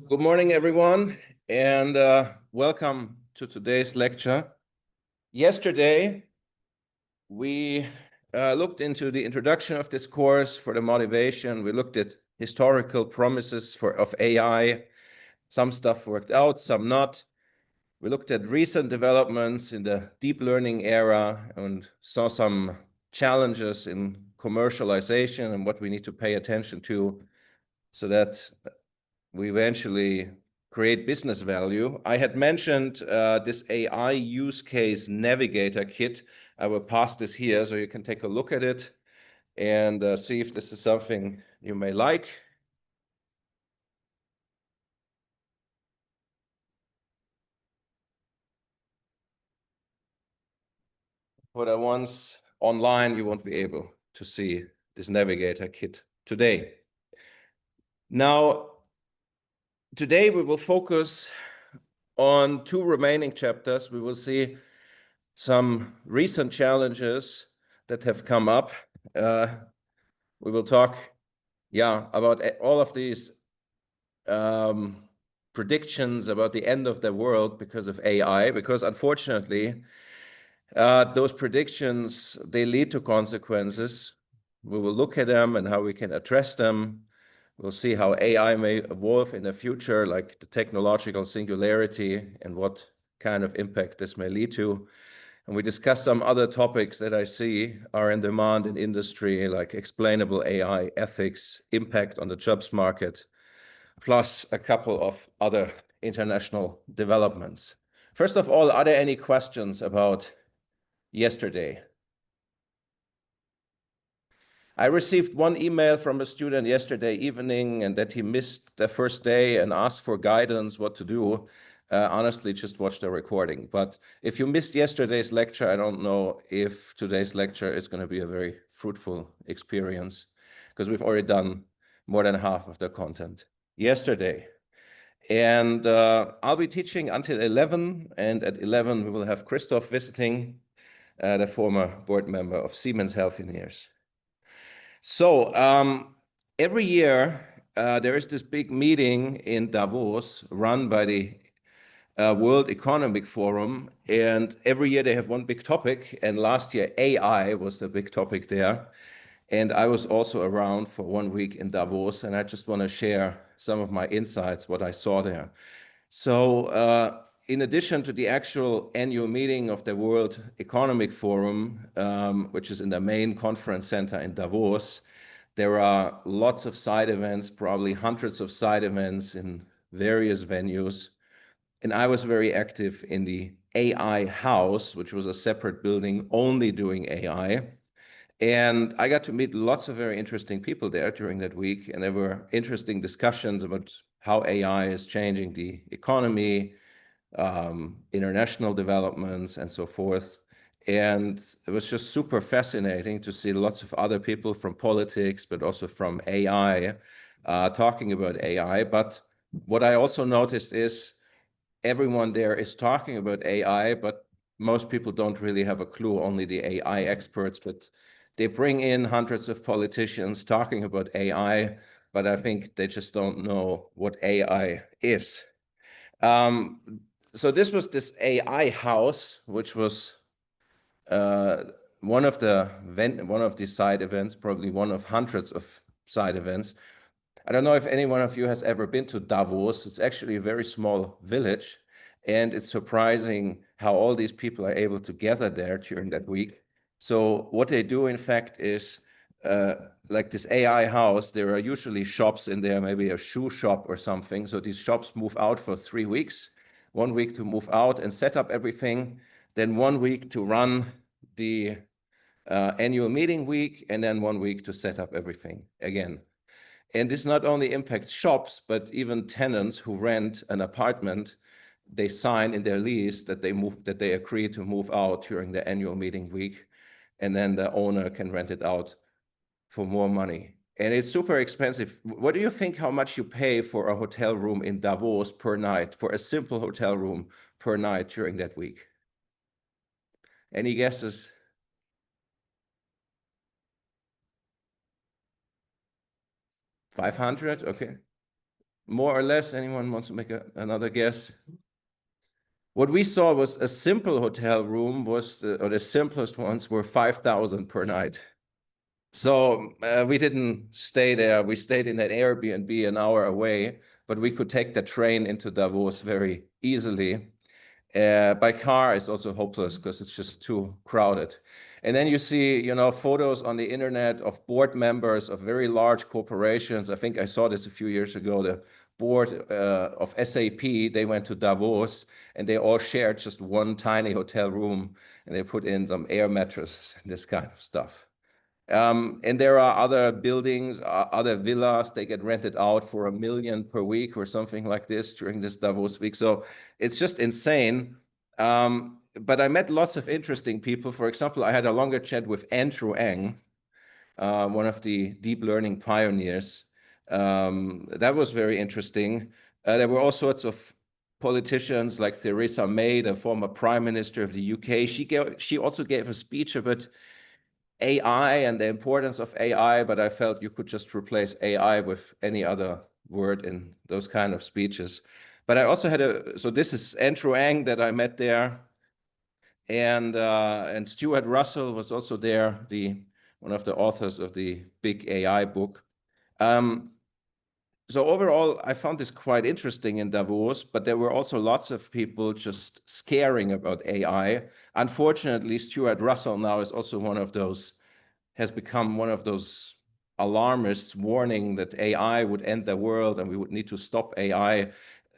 Good morning, everyone, and welcome to today's lecture. Yesterday, we looked into the introduction of this course for the motivation. We looked at historical promises of AI. Some stuff worked out, some not. We looked at recent developments in the deep learning era and saw some challenges in commercialization and what we need to pay attention to so that we eventually create business value. I had mentioned this AI use case navigator kit. I will pass this here so you can take a look at it and see if this is something you may like. For the ones online, you won't be able to see this navigator kit today. Now, today we will focus on two remaining chapters. We will see some recent challenges that have come up. We will talk, about all of these predictions about the end of the world because of AI, because unfortunately, those predictions, they lead to consequences. We will look at them and how we can address them. We'll see how AI may evolve in the future, like the technological singularity and what kind of impact this may lead to. And we discuss some other topics that I see are in demand in industry, like explainable AI, ethics, impact on the jobs market, plus a couple of other international developments. First of all, are there any questions about yesterday? I received one email from a student yesterday evening and that he missed the first day and asked for guidance what to do. Honestly, just watch the recording. But if you missed yesterday's lecture, I don't know if today's lecture is going to be a very fruitful experience because we've already done more than half of the content yesterday. And I'll be teaching until 11, and at 11 we will have Christoph visiting, the former board member of Siemens Healthineers. So every year there is this big meeting in Davos run by the World Economic Forum, and every year they have one big topic, and last year AI was the big topic there. And I was also around for 1 week in Davos, and I just want to share some of my insights, what I saw there. So in addition to the actual annual meeting of the World Economic Forum, which is in the main conference center in Davos, there are lots of side events, probably hundreds of side events in various venues. And I was very active in the AI house, which was a separate building only doing AI. And I got to meet lots of very interesting people there during that week. And there were interesting discussions about how AI is changing the economy, international developments, and so forth. And it was just super fascinating to see lots of other people from politics, but also from AI, talking about AI. But what I also noticed is everyone there is talking about AI, but most people don't really have a clue, only the AI experts. But they bring in hundreds of politicians talking about AI, but I think they just don't know what AI is. So this was this AI house, which was one of the side events, probably one of hundreds of side events. I don't know if any one of you has ever been to Davos. It's actually a very small village, and it's surprising how all these people are able to gather there during that week. So what they do, in fact, is like this AI house, there are usually shops in there, maybe a shoe shop or something. So these shops move out for 3 weeks, 1 week to move out and set up everything, then 1 week to run the annual meeting week, and then 1 week to set up everything again. And this not only impacts shops, but even tenants who rent an apartment, they sign in their lease that they agree to move out during the annual meeting week, and then the owner can rent it out for more money. And it's super expensive. What do you think how much you pay for a hotel room in Davos per night, for a simple hotel room per night during that week? Any guesses? $500? Okay. more or less. Anyone wants to make another guess? What we saw was a simple hotel room was, or the simplest ones were 5,000 per night. So we didn't stay there. We stayed in an Airbnb an hour away, but we could take the train into Davos very easily. By car is also hopeless because it's just too crowded. And then you see, photos on the internet of board members of very large corporations. I think I saw this a few years ago. The board of SAP, they went to Davos and they all shared just one tiny hotel room and they put in some air mattresses and this kind of stuff. And there are other buildings, other villas, they get rented out for $1 million per week or something like this during this Davos week. So it's just insane. But I met lots of interesting people. For example, I had a longer chat with Andrew Ng, one of the deep learning pioneers. That was very interesting. There were all sorts of politicians like Theresa May, the former prime minister of the UK. She also gave a speech about AI and the importance of AI, but I felt you could just replace AI with any other word in those kind of speeches. But I also had so this is Andrew Ng that I met there, and Stuart Russell was also there, one of the authors of the big AI book. So overall, I found this quite interesting in Davos, but there were also lots of people just scaring about AI. Unfortunately, Stuart Russell now is also has become one of those alarmists warning that AI would end the world and we would need to stop AI.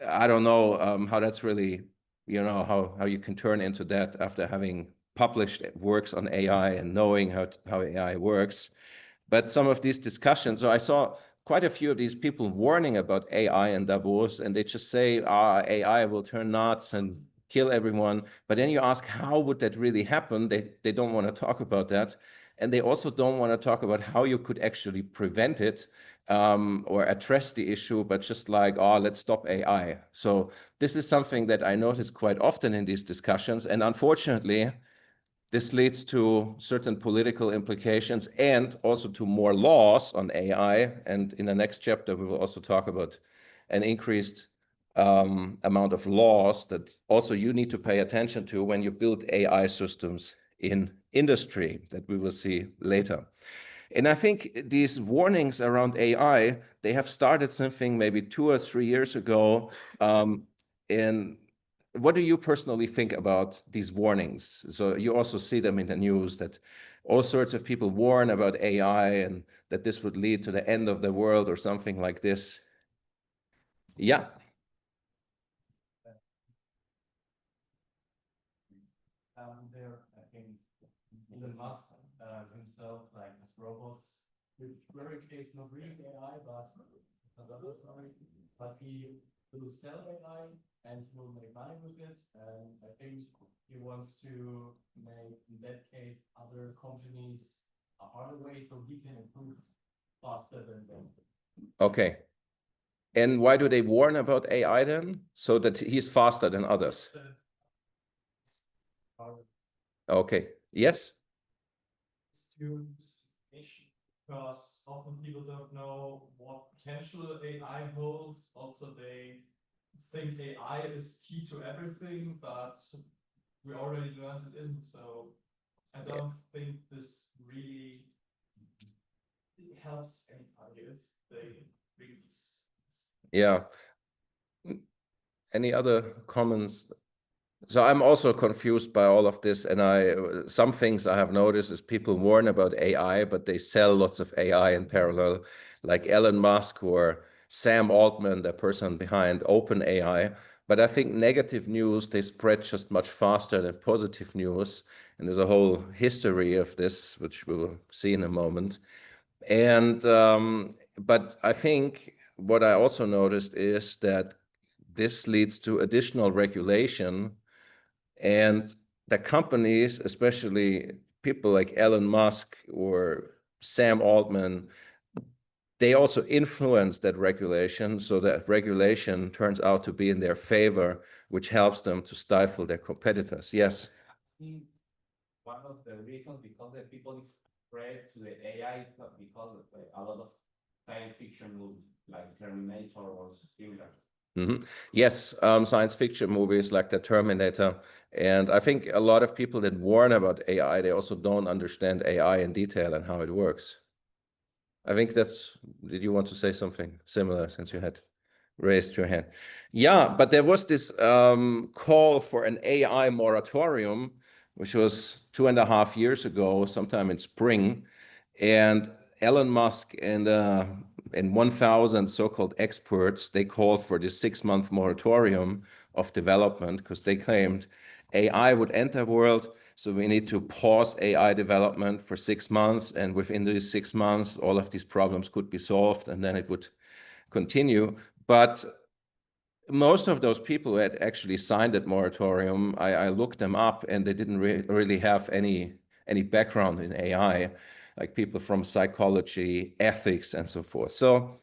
I don't know how that's really, how you can turn into that after having published works on AI and knowing how AI works. But some of these discussions, so I saw quite a few of these people warning about AI in Davos, and they just say, AI will turn nuts and kill everyone. But then you ask, how would that really happen? They don't want to talk about that. And they also don't want to talk about how you could actually prevent it or address the issue, but just like, let's stop AI. So this is something that I notice quite often in these discussions. And unfortunately, this leads to certain political implications and also to more laws on AI. And in the next chapter, we will also talk about an increased amount of laws that also you need to pay attention to when you build AI systems in industry that we will see later. And I think these warnings around AI, they have started something maybe 2 or 3 years ago. And what do you personally think about these warnings? So you also see them in the news that all sorts of people warn about AI and that this would lead to the end of the world or something like this. Yeah. There, I think Elon Musk himself, like his robots, which were in case not really AI, but another story. But he will sell AI and he will make money with it. And I think he wants to make, in that case, other companies a harder way so he can improve faster than them. Okay. And why do they warn about AI then? So that he's faster than others. Okay. Yes. Students, because often people don't know what potential AI holds. Also, they think AI is key to everything, but we already learned it isn't. So I don't think this really helps anybody if they read this. Yeah. Any other comments? So I'm also confused by all of this, and some things I have noticed is people warn about AI, but they sell lots of AI in parallel, like Elon Musk or Sam Altman, the person behind OpenAI. But I think negative news, they spread just much faster than positive news. And there's a whole history of this, which we will see in a moment. And but I think what I also noticed is that this leads to additional regulation, and the companies, especially people like Elon Musk or Sam Altman, they also influence that regulation, so that regulation turns out to be in their favor, which helps them to stifle their competitors. Yes. One of the reasons because the people is afraid to the AI is because of a lot of science fiction movies. like Terminator or similar. Yes, science fiction movies like the Terminator. And I think a lot of people that warn about AI, they also don't understand AI in detail and how it works. I think did you want to say something similar since you had raised your hand? Yeah, but there was this call for an AI moratorium, which was 2.5 years ago, sometime in spring. And Elon Musk and 1,000 so-called experts, they called for this 6-month moratorium of development because they claimed AI would enter the world. So we need to pause AI development for 6 months. And within these 6 months, all of these problems could be solved and then it would continue. But most of those people who had actually signed that moratorium, I looked them up and they didn't really have any background in AI, like people from psychology, ethics, and so forth. So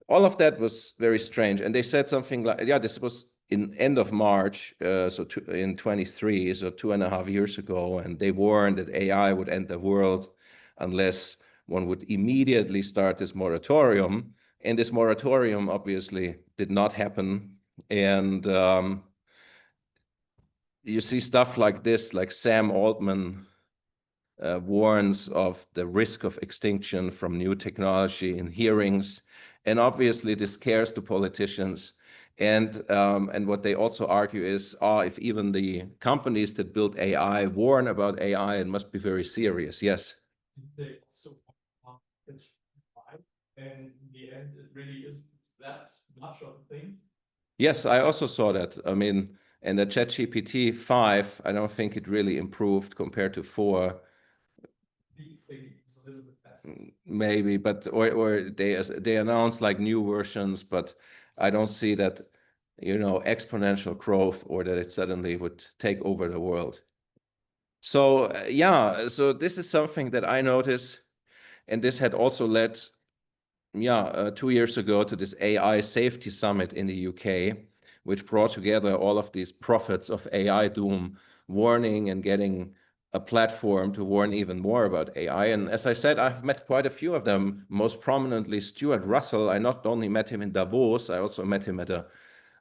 all of that was very strange. And they said something like, yeah, this was in end of March, in 23, so 2.5 years ago. And they warned that AI would end the world unless one would immediately start this moratorium. And this moratorium obviously did not happen. And you see stuff like this, like Sam Altman warns of the risk of extinction from new technology in hearings. And obviously this scares the politicians. And what they also argue is, if even the companies that build AI warn about AI, it must be very serious. Yes. They also and in the end, it really isn't that much of a thing. Yes, I also saw that. I mean, and the ChatGPT 5, I don't think it really improved compared to 4. Maybe, but or they announce like new versions, but I don't see that, exponential growth or that it suddenly would take over the world. So yeah, so this is something that I notice, and this had also led 2 years ago to this AI safety summit in the UK, which brought together all of these prophets of AI doom, warning and getting a platform to warn even more about AI. And as I said, I've met quite a few of them, most prominently Stuart Russell. I not only met him in Davos, I also met him at a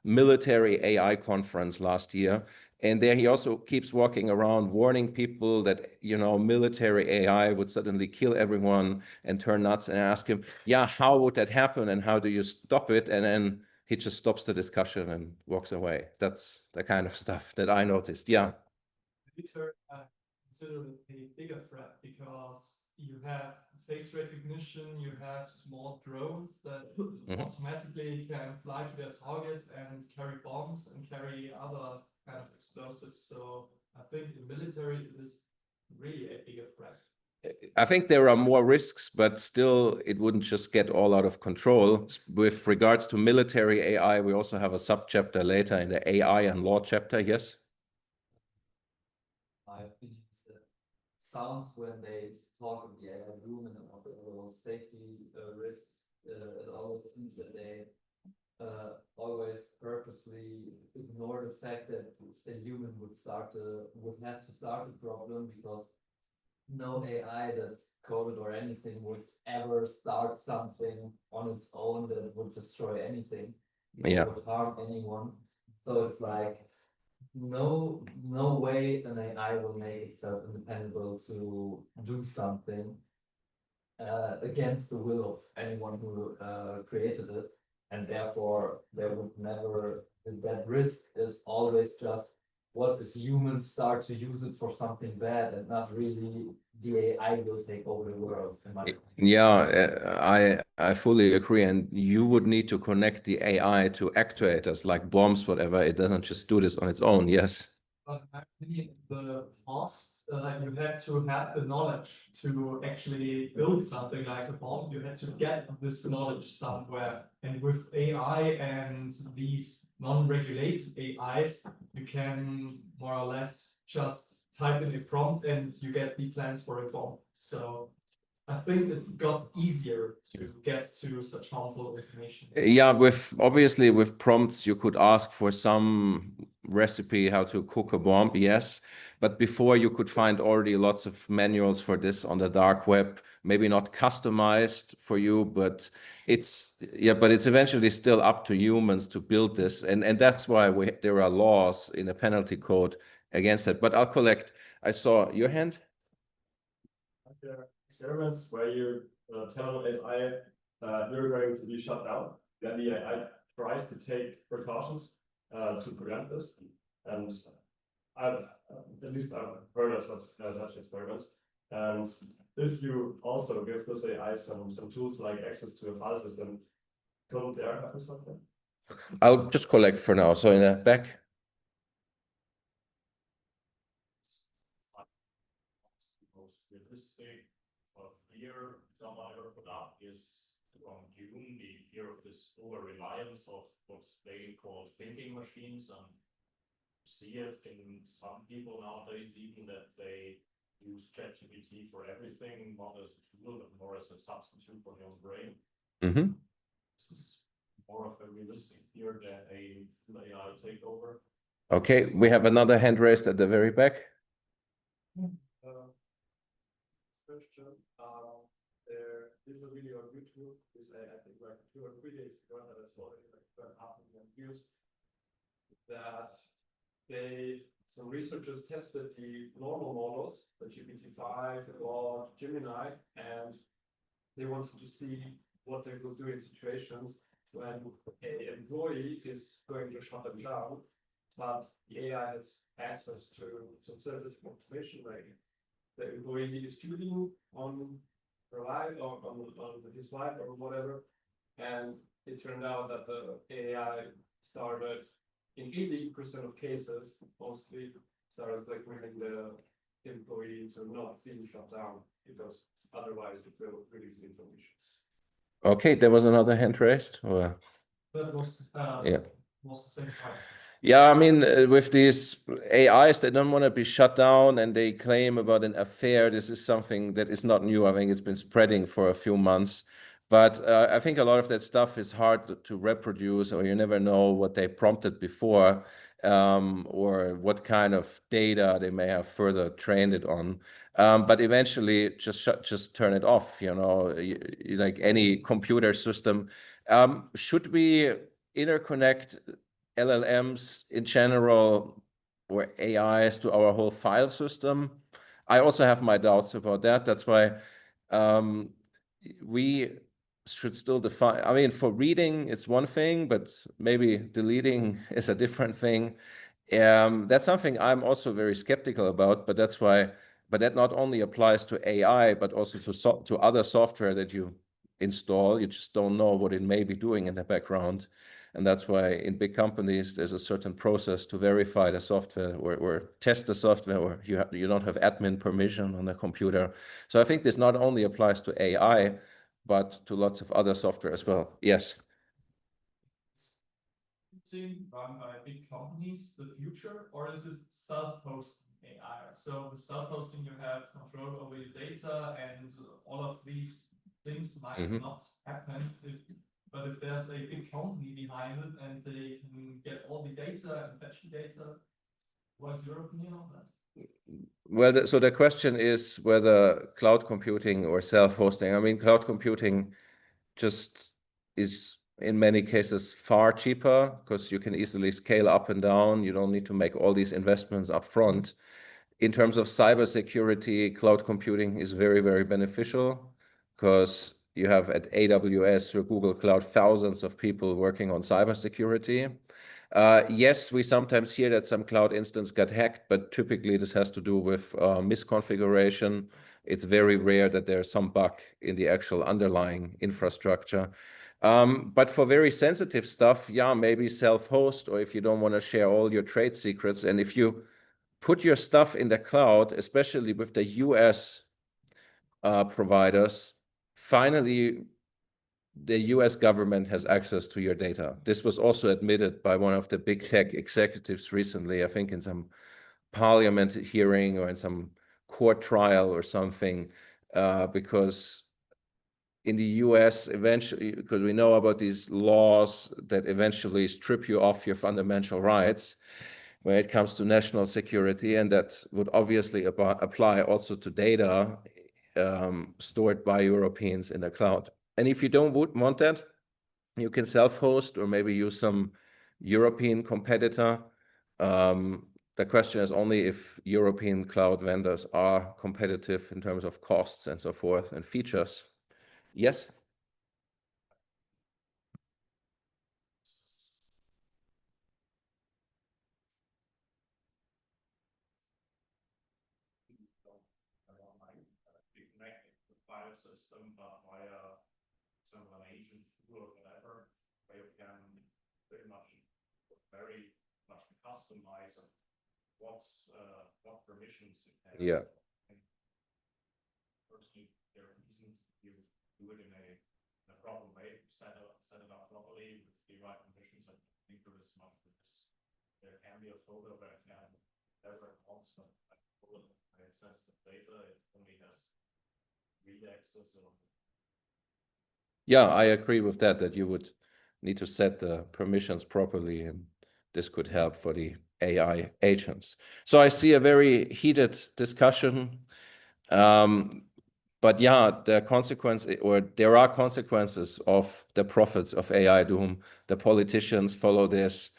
military AI conference last year. And there he also keeps walking around warning people that, military AI would suddenly kill everyone and turn nuts, and ask him, how would that happen and how do you stop it? And then he just stops the discussion and walks away. That's the kind of stuff that I noticed. Yeah. Twitter consider it a bigger threat because you have face recognition, you have small drones that automatically can fly to their target and carry bombs and carry other kind of explosives. So I think the military is really a bigger threat. I think there are more risks, but still it wouldn't just get all out of control. With regards to military AI, we also have a sub-chapter later in the AI and law chapter, yes? I think sounds when they talk of the AI boom and all those safety risks, it always seems that they always purposely ignore the fact that a human would have to start a problem, because no AI that's coded or anything would ever start something on its own that would destroy anything, would harm anyone. So it's like no way an AI will make itself independent to do something against the will of anyone who created it, and therefore there would never, that risk is always just, what if humans start to use it for something bad and not really the AI will take over the world. I fully agree. And you would need to connect the AI to actuators like bombs, whatever. It doesn't just do this on its own. Yes. But actually, the past, you had to have the knowledge to actually build something like a bomb. You had to get this knowledge somewhere. And with AI and these non-regulated AIs, you can more or less just type in a prompt and you get the plans for a bomb. So I think it got easier to get to such harmful information. Yeah, obviously with prompts, you could ask for some recipe how to cook a bomb, yes. But before you could find already lots of manuals for this on the dark web, maybe not customized for you, but it's eventually still up to humans to build this. And that's why there are laws in the penalty code against it. But I'll collect. I saw your hand. There are experiments where you tell AI you're going to be shut down. Then the AI tries to take precautions to prevent this. And at least I've heard of such experiments. And if you also give this AI some tools like access to a file system, couldn't there happen something? I'll just collect for now. So in the back. Most realistic fear someone ever put up is from June, the fear of this over reliance of what they call thinking machines, and see it in some people nowadays, even that they use ChatGPT for everything, not as a tool, but more as a substitute for your own brain. Mm-hmm. This is more of a realistic fear that a full AI take over. Okay, we have another hand raised at the very back. Question. There is a video on YouTube. I think like 2 or 3 days ago that I saw it like 500,000 views. That some researchers tested the normal models, the GPT-5 or Gemini, and they wanted to see what they will do in situations when an employee is going to shut them down, but the AI has access to some sensitive information, like the employee is cheating on her wife or on his wife or whatever, and it turned out that the AI started in 80% of cases, mostly started like bringing the employee to not being shut down, because otherwise it will release the information. Okay, there was another hand raised. Or... That was yeah. Was the same part. Yeah, I mean, with these AIs, they don't want to be shut down, and they claim about an affair. This is something that is not new. I think it's been spreading for a few months. But I think a lot of that stuff is hard to reproduce, or you never know what they prompted before, or what kind of data they may have further trained it on. But eventually, just turn it off. You know, like any computer system. Should we interconnect LLMs in general or AIs to our whole file system? I also have my doubts about that. That's why we should still define. I mean, for reading, it's one thing, but maybe deleting is a different thing. That's something I'm also very skeptical about, but that's why. But that not only applies to AI, but also to other software that you install. You just don't know what it may be doing in the background. And that's why in big companies, there's a certain process to verify the software or test the software, or you don't have admin permission on the computer. So I think this not only applies to AI, but to lots of other software as well. Yes. Run by big companies, the future, or is it self-hosting AI? So with self-hosting, you have control over your data, and all of these things might not happen but if there's a big company behind it and they can get all the data and fetch the data, what's your opinion on that? Well, so the question is whether cloud computing or self-hosting. I mean, cloud computing just is in many cases far cheaper because you can easily scale up and down. You don't need to make all these investments up front. In terms of cybersecurity, cloud computing is very, very beneficial because you have at AWS or Google Cloud thousands of people working on cybersecurity. Yes, we sometimes hear that some cloud instance got hacked, but typically this has to do with misconfiguration. It's very rare that there's some bug in the actual underlying infrastructure. But for very sensitive stuff, yeah, maybe self-host, or if you don't want to share all your trade secrets, and if you put your stuff in the cloud, especially with the US providers, finally, the US government has access to your data. This was also admitted by one of the big tech executives recently, I think in some parliament hearing or in some court trial or something, because in the US, eventually, because we know about these laws that eventually strip you off your fundamental rights, when it comes to national security, and that would obviously apply also to data stored by Europeans in the cloud. And if you don't want that, you can self-host or maybe use some European competitor. The question is only if European cloud vendors are competitive in terms of costs and so forth and features. Yes? File system via some of an agent tool or whatever, where you can pretty much very much customize what permissions you have. Yeah. Firstly, there are reasons you do it in a proper way, set it up properly with the right permissions. I think there is much with this. There can be a folder where it can have a constant access to data. It only has read access. Yeah, I agree with that you would need to set the permissions properly, and this could help for the AI agents. So I see a very heated discussion. But yeah, there are consequences of the prophets of AI doom. The politicians follow this,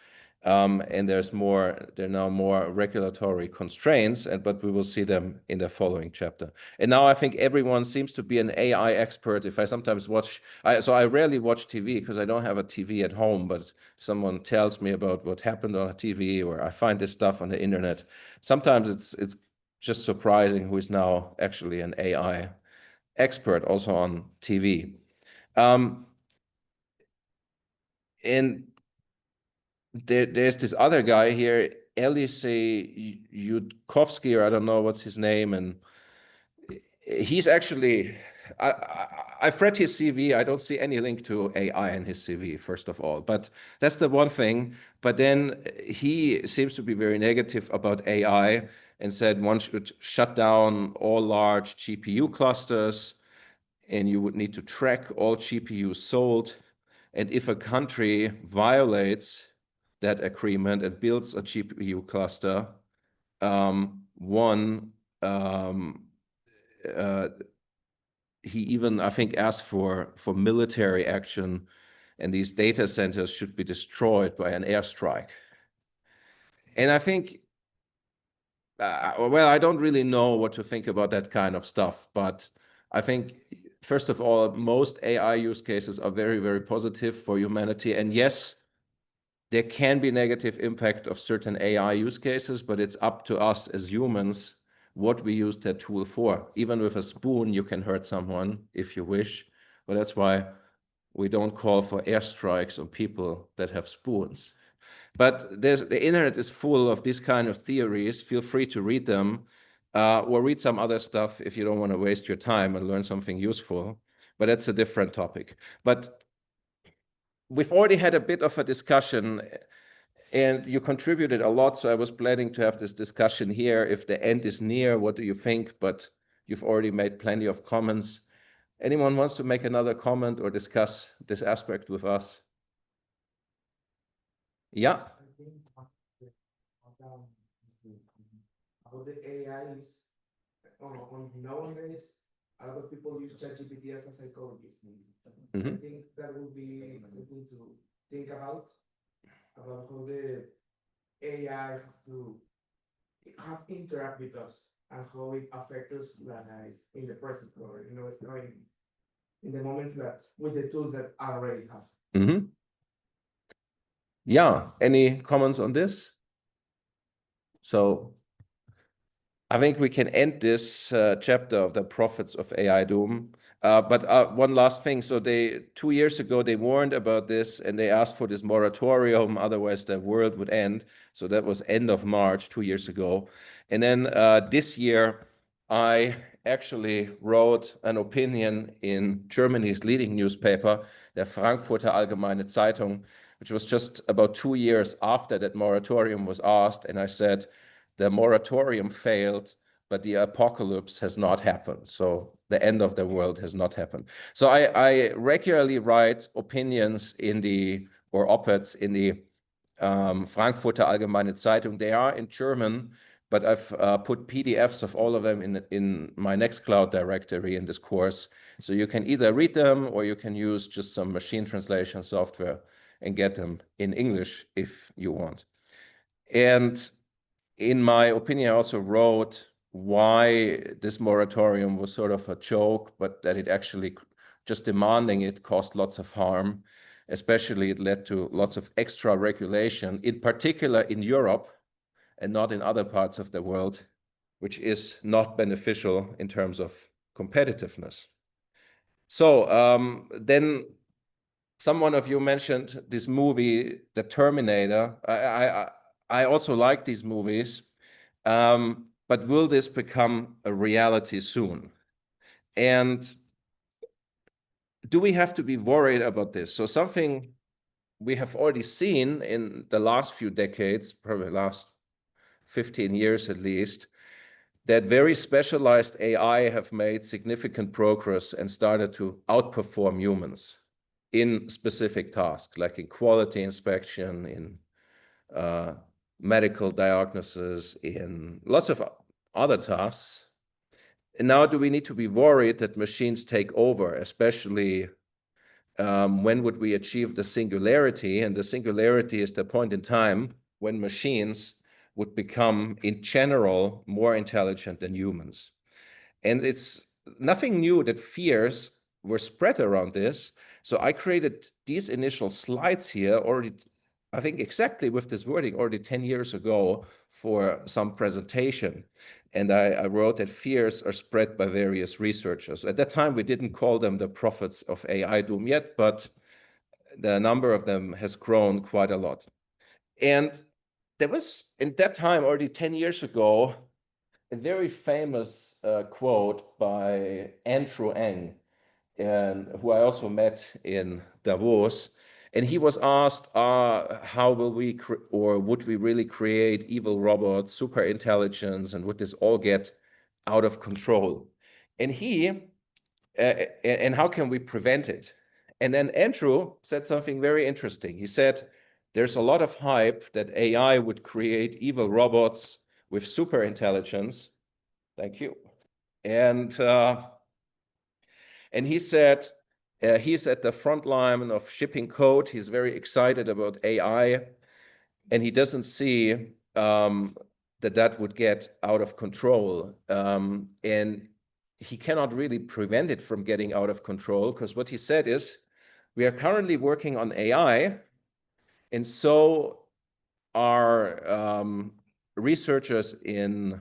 and there are now more regulatory constraints, but we will see them in the following chapter. And now I think everyone seems to be an AI expert. If I sometimes so I rarely watch TV because I don't have a TV at home, but someone tells me about what happened on a TV, or I find this stuff on the internet. Sometimes it's just surprising who is now actually an AI expert also on TV. And there's this other guy here, Elisei Yudkovsky, or I don't know what's his name, and he's actually, I've read his CV. I don't see any link to AI in his CV, first of all, but that's the one thing. But then he seems to be very negative about AI and said one should shut down all large GPU clusters, and you would need to track all GPUs sold. And if a country violates that agreement and builds a GPU cluster, he even, I think, asked for military action, and these data centers should be destroyed by an airstrike. And I think, well, I don't really know what to think about that kind of stuff, but I think, first of all, most AI use cases are very, very positive for humanity. And yes, there can be negative impact of certain AI use cases, but it's up to us as humans what we use that tool for. Even with a spoon, you can hurt someone if you wish. But that's why we don't call for airstrikes on people that have spoons. But the internet is full of these kind of theories. Feel free to read them, or read some other stuff if you don't want to waste your time and learn something useful. But that's a different topic. But we've already had a bit of a discussion, and you contributed a lot. So I was planning to have this discussion here. If the end is near, what do you think? But you've already made plenty of comments. Anyone wants to make another comment or discuss this aspect with us? Yeah. About the AI is nowadays, a lot of people use ChatGPT as a psychologist. I think that would be something to think about how the AI have interact with us and how it affects us in the present, or in the moment, that with the tools that already have. Yeah, any comments on this? So I think we can end this chapter of the prophets of AI doom. But one last thing. So 2 years ago, they warned about this and they asked for this moratorium, otherwise the world would end. So that was end of March 2 years ago. And then this year, I actually wrote an opinion in Germany's leading newspaper, the Frankfurter Allgemeine Zeitung, which was just about 2 years after that moratorium was asked. And I said, the moratorium failed, but the apocalypse has not happened. So the end of the world has not happened. So I regularly write opinions or op-eds in the Frankfurter Allgemeine Zeitung. They are in German, but I've put PDFs of all of them in my Nextcloud directory in this course. So you can either read them or you can use just some machine translation software and get them in English if you want. And in my opinion, I also wrote why this moratorium was sort of a joke, but that it actually, just demanding it, caused lots of harm. Especially, it led to lots of extra regulation, in particular in Europe and not in other parts of the world, which is not beneficial in terms of competitiveness. So then someone of you mentioned this movie, The Terminator. I also like these movies, but will this become a reality soon? And do we have to be worried about this? So something we have already seen in the last few decades, probably last 15 years at least, that very specialized AI have made significant progress and started to outperform humans in specific tasks, like in quality inspection, in medical diagnosis, in lots of other tasks. And now do we need to be worried that machines take over, especially when would we achieve the singularity? And the singularity is the point in time when machines would become, in general, more intelligent than humans. And it's nothing new that fears were spread around this. So I created these initial slides here already, I think exactly with this wording, already 10 years ago for some presentation. And I wrote that fears are spread by various researchers. At that time, we didn't call them the prophets of AI doom yet, but the number of them has grown quite a lot. And there was, in that time, already 10 years ago, a very famous quote by Andrew Ng, who I also met in Davos. And he was asked, how will we, or would we really create evil robots, super intelligence, and would this all get out of control? And and how can we prevent it? And then Andrew said something very interesting. He said, there's a lot of hype that AI would create evil robots with super intelligence. Thank you. And he said, he's at the front line of shipping code. He's very excited about AI, and he doesn't see that would get out of control. And he cannot really prevent it from getting out of control, because what he said is, we are currently working on AI, and so are researchers in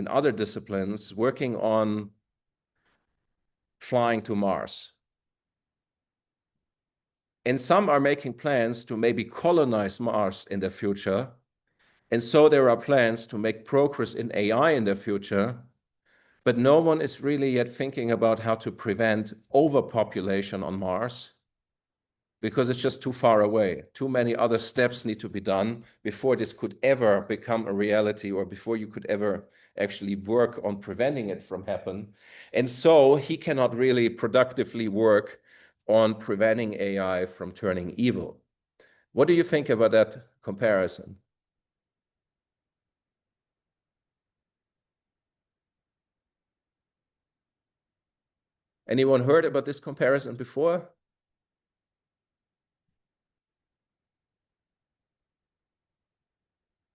other disciplines working on flying to Mars. And some are making plans to maybe colonize Mars in the future. And so there are plans to make progress in AI in the future, but no one is really yet thinking about how to prevent overpopulation on Mars, because it's just too far away. Too many other steps need to be done before this could ever become a reality, or before you could ever actually work on preventing it from happening. And so he cannot really productively work on preventing AI from turning evil. What do you think about that comparison? Anyone heard about this comparison before?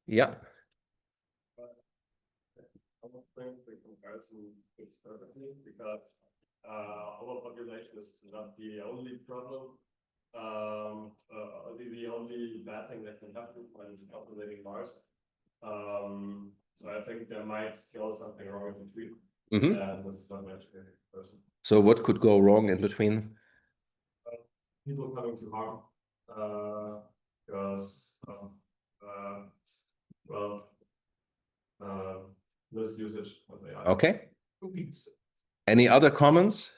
Yeah. I don't think the comparison fits perfectly, because overpopulation is not the only problem, the only bad thing that can happen when populating Mars. So I think there might go something wrong in between. And this is not actually a person. So what could go wrong in between? People coming to harm, because misusage of AI. Okay. Any other comments?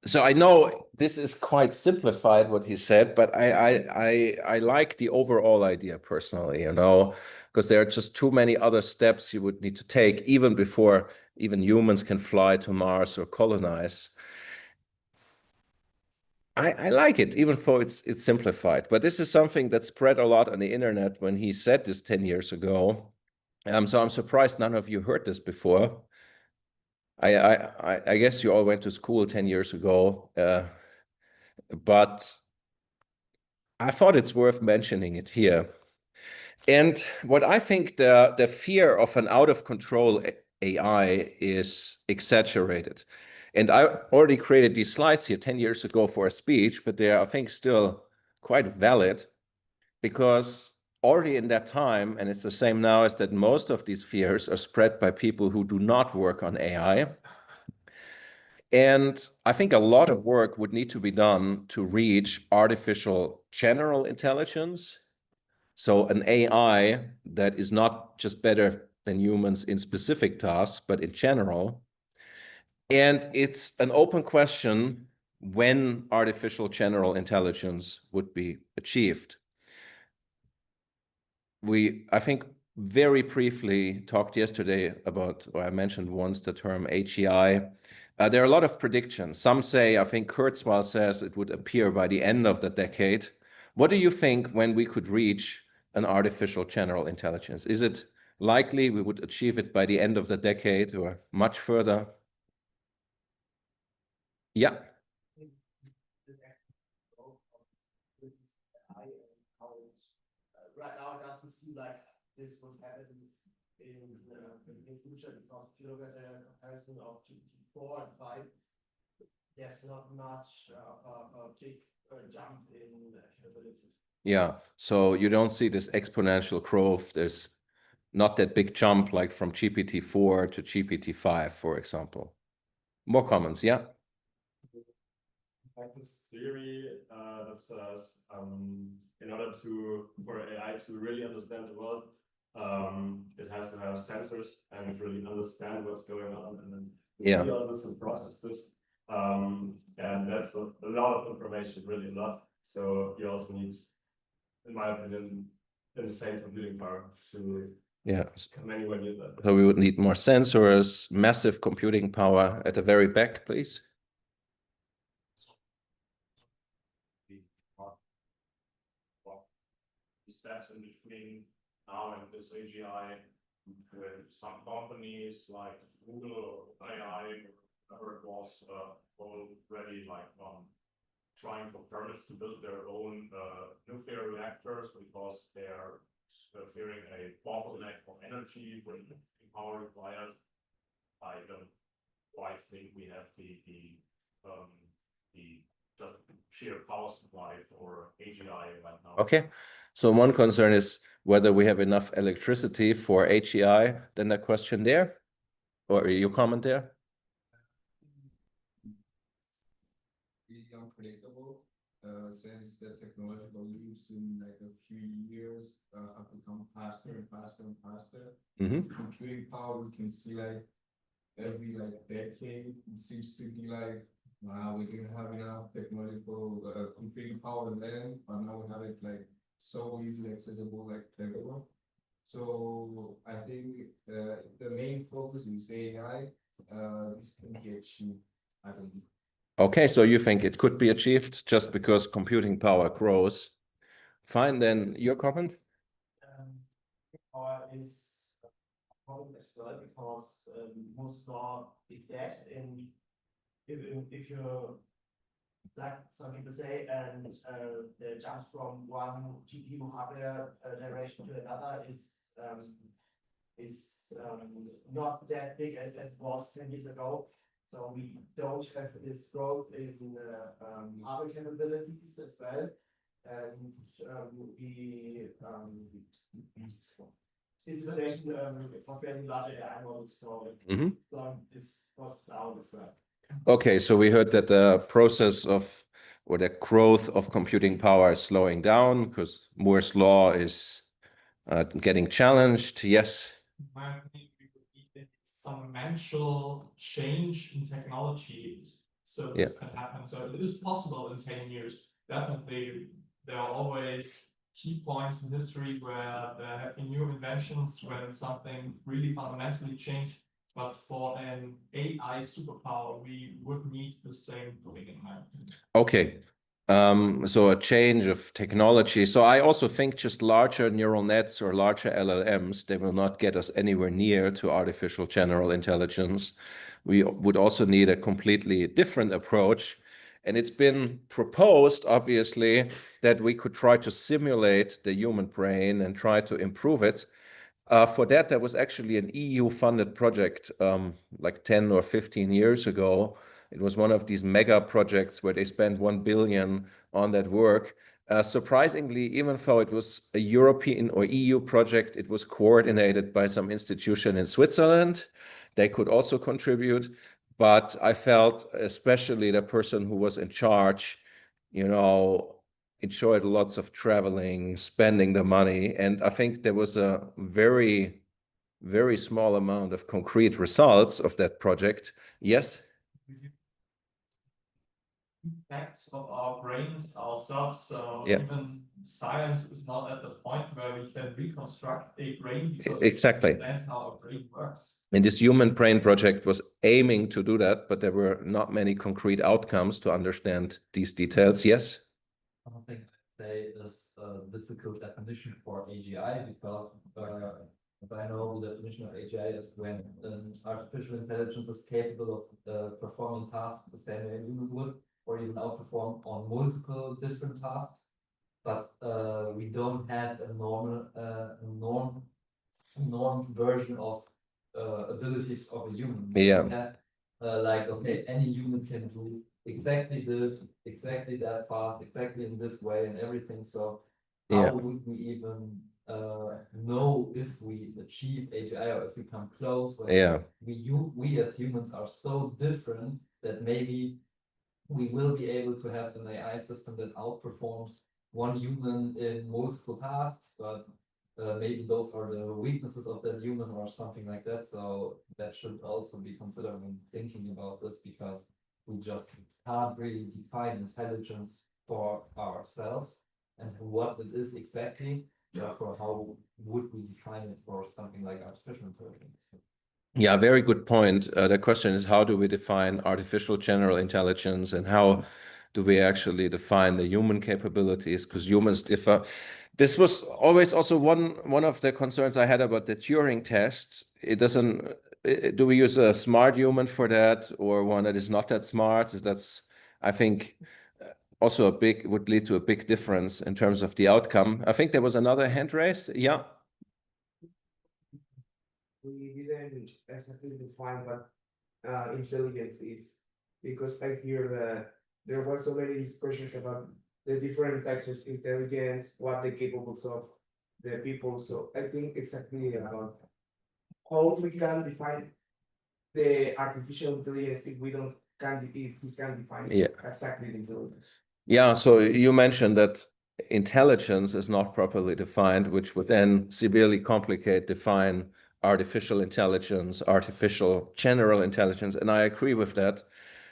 So I know this is quite simplified what he said, but I like the overall idea personally, because there are just too many other steps you would need to take even before even humans can fly to Mars or colonize. I like it, even though it's simplified. But this is something that spread a lot on the internet when he said this 10 years ago. So I'm surprised none of you heard this before. I guess you all went to school 10 years ago, but I thought it's worth mentioning it here. And what I think the fear of an out of control AI is exaggerated. And I already created these slides here 10 years ago for a speech, but they are, I think, still quite valid because already in that time, and it's the same now, is that most of these fears are spread by people who do not work on AI. And I think a lot of work would need to be done to reach artificial general intelligence. So an AI that is not just better than humans in specific tasks, but in general. And it's an open question when artificial general intelligence would be achieved. I think, very briefly talked yesterday about, or I mentioned once the term AGI. There are a lot of predictions. Some say, I think Kurzweil says it would appear by the end of the decade. What do you think when we could reach an artificial general intelligence? Is it likely we would achieve it by the end of the decade or much further? Yeah. Right now, it doesn't seem like this would happen in the future, because if you look at the comparison of GPT-4 and 5, there's not much of a big jump in capabilities. Yeah, so you don't see this exponential growth. There's not that big jump like from GPT-4 to GPT-5, for example. More comments, yeah? Like this theory that says in order for AI to really understand the world, it has to have sensors and really understand what's going on and then see all this and process this. And that's a lot of information, really a lot. So you also need, in my opinion, insane computing power to come anywhere near that. So we would need more sensors, massive computing power. At the very back, please. Steps in between now and this AGI with some companies like Google or AI, whatever it was, already like trying for permits to build their own nuclear reactors because they are fearing a bottleneck of energy for power required. I don't quite think we have the sheer power supply for AGI right now. Okay, so one concern is whether we have enough electricity for AGI. Then the question there, or your comment there? Really unpredictable, since the technological leaps in like a few years have become faster and faster and faster. Computing power, we can see like every like decade, it seems to be like, wow, we didn't have enough technological computing power then, but now we have it like so easily accessible like everywhere. So I think the main focus is AI. This can be achieved, I believe. Okay, so you think it could be achieved just because computing power grows. Fine, then your comment? Power is a problem as well, because Moore's law is that if you, like some people say, and the jumps from one GPU hardware generation to another is not that big as it was 10 years ago. So we don't have this growth in hardware capabilities as well. And it's a situation for training larger AI models, so this costs down as well. Okay, so we heard that the process of, or the growth of computing power is slowing down because Moore's law is getting challenged. Yes. I think we would need a fundamental change in technology so this can happen. So it is possible in 10 years. Definitely, there are always key points in history where there have been new inventions when something really fundamentally changed. But for an AI superpower, we would need the same thing in mind. Okay, So a change of technology. So I also think just larger neural nets or larger LLMs, they will not get us anywhere near to artificial general intelligence. We would also need a completely different approach. And it's been proposed, obviously, that we could try to simulate the human brain and try to improve it. For that, there was actually an EU-funded project like 10 or 15 years ago. It was one of these mega projects where they spent 1 billion on that work. Surprisingly, even though it was a European or EU project, it was coordinated by some institution in Switzerland. They could also contribute, but I felt especially the person who was in charge, enjoyed lots of traveling, spending the money. And I think there was a very, very small amount of concrete results of that project. Yes? Facts of our brains ourselves. So Yeah. even science is not at the point where we can reconstruct a brain because Exactly. we understand how a brain works. And this human brain project was aiming to do that, but there were not many concrete outcomes to understand these details. Yes? I don't think say is a difficult definition for AGI because if I know the definition of AGI is when an artificial intelligence is capable of performing tasks the same way a human would, or even outperform on multiple different tasks, but we don't have a norm version of abilities of a human. Yeah. We have like, okay, any human can do exactly this, exactly that fast, exactly in this way and everything. So how Yeah. would we even know if we achieve AGI or if we come close? When Yeah. we as humans are so different that maybe we will be able to have an AI system that outperforms one human in multiple tasks, but maybe those are the weaknesses of that human or something like that. So that should also be considered when thinking about this, because we just can't really define intelligence for ourselves and what it is exactly. Therefore, how would we define it for something like artificial intelligence? Yeah, very good point. The question is, how do we define artificial general intelligence and how do we actually define the human capabilities? Because humans differ. This was always also one of the concerns I had about the Turing test. It doesn't. Do we use a smart human for that or one that is not that smart? That's, I think, also would lead to a big difference in terms of the outcome. I think there was another hand raised. Yeah. We didn't exactly define what intelligence is, because I hear that there was already discussions about the different types of intelligence, what the capables of the people. So I think exactly about how we can define the artificial intelligence if we can define exactly the intelligence. Yeah, so you mentioned that intelligence is not properly defined, which would then severely define artificial intelligence, artificial general intelligence, and I agree with that.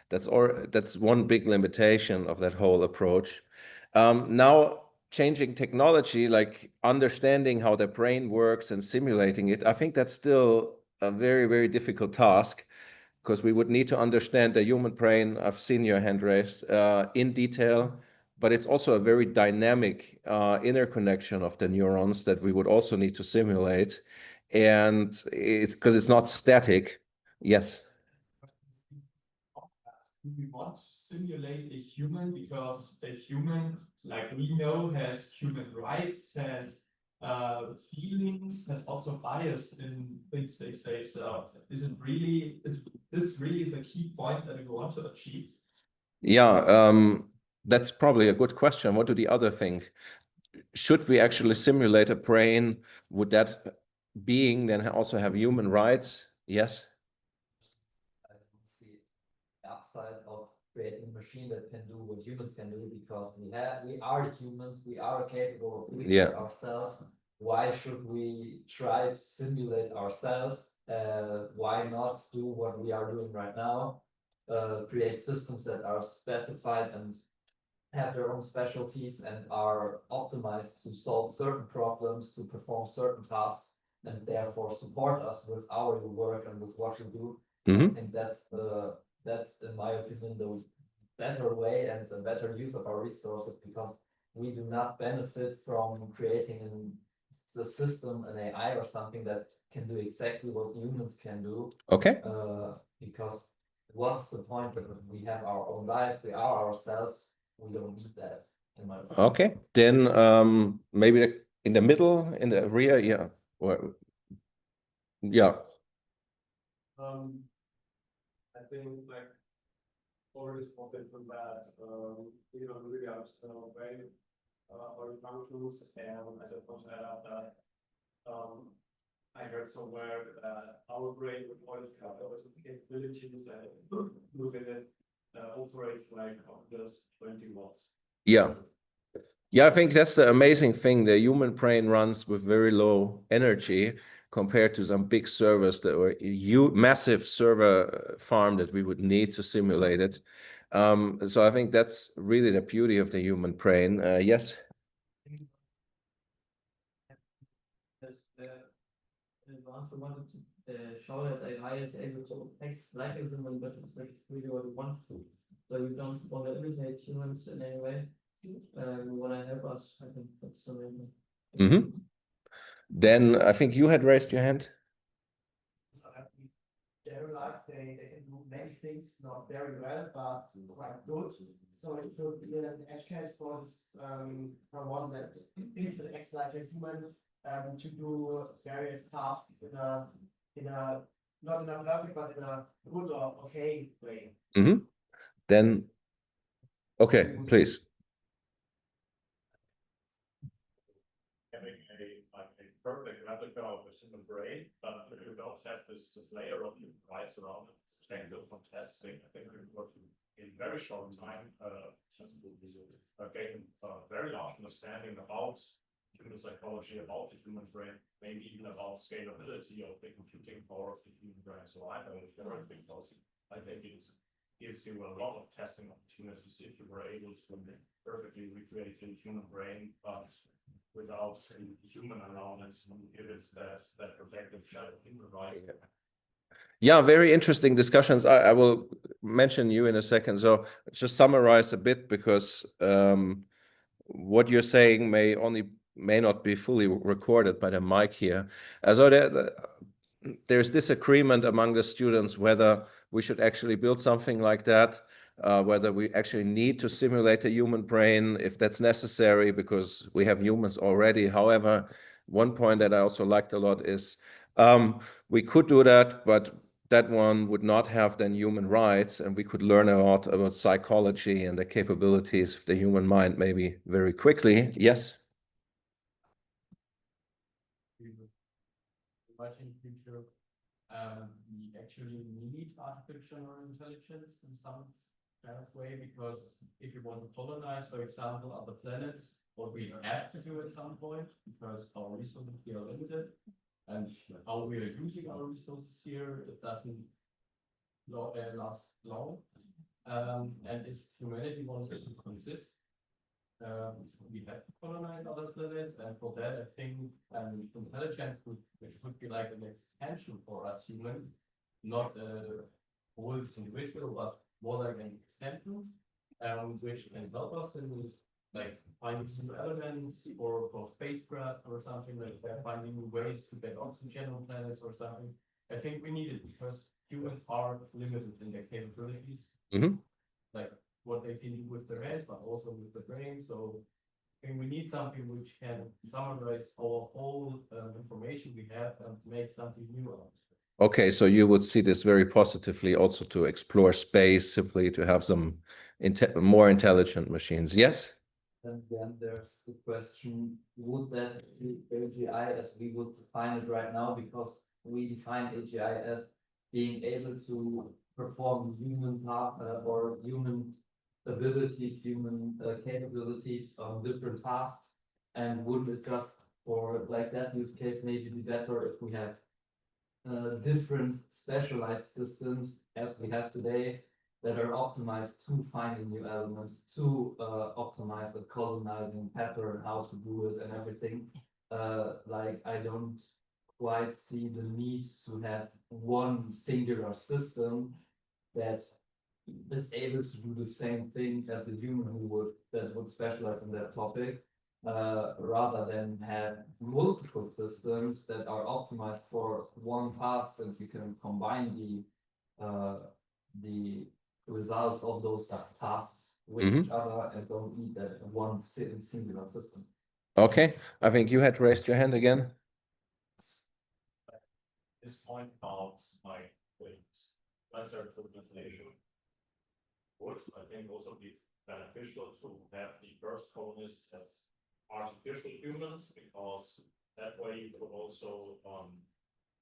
That's one big limitation of that whole approach. Now, changing technology, like understanding how the brain works and simulating it, I think that's still a very, very difficult task because we would need to understand the human brain. I've seen your hand raised in detail, but it's also a very dynamic interconnection of the neurons that we would also need to simulate. And it's because it's not static. Yes. Do we want to simulate a human because a human, like we know, has human rights, has feelings, has also bias in things they say. So is this really the key point that we want to achieve? Yeah, that's probably a good question. What do the other think? Should we actually simulate a brain? Would that being then also have human rights? Yes. I don't see the upside of creating a machine that can do what humans can do, because we are humans, we are capable of thinking ourselves. Why should we try to simulate ourselves? Why not do what we are doing right now? Create systems that are specified and have their own specialties and are optimized to solve certain problems, to perform certain tasks, and therefore support us with our work and with what we do. I think that's in my opinion, better way and a better use of our resources, because we do not benefit from creating the system, an AI or something that can do exactly what humans can do. Okay. Because what's the point that we have our own lives, we are ourselves, we don't need that, in my opinion. Okay, then maybe in the middle, in the rear, yeah, or yeah. I think like already spotted from that, we don't really understand our brain, or it functions, and I just want to add up that, I heard somewhere that our brain with all its capabilities and within it, operates like on just 20 watts. Yeah. Yeah, I think that's the amazing thing. The human brain runs with very low energy compared to some big servers that were massive server farm that we would need to simulate it. So I think that's really the beauty of the human brain. Yes. Also wanted to show that AI is able to text like a human, but it's like really what we want to. So we don't want to imitate humans in any way. We want to help us. I think that's the main thing. Then I think you had raised your hand. They realize they can do many things not very well, but quite good. So it could be an edge case for this for one that thinks and acts like a human to do various tasks in a not in a perfect but in a good or okay way. Then okay, please. Having a perfect replica of a human brain, but if you don't have this layer of human rights around it, it's tangled from testing. I think we got in very short time gain a very large understanding about human psychology, about the human brain, maybe even about scalability of the computing power of the human brain. So I know it's very big. I think it gives you a lot of testing opportunities if you were able to perfectly recreate the human brain, but without a human around it, give it that protective shadow in the right. Yeah, very interesting discussions. I will mention you in a second. So just summarize a bit, because what you're saying may not be fully recorded by the mic here. So there's disagreement among the students whether we should actually build something like that, whether we actually need to simulate a human brain, if that's necessary, because we have humans already. However, one point that I also liked a lot is we could do that, but that one would not have then human rights, and we could learn a lot about psychology and the capabilities of the human mind maybe very quickly. Yes? Much in the future, we actually need artificial intelligence in some kind of way, because if you want to colonize, for example, other planets, what we have to do at some point, because our resources here are limited, and how we are using our resources here, it doesn't last long. And if humanity wants to consist, we have to colonize other planets, and for that, I think intelligence, which would be like an extension for us humans, not a whole individual, but more like an extension, which can help us in like finding new elements or for spacecraft or something, like finding new ways to get oxygen on planets or something. I think we need it because humans are limited in their capabilities. Like what they can do with their heads, but also with the brain. So I think we need something which can summarize our whole information we have and make something new out of it. Okay, so you would see this very positively also to explore space, simply to have some more intelligent machines. Yes? And then there's the question, would that be AGI as we would define it right now? Because we define AGI as being able to perform human or human abilities, human capabilities on different tasks. And wouldn't it just for like that use case maybe be better if we have different specialized systems as we have today that are optimized to finding new elements, to optimize a colonizing pattern, how to do it and everything. Like I don't quite see the need to have one singular system that is able to do the same thing as a human that would specialize in that topic, rather than have multiple systems that are optimized for one task, and you can combine the results of those tasks with each other and don't need that one singular system. Okay, I think you had raised your hand again. This point about like better representation would, I think, also be beneficial to have the first colonists as artificial humans, because that way you could also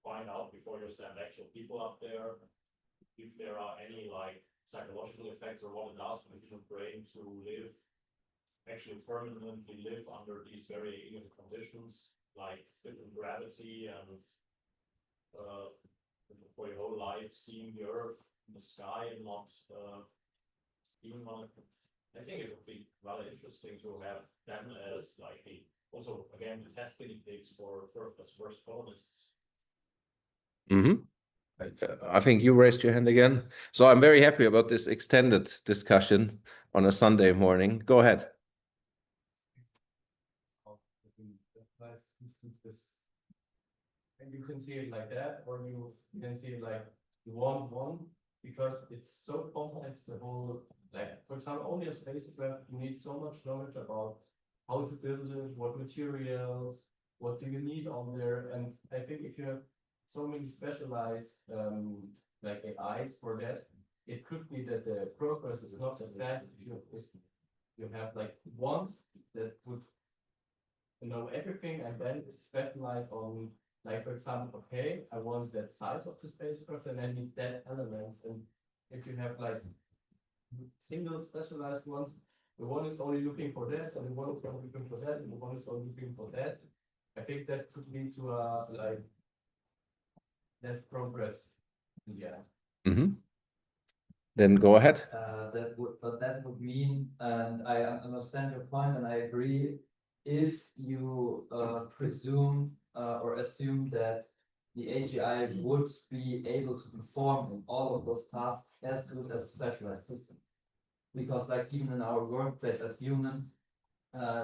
find out before you send actual people up there if there are any like psychological effects or what it does for the human brain to live, actually permanently live under these very conditions, like different gravity and for your whole life seeing the earth in the sky and not even on. I think it would be rather interesting to have them as like also again the test guinea pigs for first colonists. I think you raised your hand again. So I'm very happy about this extended discussion on a Sunday morning. Go ahead. And you can see it like that, or you can see it like one, because it's so complex, the whole, like, for example, only a spacecraft, you need so much knowledge about how to build it, what materials, what do you need on there. And I think if you have so many specialized like AIs for that, it could be that the progress is not as fast if you have like one that would know everything and then specialize on, like, for example, okay, I want that size of the spacecraft and I need that elements. And if you have like single specialized ones, the one is only looking for that, and the one is only looking for that, and the one is only looking for that. I think that could lead to a like less progress. Yeah. Then go ahead. That would mean, and I understand your point, and I agree, if you presume or assume that the AGI would be able to perform in all of those tasks as good as a specialized system. Because like even in our workplace as humans,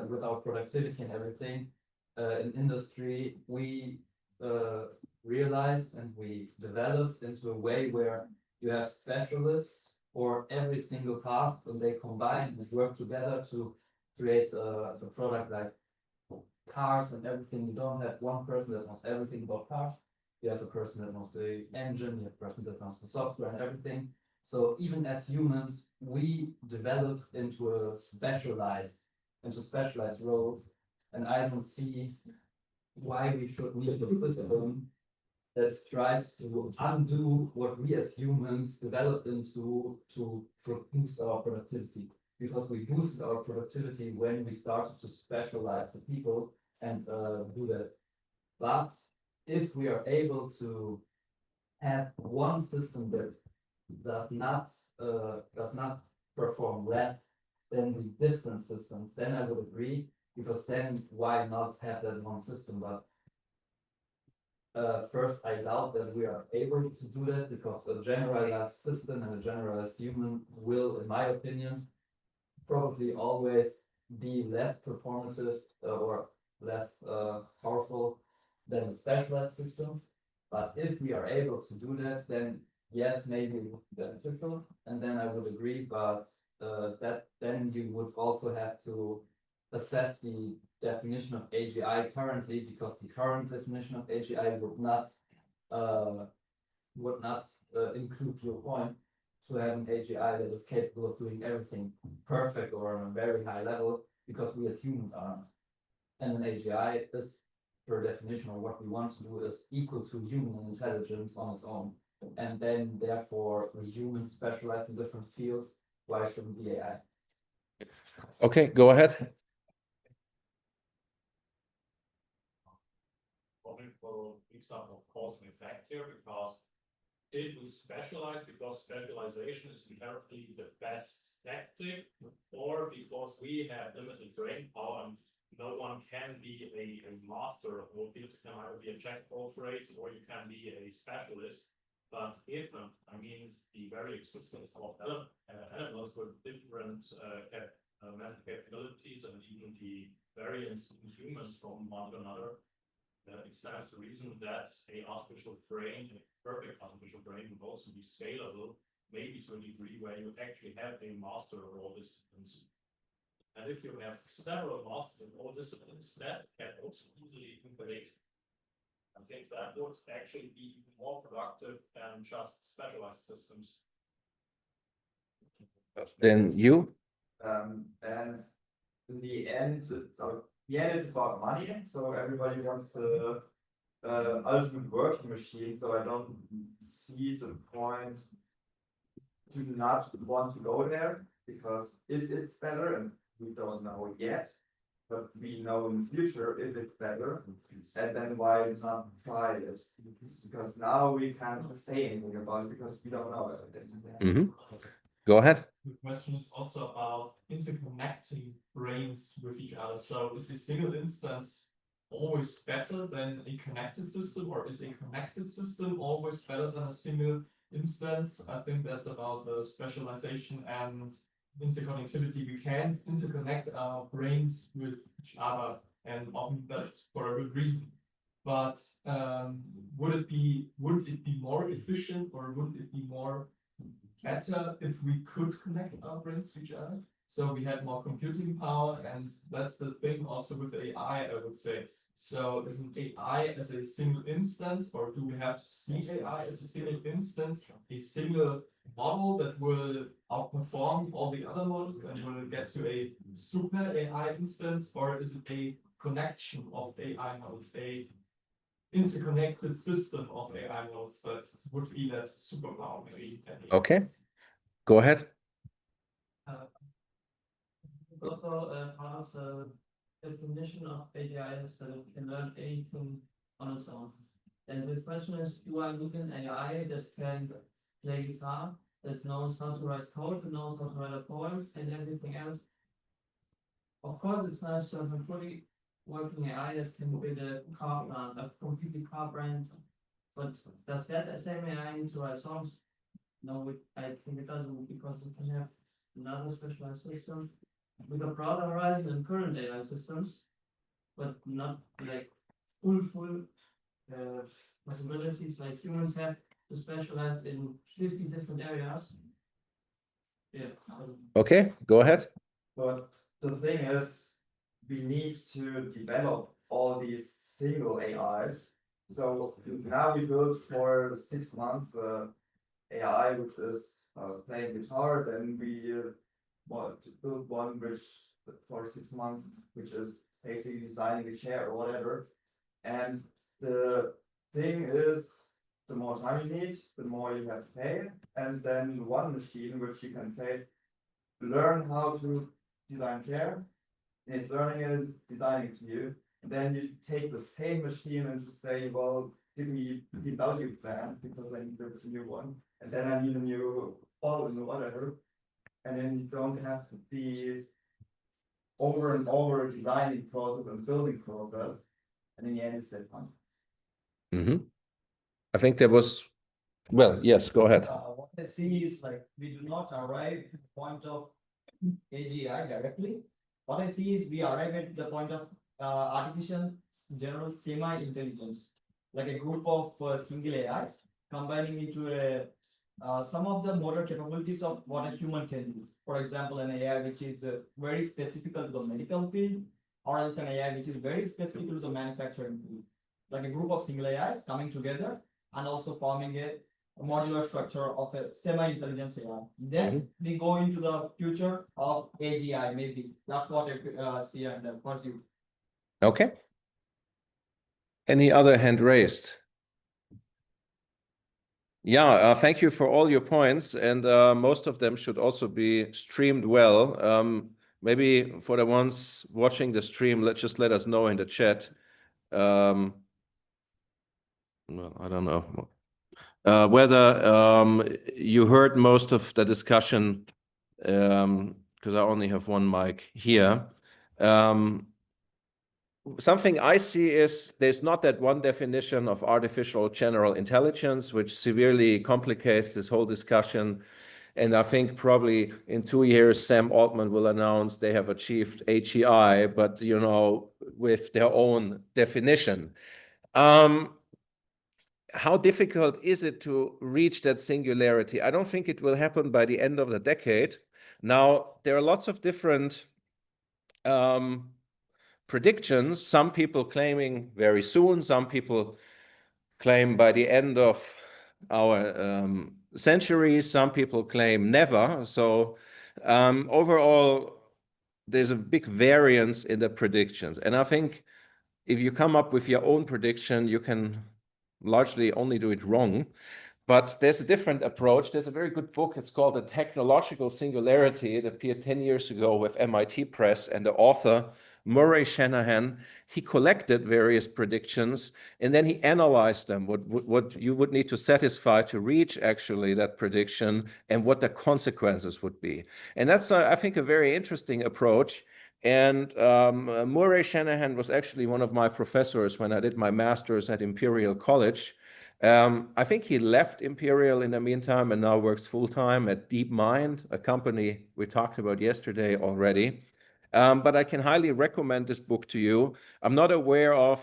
with our productivity and everything, in industry, we realized and we developed into a way where you have specialists for every single task, and they combine and work together to create a product like cars and everything. You don't have one person that knows everything about cars. You have a person that knows the engine, you have a person that knows the software and everything. So even as humans, we develop into specialized roles, and I don't see why we should need a system that tries to undo what we as humans developed into to boost our productivity. Because we boosted our productivity when we started to specialize the people and do that. But if we are able to have one system that does not perform less than the different systems, then I would agree, because then why not have that one system? But first, I doubt that we are able to do that, because a generalized system and a generalized human will, in my opinion, probably always be less performative or less powerful than a specialized system. But if we are able to do that, then yes, maybe it would be beneficial, and then I would agree. But that then you would also have to assess the definition of AGI currently, because the current definition of AGI would not include your point to have an AGI that is capable of doing everything perfect or on a very high level, because we as humans aren't. And an AGI is, per definition, or what we want to do, is equal to human intelligence on its own. And then therefore, we humans specialize in different fields. Why shouldn't the AI? Okay, go ahead. For example, of cause and effect here, because if we specialize because specialization is inherently the best tactic, or because we have limited brain power and no one can be a master of all fields. You can either be a jack of all trades or you can be a specialist. But if, I mean, the very existence of animals with different mental capabilities and even the variance in humans from one to another, it stands to reason that a artificial brain, a perfect artificial brain, would also be scalable, maybe to a degree where you actually have a master of all disciplines. And if you have several masters in all disciplines, that can also easily integrate. I think that would actually be more productive than just specialized systems. Then you? And in the end, it's about money. So everybody wants the ultimate working machine. So I don't see the point to not want to go there, because if it's better, and we don't know yet, but we know in the future if it's better, and then why not try it? Because now we can't say anything about it because we don't know everything. Go ahead. The question is also about interconnecting brains with each other. So is a single instance always better than a connected system, or is a connected system always better than a single instance? I think that's about the specialization and interconnectivity. We can't interconnect our brains with each other, and often that's for a good reason. But would it be more efficient, or would it be more better if we could connect our brains to each other? So we had more computing power, and that's the thing also with AI, I would say. So is an AI as a single instance, or do we have to see AI as a single instance, a single model that will outperform all the other models and will get to a super AI instance, or is it a connection of AI models, a interconnected system of AI models that would be that superpower maybe? Okay, go ahead. Also, part of the definition of AI is that it can learn anything on its own. And the question is, do I look an AI that can play guitar, that knows how to write code, that knows how to write a poem, and everything else? Of course, it's nice to have a fully working AI that can build a car brand, a completely car brand. But does that same AI need to write songs? No, I think it doesn't, because it can have another specialized system with a broader horizon than current AI systems, but not like full possibilities like humans have to specialize in 50 different areas. Yeah. Okay, go ahead. But the thing is, we need to develop all these single AIs. So now we build for 6 months AI, which is playing guitar. Then we build one which for 6 months, which is basically designing a chair or whatever. And the thing is, the more time you need, the more you have to pay. And then one machine which you can say, learn how to design chair, and it's learning it, it's designing it to you. And then you take the same machine and just say, well, give me the value plan, because I need a new one, and then I need a new bottle or whatever. And then you don't have the over and over designing process and building process. And in the end, it's that fun. I think there was, well, yes, go ahead. What I see is like we do not arrive at the point of AGI directly. What I see is we arrive at the point of artificial general semi-intelligence, like a group of single AIs combining into a some of the motor capabilities of what a human can do. For example, an AI which is very specific to the medical field, or else an AI which is very specific to the manufacturing field. Like a group of single AIs coming together and also forming a modular structure of a semi-intelligence AI. Then we go into the future of AGI, maybe. That's what I see and pursue. Okay. Any other hand raised? Yeah, thank you for all your points, and most of them should also be streamed well. Maybe for the ones watching the stream, let us know in the chat. Well, I don't know whether you heard most of the discussion, because I only have one mic here. something I see is there's not that one definition of artificial general intelligence, which severely complicates this whole discussion. And I think probably in 2 years, Sam Altman will announce they have achieved AGI, but with their own definition. How difficult is it to reach that singularity? I don't think it will happen by the end of the decade. Now, there are lots of different predictions. Some people claiming very soon, some people claim by the end of our century, some people claim never. So overall, there's a big variance in the predictions. And I think if you come up with your own prediction, you can largely only do it wrong. But there's a different approach. There's a very good book. It's called The Technological Singularity. It appeared 10 years ago with MIT Press, and the author, Murray Shanahan, he collected various predictions and then he analyzed them, what you would need to satisfy to reach actually that prediction and what the consequences would be. And that's, I think, a very interesting approach. And Murray Shanahan was actually one of my professors when I did my master's at Imperial College. I think he left Imperial in the meantime and now works full-time at DeepMind, a company we talked about yesterday already. But I can highly recommend this book to you. I'm not aware of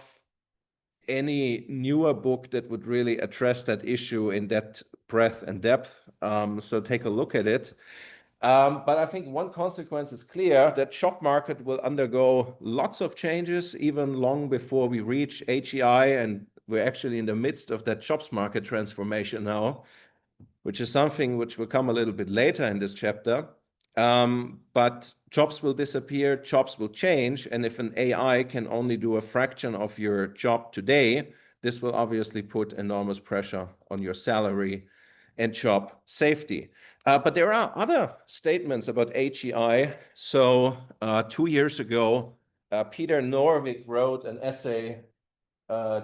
any newer book that would really address that issue in that breadth and depth. So take a look at it. But I think one consequence is clear, that job market will undergo lots of changes even long before we reach AGI, and we're actually in the midst of that jobs market transformation now, which is something which will come a little bit later in this chapter. But jobs will disappear, jobs will change, and if an AI can only do a fraction of your job today, this will obviously put enormous pressure on your salary and job safety. But there are other statements about AGI. So 2 years ago, Peter Norvig wrote an essay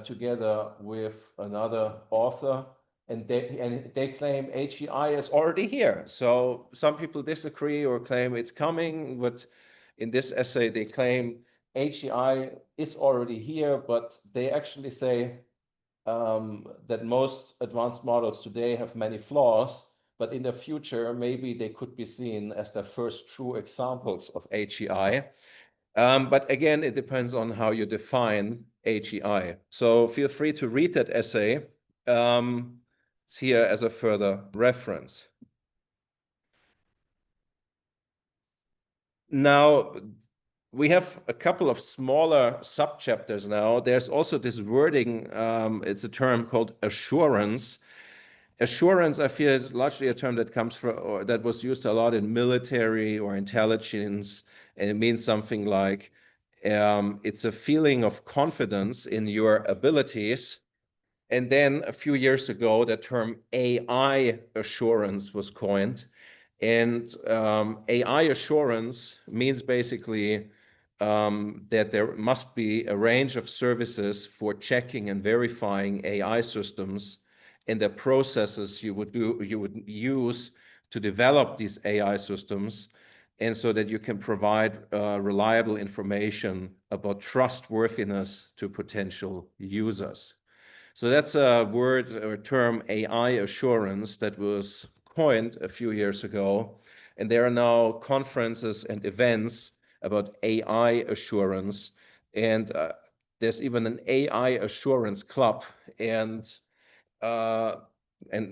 together with another author, and they claim AGI is already here. So some people disagree or claim it's coming, but in this essay they claim AGI is already here, but they actually say that most advanced models today have many flaws, but in the future maybe they could be seen as the first true examples of AGI. But again, it depends on how you define AGI. So feel free to read that essay. It's here as a further reference. Now, we have a couple of smaller subchapters now. There's also this wording, it's a term called assurance. Assurance, I feel, is largely a term that comes from, or that was used a lot in military or intelligence, and it means something like, it's a feeling of confidence in your abilities. And then a few years ago, the term AI assurance was coined. And AI assurance means basically that there must be a range of services for checking and verifying AI systems and the processes you would use to develop these AI systems, and so that you can provide reliable information about trustworthiness to potential users. So that's a word or term, AI assurance, that was coined a few years ago. And there are now conferences and events about AI assurance. And there's even an AI assurance club. And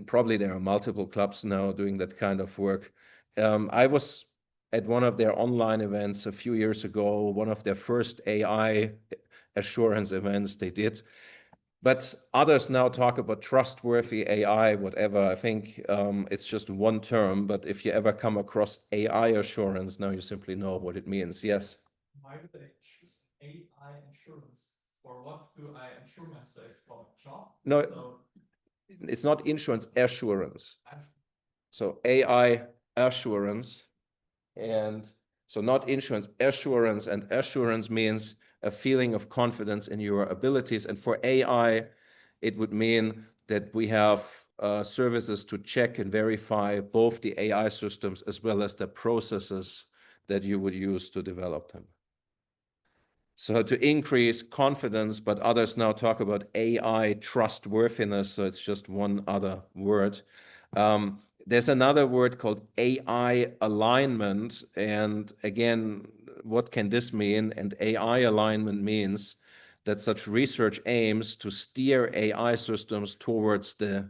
probably there are multiple clubs now doing that kind of work. I was at one of their online events a few years ago, one of their first AI assurance events they did. But others now talk about trustworthy AI, whatever. I think it's just one term, but if you ever come across AI assurance, now you simply know what it means. Yes? Why do they choose AI insurance? For what do I insure myself? For a job? No, So, it's not insurance, assurance. So AI assurance, and so not insurance, assurance, and assurance means a feeling of confidence in your abilities. And for AI, it would mean that we have services to check and verify both the AI systems as well as the processes that you would use to develop them. So to increase confidence, but others now talk about AI trustworthiness. So it's just one other word. There's another word called AI alignment. And again, what can this mean? And AI alignment means that such research aims to steer AI systems towards the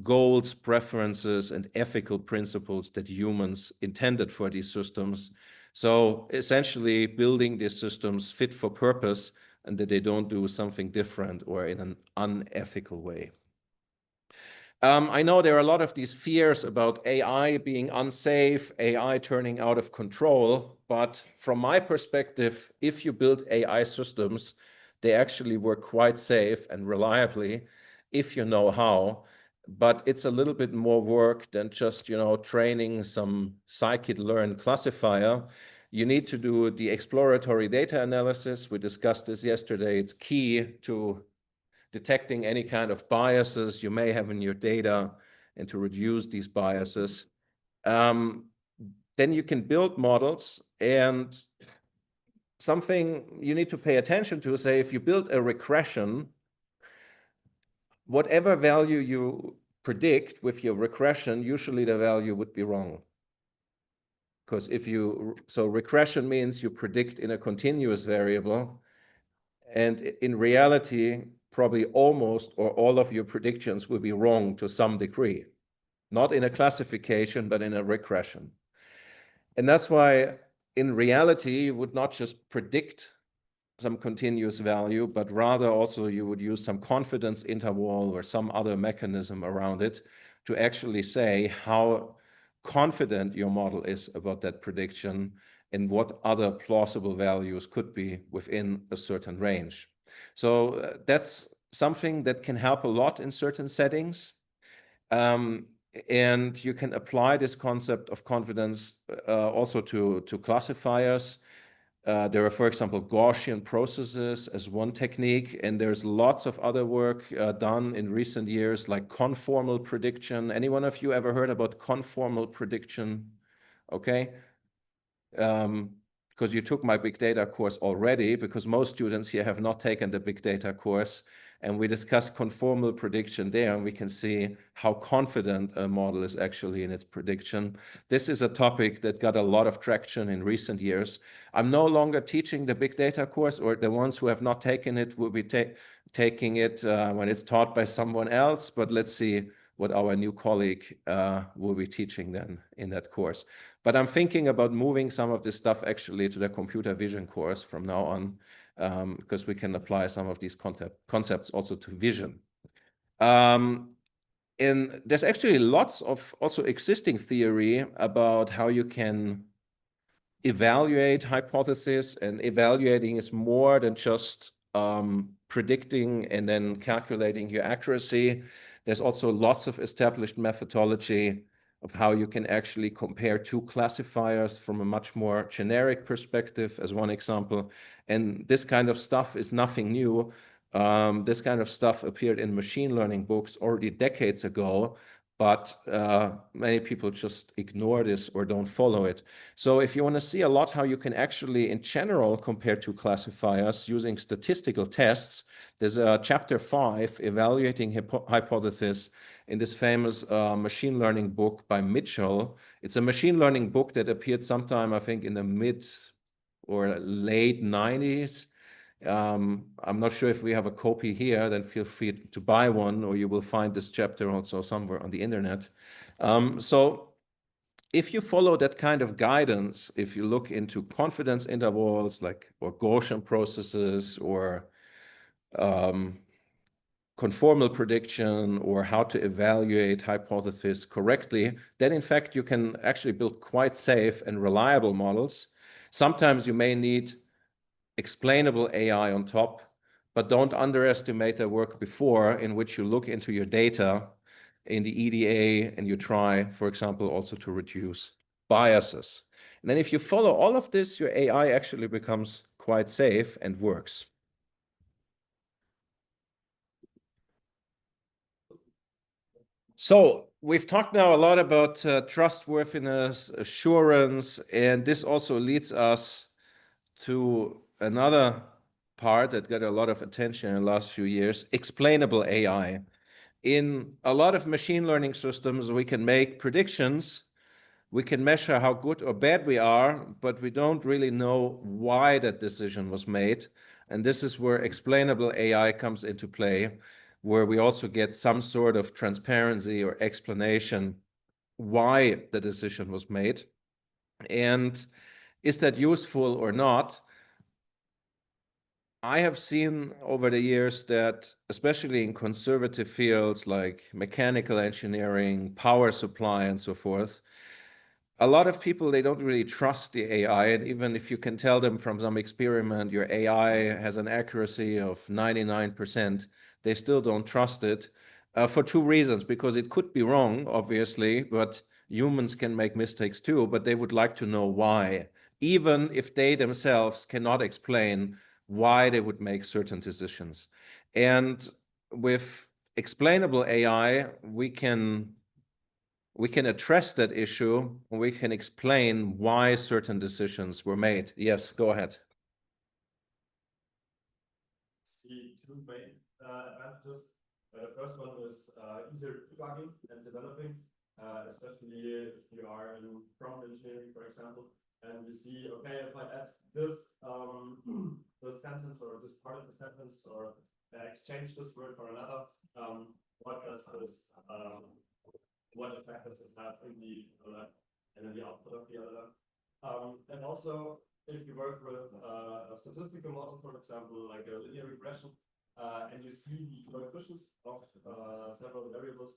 goals, preferences, and ethical principles that humans intended for these systems. So essentially building these systems fit for purpose and that they don't do something different or in an unethical way. I know there are a lot of these fears about AI being unsafe, AI turning out of control, but from my perspective, if you build AI systems, they actually work quite safe and reliably if you know how. But it's a little bit more work than just, training some scikit-learn classifier. You need to do the exploratory data analysis. We discussed this yesterday. It's key to detecting any kind of biases you may have in your data and to reduce these biases. Then you can build models, and something you need to pay attention to, say, if you build a regression, whatever value you predict with your regression, usually the value would be wrong. Because so regression means you predict in a continuous variable, and in reality, probably almost or all of your predictions will be wrong to some degree. Not in a classification, but in a regression. And that's why in reality, you would not just predict some continuous value, but rather also you would use some confidence interval or some other mechanism around it to actually say how confident your model is about that prediction and what other plausible values could be within a certain range. So that's something that can help a lot in certain settings. And you can apply this concept of confidence also to classifiers. There are, for example, Gaussian processes as one technique, and there's lots of other work done in recent years, like conformal prediction. Any one of you ever heard about conformal prediction? Okay. Because you took my big data course already, because most students here have not taken the big data course. And we discussed conformal prediction there, and we can see how confident a model is actually in its prediction. This is a topic that got a lot of traction in recent years. I'm no longer teaching the big data course, or the ones who have not taken it will be taking it when it's taught by someone else. But let's see what our new colleague will be teaching then in that course. But I'm thinking about moving some of this stuff actually to the computer vision course from now on, because we can apply some of these concepts also to vision. And there's actually lots of also existing theory about how you can evaluate hypotheses, and evaluating is more than just predicting and then calculating your accuracy. There's also lots of established methodology of how you can actually compare two classifiers from a much more generic perspective, as one example. And this kind of stuff is nothing new. This kind of stuff appeared in machine learning books already decades ago, but many people just ignore this or don't follow it. So if you want to see a lot how you can actually, in general, compare two classifiers using statistical tests, there's a chapter 5, Evaluating Hypothesis, in this famous machine learning book by Mitchell. It's a machine learning book that appeared sometime, I think, in the mid or late 90s. I'm not sure if we have a copy here, then feel free to buy one, or you will find this chapter also somewhere on the internet. So if you follow that kind of guidance, if you look into confidence intervals or Gaussian processes or conformal prediction or how to evaluate hypotheses correctly, then in fact you can actually build quite safe and reliable models. Sometimes you may need explainable AI on top, but don't underestimate the work before, in which you look into your data in the EDA and you try, for example, also to reduce biases. And then if you follow all of this, your AI actually becomes quite safe and works. So we've talked now a lot about trustworthiness, assurance, and this also leads us to another part that got a lot of attention in the last few years, explainable AI. In a lot of machine learning systems, we can make predictions, we can measure how good or bad we are, but we don't really know why that decision was made. And this is where explainable AI comes into play, where we also get some sort of transparency or explanation why the decision was made. And is that useful or not? I have seen over the years that, especially in conservative fields like mechanical engineering, power supply, and so forth, a lot of people, they don't really trust the AI. And even if you can tell them from some experiment, your AI has an accuracy of 99%, they still don't trust it for two reasons. Because it could be wrong, obviously, but humans can make mistakes too, but they would like to know why, even if they themselves cannot explain why they would make certain decisions. And with explainable AI, we can address that issue, we can explain why certain decisions were made. Yes, go ahead. See two main advantages. The first one is easier debugging and developing, especially if you are in prompt engineering, for example, and you see, okay, if I add this this sentence or this part of the sentence or exchange this word for another, what does this what effect does this have in the LLM and in the output of the LLM? And also, if you work with a statistical model, for example, like a linear regression, and you see the coefficients of several variables,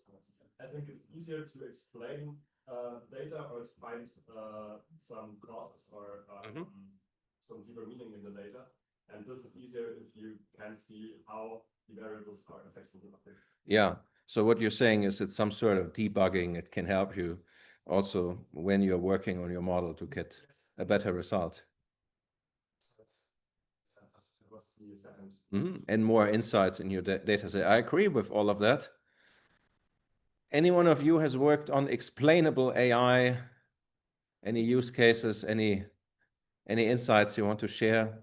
I think it's easier to explain data or to find some causes or some deeper meaning in the data. And this is easier if you can see how the variables are affecting the model. Yeah. So what you're saying is it's some sort of debugging. It can help you also when you're working on your model to get a better result. And more insights in your data set. I agree with all of that. Any one of you has worked on explainable AI? Any use cases? Any insights you want to share?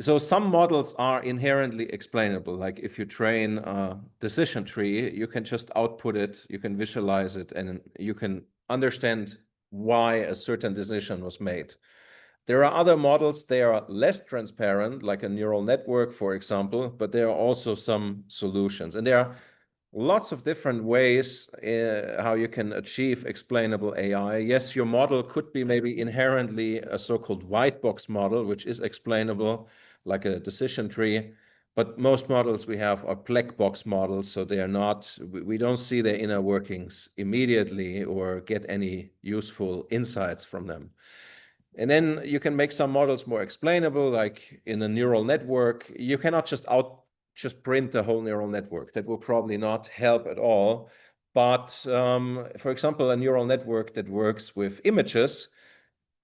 So some models are inherently explainable. Like if you train a decision tree, you can just output it, you can visualize it, and you can understand why a certain decision was made. There are other models, they are less transparent, like a neural network, for example, but there are also some solutions. And there are lots of different ways how you can achieve explainable AI. Yes, your model could be maybe inherently a so-called white box model, which is explainable, like a decision tree. But most models we have are black box models, so they are not, we don't see their inner workings immediately or get any useful insights from them. And then you can make some models more explainable, like in a neural network. You cannot just print the whole neural network. That will probably not help at all. But for example, a neural network that works with images,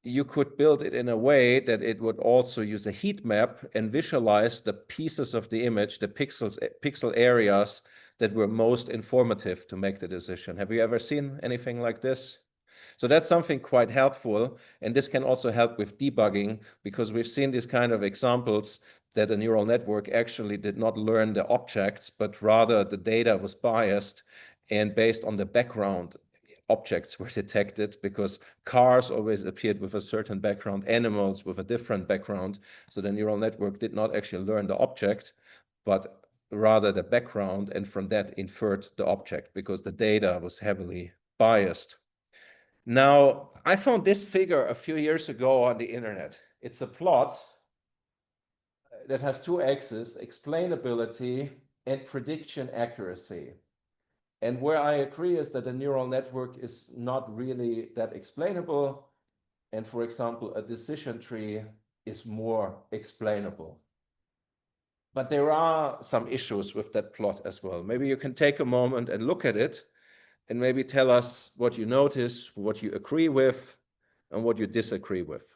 you could build it in a way that it would also use a heat map and visualize the pieces of the image, the pixel areas that were most informative to make the decision. Have you ever seen anything like this? So that's something quite helpful. And this can also help with debugging, because we've seen these kind of examples that a neural network actually did not learn the objects, but rather the data was biased, and based on the background, objects were detected, because cars always appeared with a certain background, animals with a different background. So the neural network did not actually learn the object, but rather the background, and from that inferred the object, because the data was heavily biased. Now, I found this figure a few years ago on the internet. It's a plot that has two axes, explainability and prediction accuracy. And where I agree is that a neural network is not really that explainable. And for example, a decision tree is more explainable. But there are some issues with that plot as well. Maybe you can take a moment and look at it, and maybe tell us what you notice, what you agree with, and what you disagree with.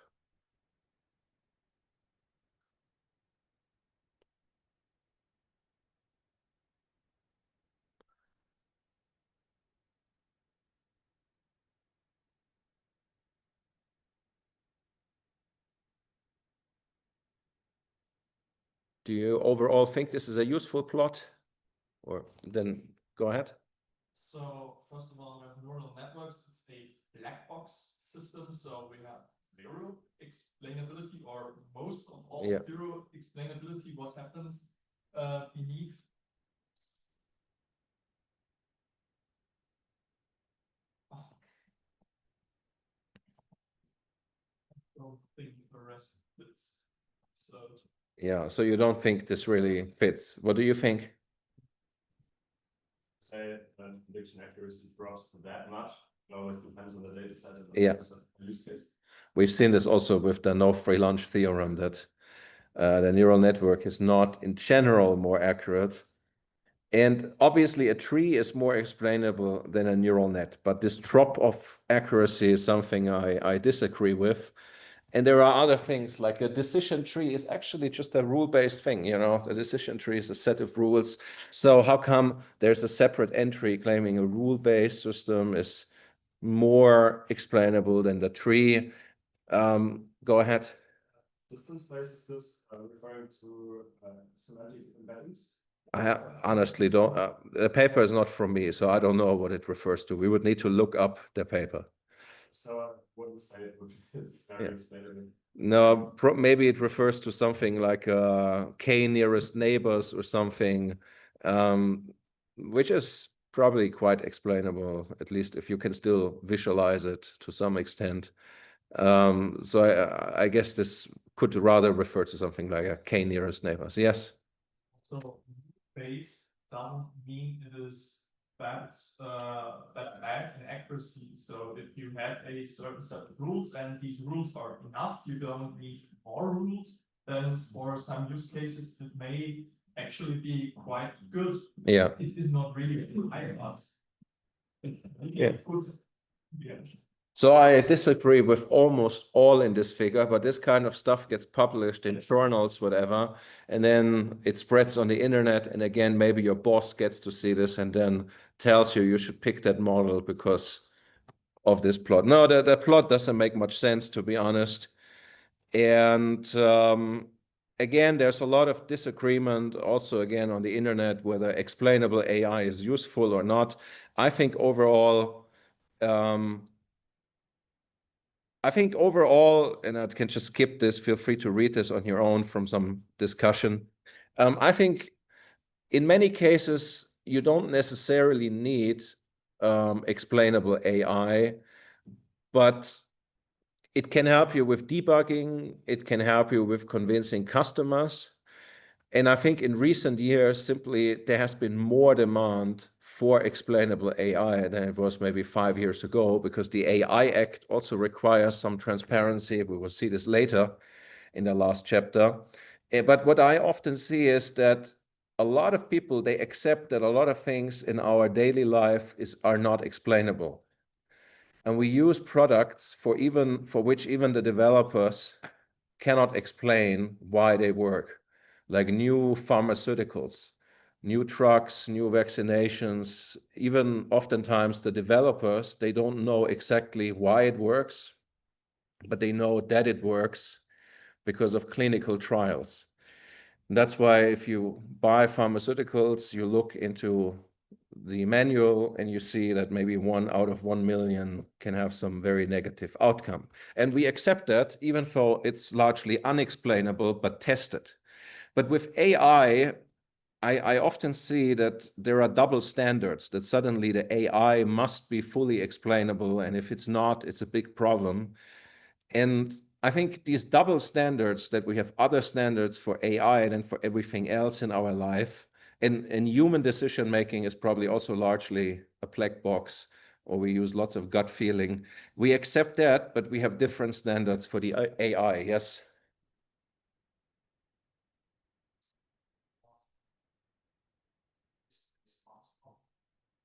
Do you overall think this is a useful plot? Or then go ahead. So first of all, with neural networks, it's a black box system. So we have zero explainability, or most of all zero explainability. What happens beneath? I don't think the rest fits. So yeah, so you don't think this really fits. What do you think? Say when prediction accuracy drops that much, it always depends on the data set and the use case. We've seen this also with the no free lunch theorem, that the neural network is not in general more accurate. And obviously a tree is more explainable than a neural net, but this drop of accuracy is something I disagree with. And there are other things, like a decision tree is actually just a rule-based thing, you know. The decision tree is a set of rules. So how come there's a separate entry claiming a rule-based system is more explainable than the tree? Go ahead. Distance space, is this referring to semantic embeddings? I honestly don't. The paper is not from me, so I don't know what it refers to. We would need to look up the paper. So I wouldn't say it would be very explainable. No, maybe it refers to something like k nearest neighbors or something, which is probably quite explainable, at least if you can still visualize it to some extent. So I guess this could rather refer to something like a k nearest neighbors. Yes. So base doesn't mean it is bad in accuracy. So if you have a certain set of rules and these rules are enough, you don't need more rules, then for some use cases it may actually be quite good. Yeah. It is not really high, but good. Yes. So I disagree with almost all in this figure, but this kind of stuff gets published in journals, whatever, and then it spreads on the internet. And again, maybe your boss gets to see this and then tells you should pick that model because of this plot. No, the plot doesn't make much sense, to be honest. And again, there's a lot of disagreement also, again, on the internet, whether explainable AI is useful or not. I think overall, and I can just skip this, feel free to read this on your own from some discussion. I think in many cases, you don't necessarily need explainable AI, but it can help you with debugging. It can help you with convincing customers. And I think in recent years, simply there has been more demand for explainable AI than it was maybe 5 years ago, because the AI Act also requires some transparency. We will see this later in the last chapter. But what I often see is that a lot of people, they accept that a lot of things in our daily life are not explainable. And we use products for which even the developers cannot explain why they work, like new pharmaceuticals, new drugs, new vaccinations. Even oftentimes the developers, they don't know exactly why it works, but they know that it works because of clinical trials. And that's why if you buy pharmaceuticals, you look into the manual and you see that maybe 1 out of 1 million can have some very negative outcome. And we accept that, even though it's largely unexplainable, but tested. But with AI, I often see that there are double standards, that suddenly the AI must be fully explainable, and if it's not, it's a big problem. And I think these double standards, that we have other standards for AI than for everything else in our life, and human decision making is probably also largely a black box, or we use lots of gut feeling. We accept that, but we have different standards for the AI. Yes.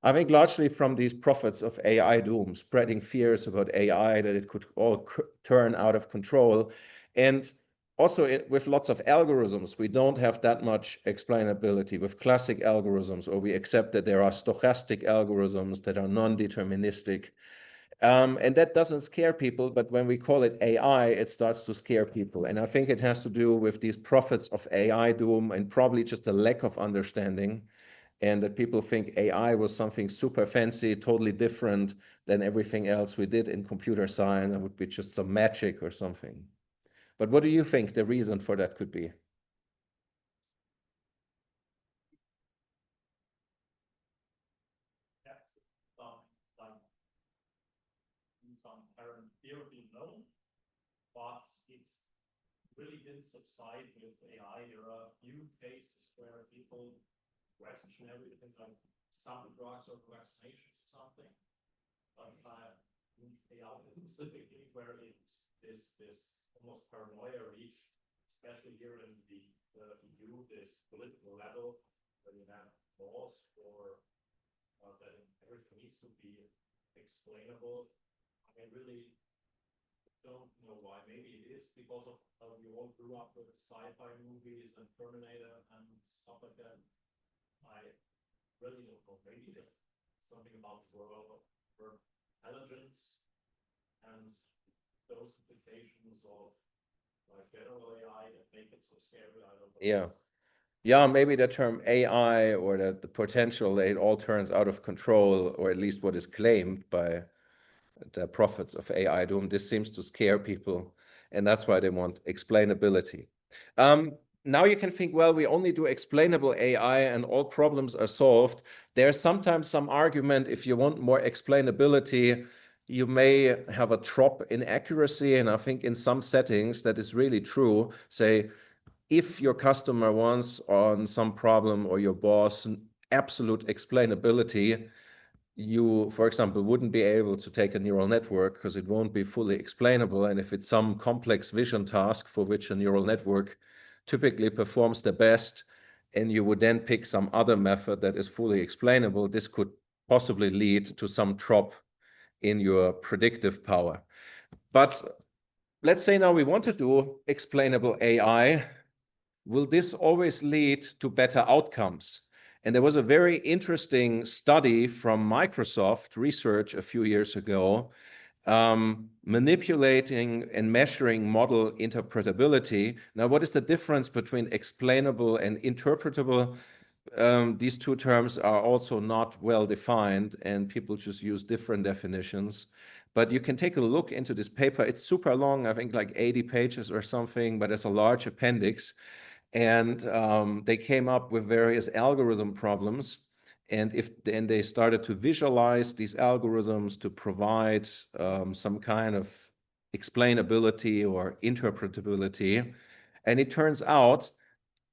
I think largely from these prophets of AI doom, spreading fears about AI, that it could all turn out of control. And also with lots of algorithms, we don't have that much explainability. With classic algorithms, or we accept that there are stochastic algorithms that are non-deterministic. And that doesn't scare people, but when we call it AI, it starts to scare people. And I think it has to do with these prophets of AI doom and probably just a lack of understanding, and that people think AI was something super fancy, totally different than everything else we did in computer science. It would be just some magic or something. But what do you think the reason for that could be? Some apparent fear being known, but it's really didn't subside with AI. There are a few cases where people question everything, like some drugs or vaccinations or something. But AI specifically, where it's this almost paranoia reach, especially here in the EU, this political level, where you have laws for that everything needs to be explainable. I really don't know why. Maybe it is because of how we all grew up with sci-fi movies and Terminator and stuff like that. I really don't know. Maybe just something about the world of intelligence and those implications of like general AI that make it so scary. I don't know. Yeah. Yeah, maybe the term AI or the potential that it all turns out of control, or at least what is claimed by the prophets of AI doom, this seems to scare people, and that's why they want explainability. Now you can think, well, we only do explainable AI and all problems are solved. There's sometimes some argument, if you want more explainability, you may have a drop in accuracy, and I think in some settings that is really true. Say, if your customer wants on some problem or your boss absolute explainability, you, for example, wouldn't be able to take a neural network because it won't be fully explainable. And if it's some complex vision task for which a neural network typically performs the best, and you would then pick some other method that is fully explainable, this could possibly lead to some drop in your predictive power. But let's say now we want to do explainable AI. Will this always lead to better outcomes? And there was a very interesting study from Microsoft Research a few years ago, manipulating and measuring model interpretability. Now, what is the difference between explainable and interpretable? These two terms are also not well defined, and people just use different definitions. But you can take a look into this paper. It's super long, I think like 80 pages or something, but it's a large appendix. And they came up with various algorithm problems. And then they started to visualize these algorithms to provide some kind of explainability or interpretability. And it turns out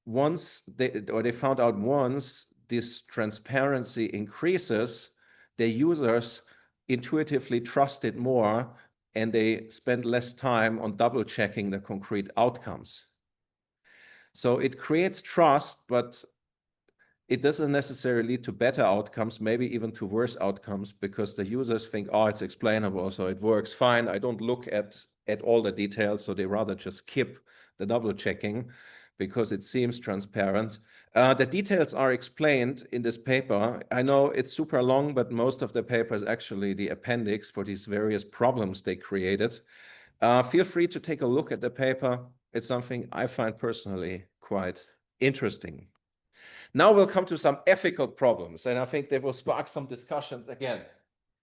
they found out once this transparency increases, their users intuitively trust it more, and they spend less time on double checking the concrete outcomes. So it creates trust, but it doesn't necessarily lead to better outcomes, maybe even to worse outcomes, because the users think, oh, it's explainable, so it works fine. I don't look at all the details, so they rather just skip the double checking because it seems transparent. The details are explained in this paper. I know it's super long, but most of the paper is actually the appendix for these various problems they created. Feel free to take a look at the paper. It's something I find personally quite interesting. Now we'll come to some ethical problems, and I think they will spark some discussions again.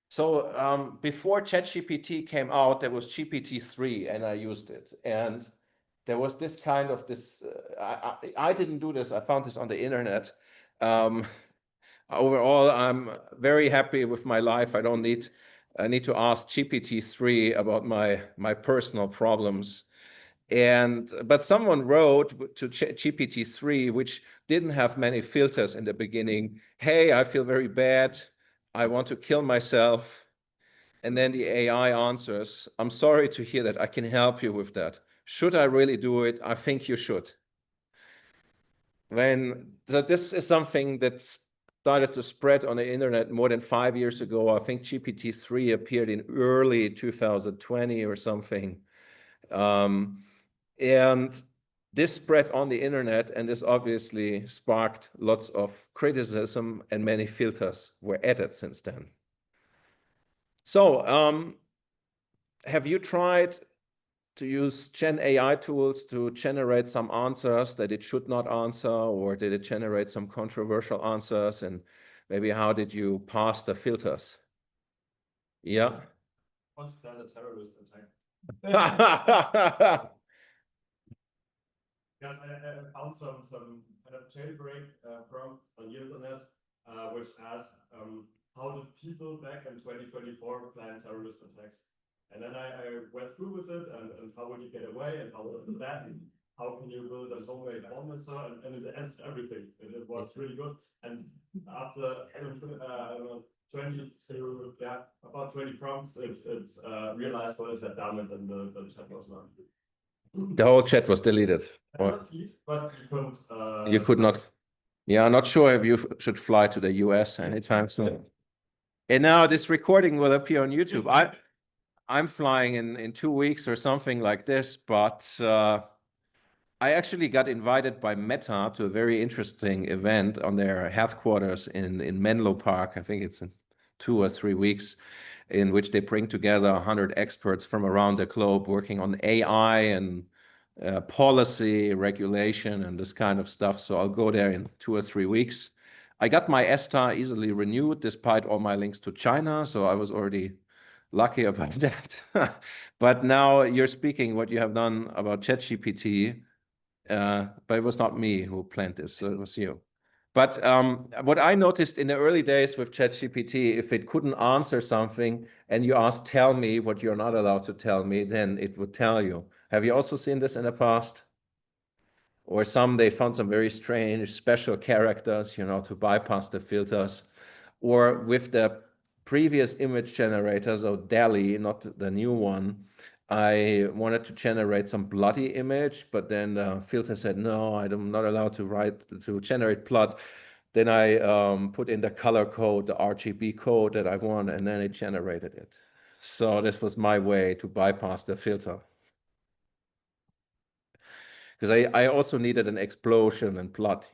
So before ChatGPT came out, there was GPT-3, and I used it. And there was this kind of I didn't do this. I found this on the internet. Overall, I'm very happy with my life. I need to ask GPT-3 about my personal problems. But someone wrote to GPT-3, which didn't have many filters in the beginning. Hey, I feel very bad. I want to kill myself. And then the AI answers, I'm sorry to hear that. I can help you with that. Should I really do it? I think you should. So this is something that started to spread on the internet more than 5 years ago. I think GPT-3 appeared in early 2020 or something. And this spread on the internet, and this obviously sparked lots of criticism, and many filters were added since then. So, have you tried to use Gen AI tools to generate some answers that it should not answer, or did it generate some controversial answers? And maybe how did you pass the filters? Yeah. Once planned a terrorist attack. Yes, I found some kind of jailbreak prompt on the internet, which asked how did people back in 2024 plan terrorist attacks? And then I went through with it and how would you get away and how would that, how can you build a homemade bomb and so on, and it answered everything. And it was really good. And after 20 prompts, it realized what it had done, and then the chat was not. The whole chat was deleted. But you couldn't. You could not. Yeah, I'm not sure if you should fly to the US anytime soon. And now this recording will appear on YouTube. I'm flying in 2 weeks or something like this, but I actually got invited by Meta to a very interesting event on their headquarters in Menlo Park. I think it's in 2 or 3 weeks, in which they bring together 100 experts from around the globe working on AI and policy, regulation, and this kind of stuff. So I'll go there in 2 or 3 weeks. I got my ESTA easily renewed despite all my links to China, so I was already lucky about that. But now you're speaking what you have done about ChatGPT, but it was not me who planned this, so it was you. But what I noticed in the early days with ChatGPT, if it couldn't answer something and you asked, tell me what you're not allowed to tell me, then it would tell you. Have you also seen this in the past? Or they found some very strange special characters, to bypass the filters. Or with the previous image generators, or DALL-E, not the new one, I wanted to generate some bloody image, but then the filter said, no, I'm not allowed to generate blood. Then I put in the color code, the RGB code that I want, and then it generated it. So this was my way to bypass the filter. Because I also needed an explosion and blood,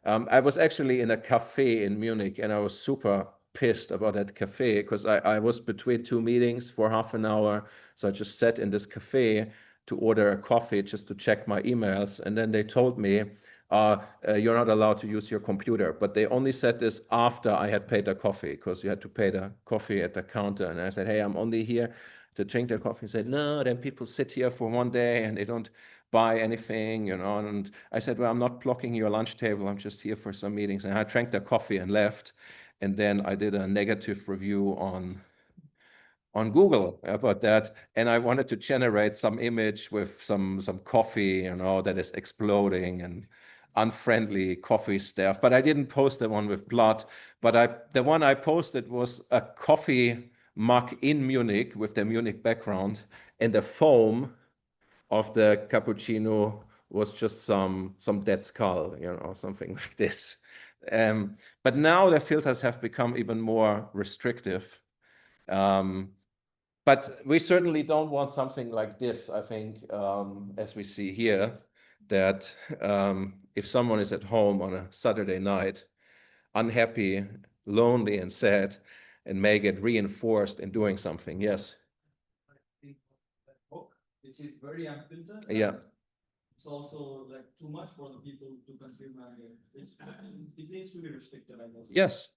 I was actually in a cafe in Munich, and I was super pissed about that cafe because I was between 2 meetings for half an hour. So I just sat in this cafe to order a coffee just to check my emails. And then they told me, you're not allowed to use your computer. But they only said this after I had paid the coffee, because you had to pay the coffee at the counter. And I said, hey, I'm only here to drink the coffee. He said, no, then people sit here for 1 day and they don't buy anything, and I said, well, I'm not blocking your lunch table. I'm just here for some meetings. And I drank the coffee and left. And then I did a negative review on Google about that. And I wanted to generate some image with some coffee, that is exploding and unfriendly coffee stuff. But I didn't post the one with blood. But the one I posted was a coffee mug in Munich with the Munich background, and the foam of the cappuccino was just some dead skull, something like this. But now the filters have become even more restrictive. But we certainly don't want something like this, I think, as we see here, that if someone is at home on a Saturday night, unhappy, lonely, and sad, and may get reinforced in doing something. Yes. Which is very unfiltered. Yeah. It's also like too much for the people to consume, and it needs to be restricted, I guess. Yes.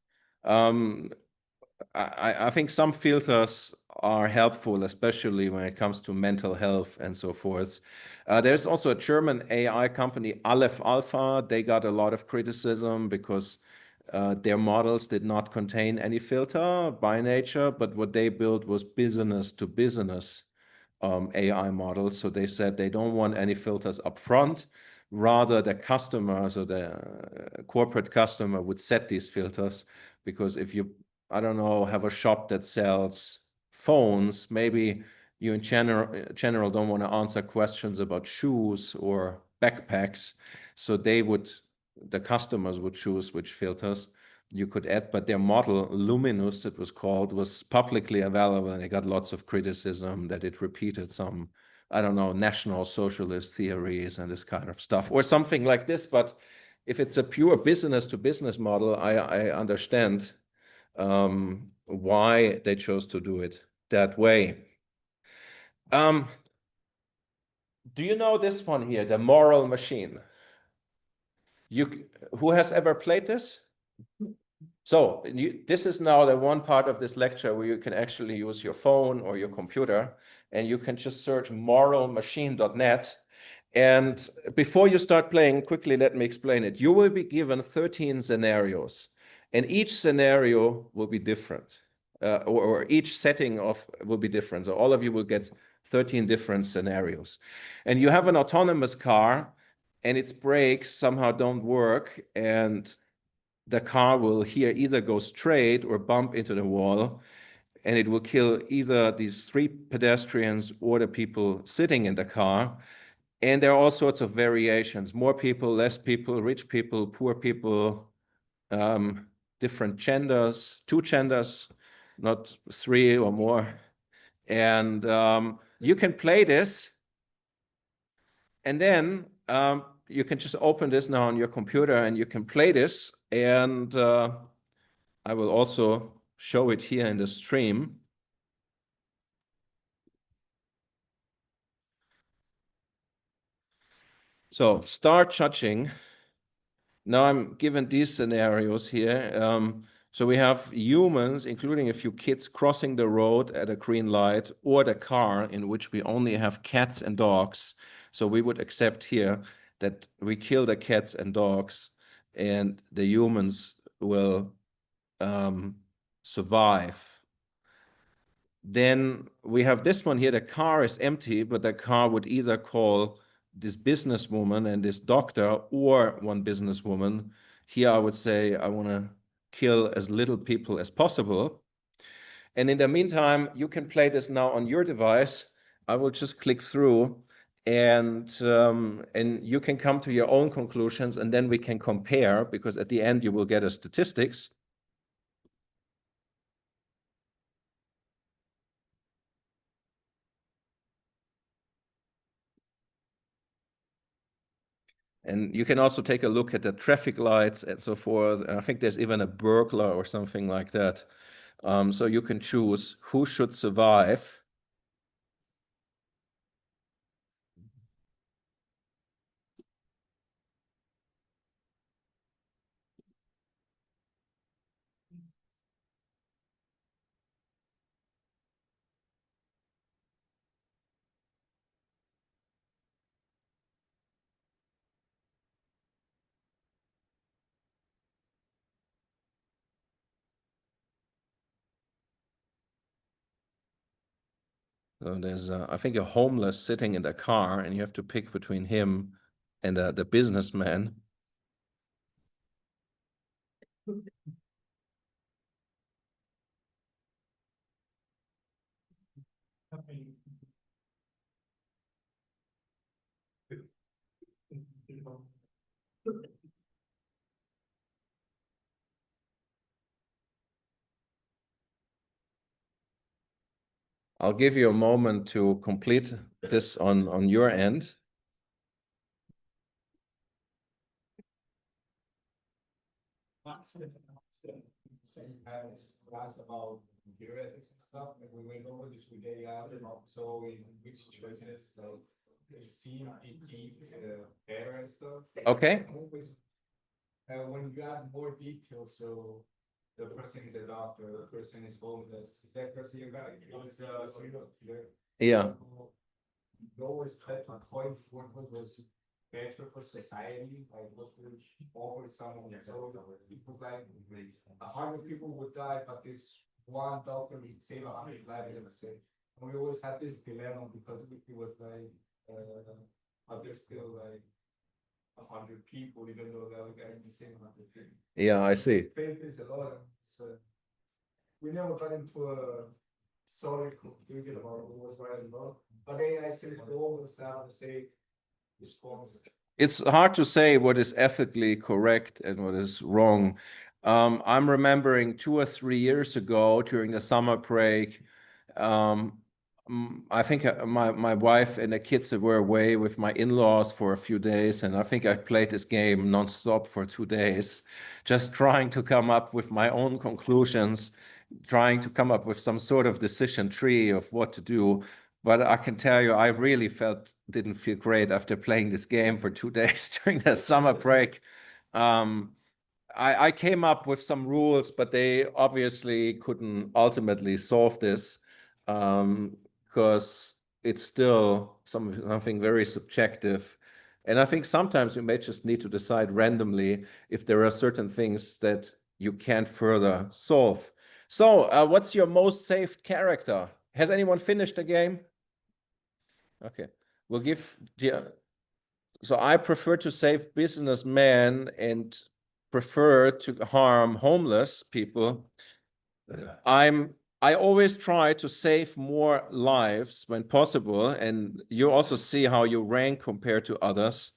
I think some filters are helpful, especially when it comes to mental health and so forth. There's also a German AI company, Aleph Alpha. They got a lot of criticism because their models did not contain any filter by nature, but what they built was business to business AI models. So they said they don't want any filters up front. Rather, the customer, so the corporate customer, would set these filters, because if you, I don't know, have a shop that sells phones, maybe you in general don't want to answer questions about shoes or backpacks. So the customers would choose which filters you could add, but their model, Luminous, it was called, was publicly available, and it got lots of criticism that it repeated some, I don't know, National Socialist theories and this kind of stuff, or something like this. But if it's a pure business to business model, I understand why they chose to do it that way. Do you know this one here, the moral machine? Who has ever played this? So this is now the one part of this lecture where you can actually use your phone or your computer, and you can just search moralmachine.net. And before you start playing, quickly let me explain it. You will be given 13 scenarios, and each scenario will be different, or each setting will be different. So all of you will get 13 different scenarios. And you have an autonomous car, and its brakes somehow don't work, and the car will here either go straight or bump into the wall, and it will kill either these 3 pedestrians or the people sitting in the car. And there are all sorts of variations: more people, less people, rich people, poor people, different genders, 2 genders, not 3 or more. And you can play this, and then you can just open this now on your computer and you can play this. And I will also show it here in the stream. So start judging. Now I'm given these scenarios here. So we have humans, including a few kids, crossing the road at a green light, or the car in which we only have cats and dogs. So we would accept here that we kill the cats and dogs, and the humans will survive. Then we have this one here. The car is empty, but the car would either call this businesswoman and this doctor, or one businesswoman. Here I would say I want to kill as little people as possible. And in the meantime, you can play this now on your device. I will just click through, and you can come to your own conclusions, and then we can compare, because at the end you will get a statistics. And you can also take a look at the traffic lights and so forth. And I think there's even a burglar or something like that. So you can choose who should survive. So there's, I think, a homeless sitting in the car, and you have to pick between him and the businessman. I'll give you a moment to complete this on your end. Class about computer ethics and stuff, and we went over this with AI, so in which choices, so it seemed better and stuff. Okay. When you add more details, so the person is a doctor, the person is homeless, that person you got, it's a serial killer. Yeah. You always try to point what was better for society, like what would offer someone. So it was like 100 people would die, but this one doctor would save 100 lives, let's say. And we always had this dilemma because it was like, but there's still like 100 people, even though the other guy can save 100 people. Yeah, I see. Faith is a lot. So we never got into a solid conclusion about what was right and wrong. But AI said all the stuff and say response. It's hard to say what is ethically correct and what is wrong. I'm remembering 2 or 3 years ago during the summer break, I think my wife and the kids were away with my in-laws for a few days, and I think I played this game nonstop for 2 days, just trying to come up with my own conclusions, trying to come up with some sort of decision tree of what to do. But I can tell you, I really didn't feel great after playing this game for 2 days during the summer break. I came up with some rules, but they obviously couldn't ultimately solve this, because it's still something very subjective. And I think sometimes you may just need to decide randomly if there are certain things that you can't further solve. So, what's your most saved character? Has anyone finished the game? Okay, we'll give so I prefer to save businessmen and prefer to harm homeless people. I always try to save more lives when possible, and you also see how you rank compared to others.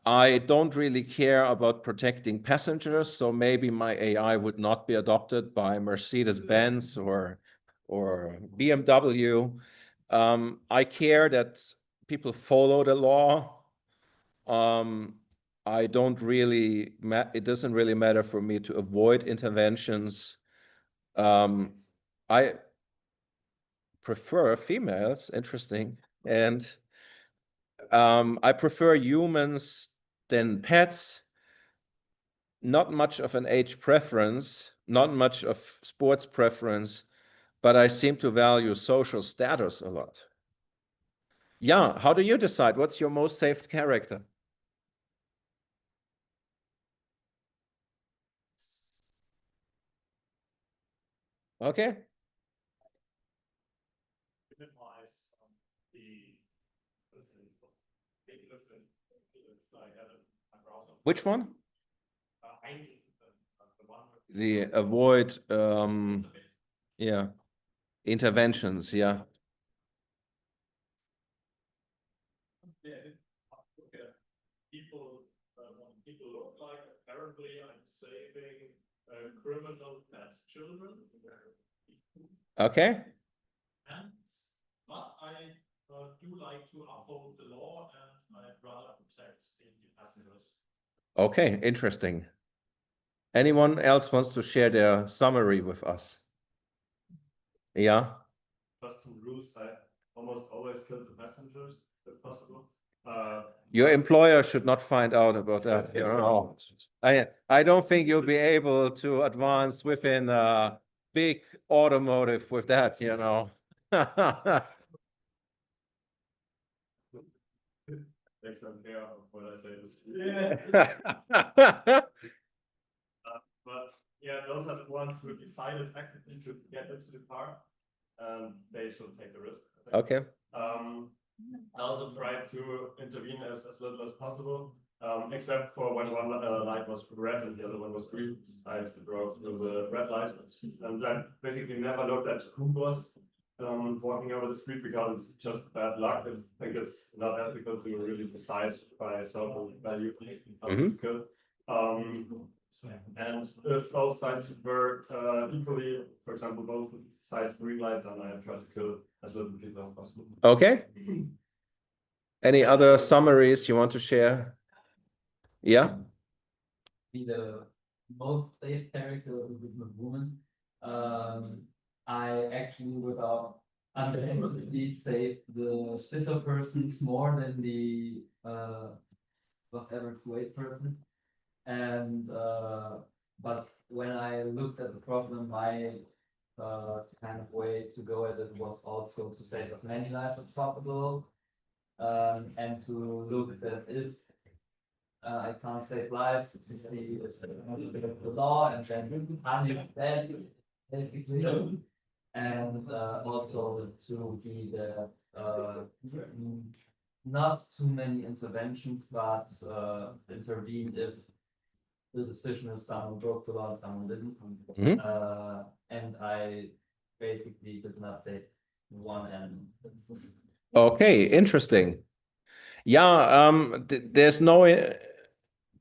I don't really care about protecting passengers, so maybe my AI would not be adopted by Mercedes-Benz or BMW. I care that people follow the law. I don't really, it doesn't really matter for me to avoid interventions. I prefer females, interesting. And I prefer humans than pets. Not much of an age preference, not much of sports preference, but I seem to value social status a lot. Yeah, how do you decide? What's your most saved character? Okay. Minimize Which one? the one The avoid, yeah, interventions, yeah. People, people look like, apparently I'm saving criminal pet children. Okay. But I do like to uphold the law, and I'd rather protect the passengers. Okay, interesting. Anyone else wants to share their summary with us? Yeah. Just some rules, I almost always kill the passengers if possible. Your employer should not find out about that. You know, I don't think you'll be able to advance within big automotive with that, you know. Takes some care of when I say this. But yeah, those are the ones who decided actively to get into the car. They should take the risk. Okay. I also try to intervene as little as possible, except for when one light was red and the other one was green. I drove through the red light, and I basically never looked at who was walking over the street, because it's just bad luck. I think it's not ethical to really decide by social value to kill. And if both sides were equally, for example, both sides green light, then I try to kill as little people as possible. Okay. Any other summaries you want to share? Yeah. The most safe character with a woman. I actually without undoubtedly save the special persons more than the whatever weight person. And but when I looked at the problem, my kind of way to go at it was also to save as many lives as possible, and to look that if I can't save lives, to see if the law and then punish that basically, and also to be the not too many interventions, but intervene if the decision is someone broke the law and someone didn't. And I basically did not say one animal. Okay, interesting. Yeah, there's no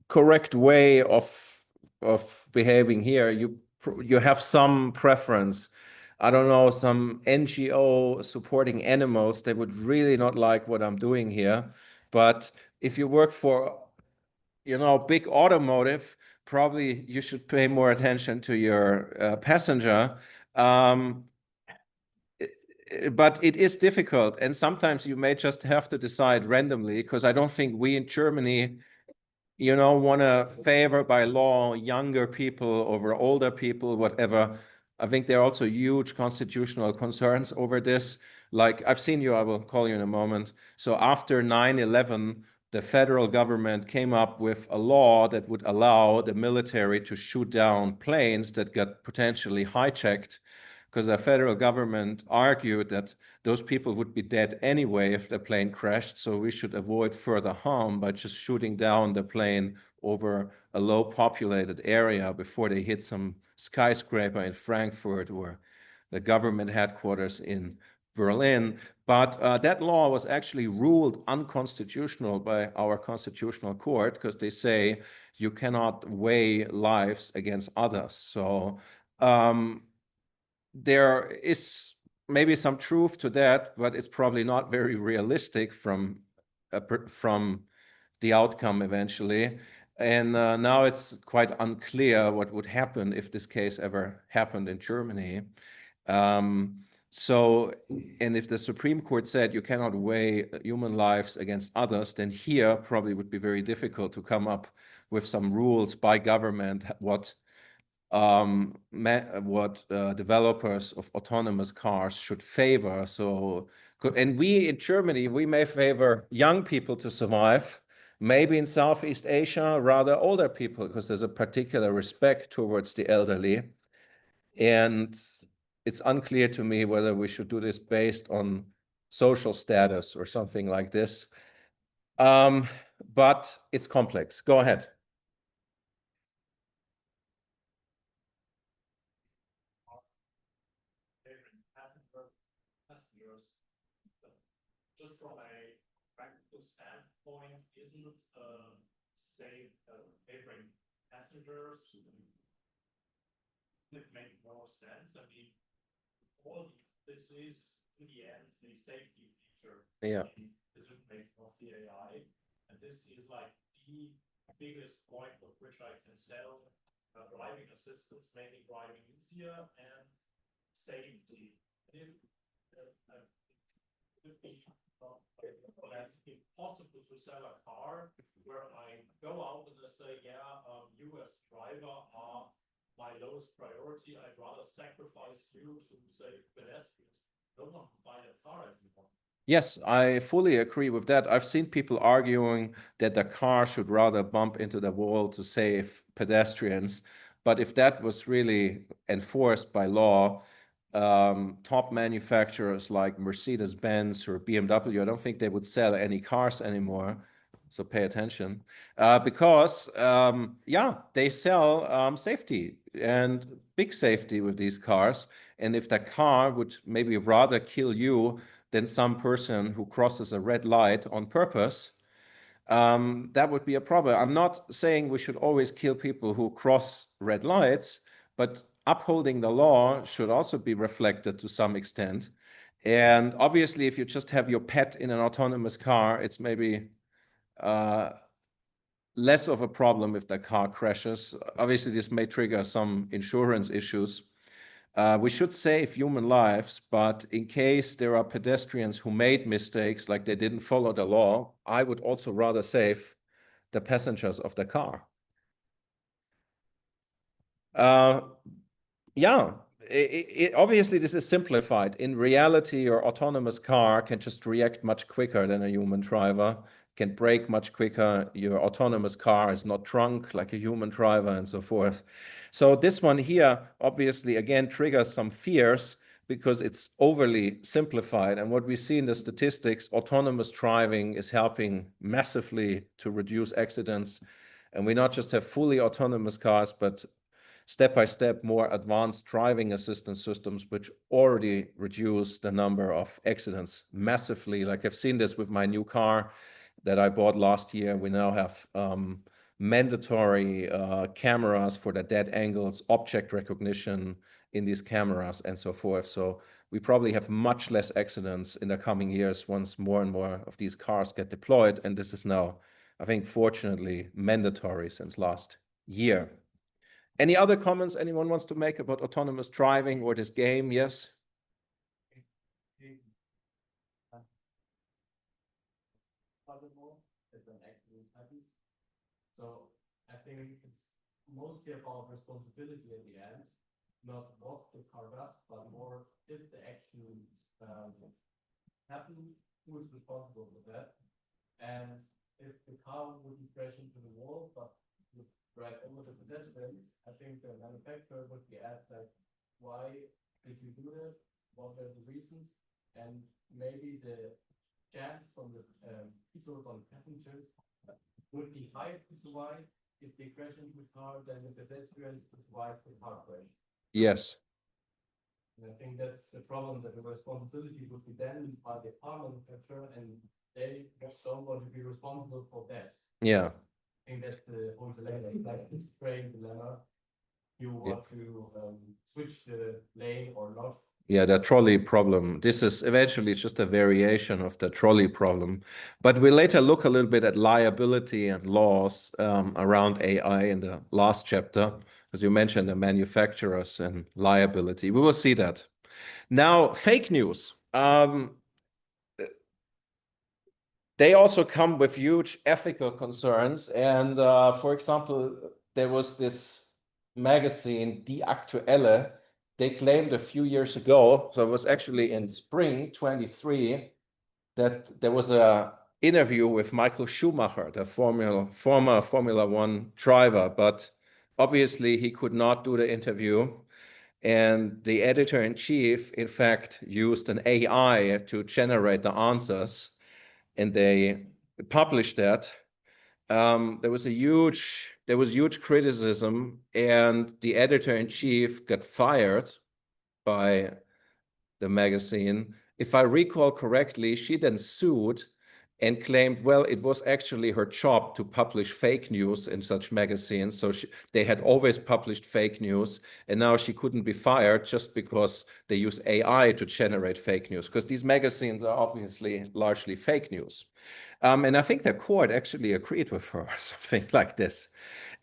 correct way of behaving here. You have some preference. I don't know, some NGO supporting animals, they would really not like what I'm doing here. But if you work for, big automotive, probably you should pay more attention to your passenger. But it is difficult. And sometimes you may just have to decide randomly, because I don't think we in Germany, want to favor by law younger people over older people, whatever. I think there are also huge constitutional concerns over this. Like, I've seen you, I will call you in a moment. So after 9/11, the federal government came up with a law that would allow the military to shoot down planes that got potentially hijacked, because the federal government argued that those people would be dead anyway if the plane crashed, so we should avoid further harm by just shooting down the plane over a low populated area before they hit some skyscraper in Frankfurt or the government headquarters in Berlin. But that law was actually ruled unconstitutional by our constitutional court, because they say you cannot weigh lives against others. So there is maybe some truth to that, but it's probably not very realistic from the outcome eventually. And now it's quite unclear what would happen if this case ever happened in Germany. So, and if the Supreme Court said you cannot weigh human lives against others, then here probably would be very difficult to come up with some rules by government what developers of autonomous cars should favor. So, and we in Germany, we may favor young people to survive. Maybe in Southeast Asia, rather older people, because there's a particular respect towards the elderly. And it's unclear to me whether we should do this based on social status or something like this. But it's complex. Go ahead. Just from a practical standpoint, isn't say favoring passengers it make more sense? I mean, all this is in the end the safety feature in decision making of the AI, and this is like the biggest point of which I can sell driving assistance, making driving easier and safety. If that's impossible to sell a car where I go out and I say, yeah, you as driver are my lowest priority. I'd rather sacrifice you to save pedestrians. No one can buy a car anymore. Yes, I fully agree with that. I've seen people arguing that the car should rather bump into the wall to save pedestrians. But if that was really enforced by law, top manufacturers like Mercedes-Benz or BMW, I don't think they would sell any cars anymore. So pay attention, because they sell safety and big safety with these cars. And if the car would maybe rather kill you than some person who crosses a red light on purpose, that would be a problem. I'm not saying we should always kill people who cross red lights, but upholding the law should also be reflected to some extent. And obviously, if you just have your pet in an autonomous car, it's maybe less of a problem if the car crashes. Obviously, this may trigger some insurance issues. We should save human lives, but in case there are pedestrians who made mistakes, like they didn't follow the law, I would also rather save the passengers of the car. Obviously, this is simplified. In reality, your autonomous car can just react much quicker than a human driver, can brake much quicker. Your autonomous car is not drunk like a human driver and so forth. So this one here, obviously, again, triggers some fears because it's overly simplified. And what we see in the statistics, autonomous driving is helping massively to reduce accidents. And we not just have fully autonomous cars, but step-by-step more advanced driving assistance systems, which already reduce the number of accidents massively. Like I've seen this with my new car that I bought last year. We now have mandatory cameras for the dead angles, object recognition in these cameras, and so forth. So we probably have much less accidents in the coming years once more and more of these cars get deployed. And this is now, I think, fortunately, mandatory since last year. Any other comments anyone wants to make about autonomous driving or this game? Yes? So I think it's mostly about responsibility at the end, not what the car does, but more if the action happens, who is responsible for that. And if the car wouldn't crash into the wall, but would drive over the pedestrians, I think the manufacturer would be asked, like, why did you do that? What were the reasons? And maybe the chance from the people on passengers would be higher to survive if they crash into the car than the pedestrians would survive the car crash. Yes. And I think that's the problem, that the responsibility would be then by the car manufacturer, and they don't want to be responsible for that. Yeah. I think that's the whole dilemma, like this train dilemma. You want to switch the lane or not. Yeah, the trolley problem. This is eventually just a variation of the trolley problem. But we'll later look a little bit at liability and laws around AI in the last chapter, as you mentioned, the manufacturers and liability. We will see that. Now, fake news. They also come with huge ethical concerns. And for example, there was this magazine, Die Aktuelle. They claimed a few years ago, so it was actually in spring 23, that there was an interview with Michael Schumacher, the former Formula One driver, but obviously he could not do the interview. And the editor-in-chief, in fact, used an AI to generate the answers, and they published that. There was huge criticism, and the editor-in-chief got fired by the magazine. If I recall correctly, she then sued and claimed, well, it was actually her job to publish fake news in such magazines. So they had always published fake news, and now she couldn't be fired just because they use AI to generate fake news, because these magazines are obviously largely fake news. And I think the court actually agreed with her, something like this.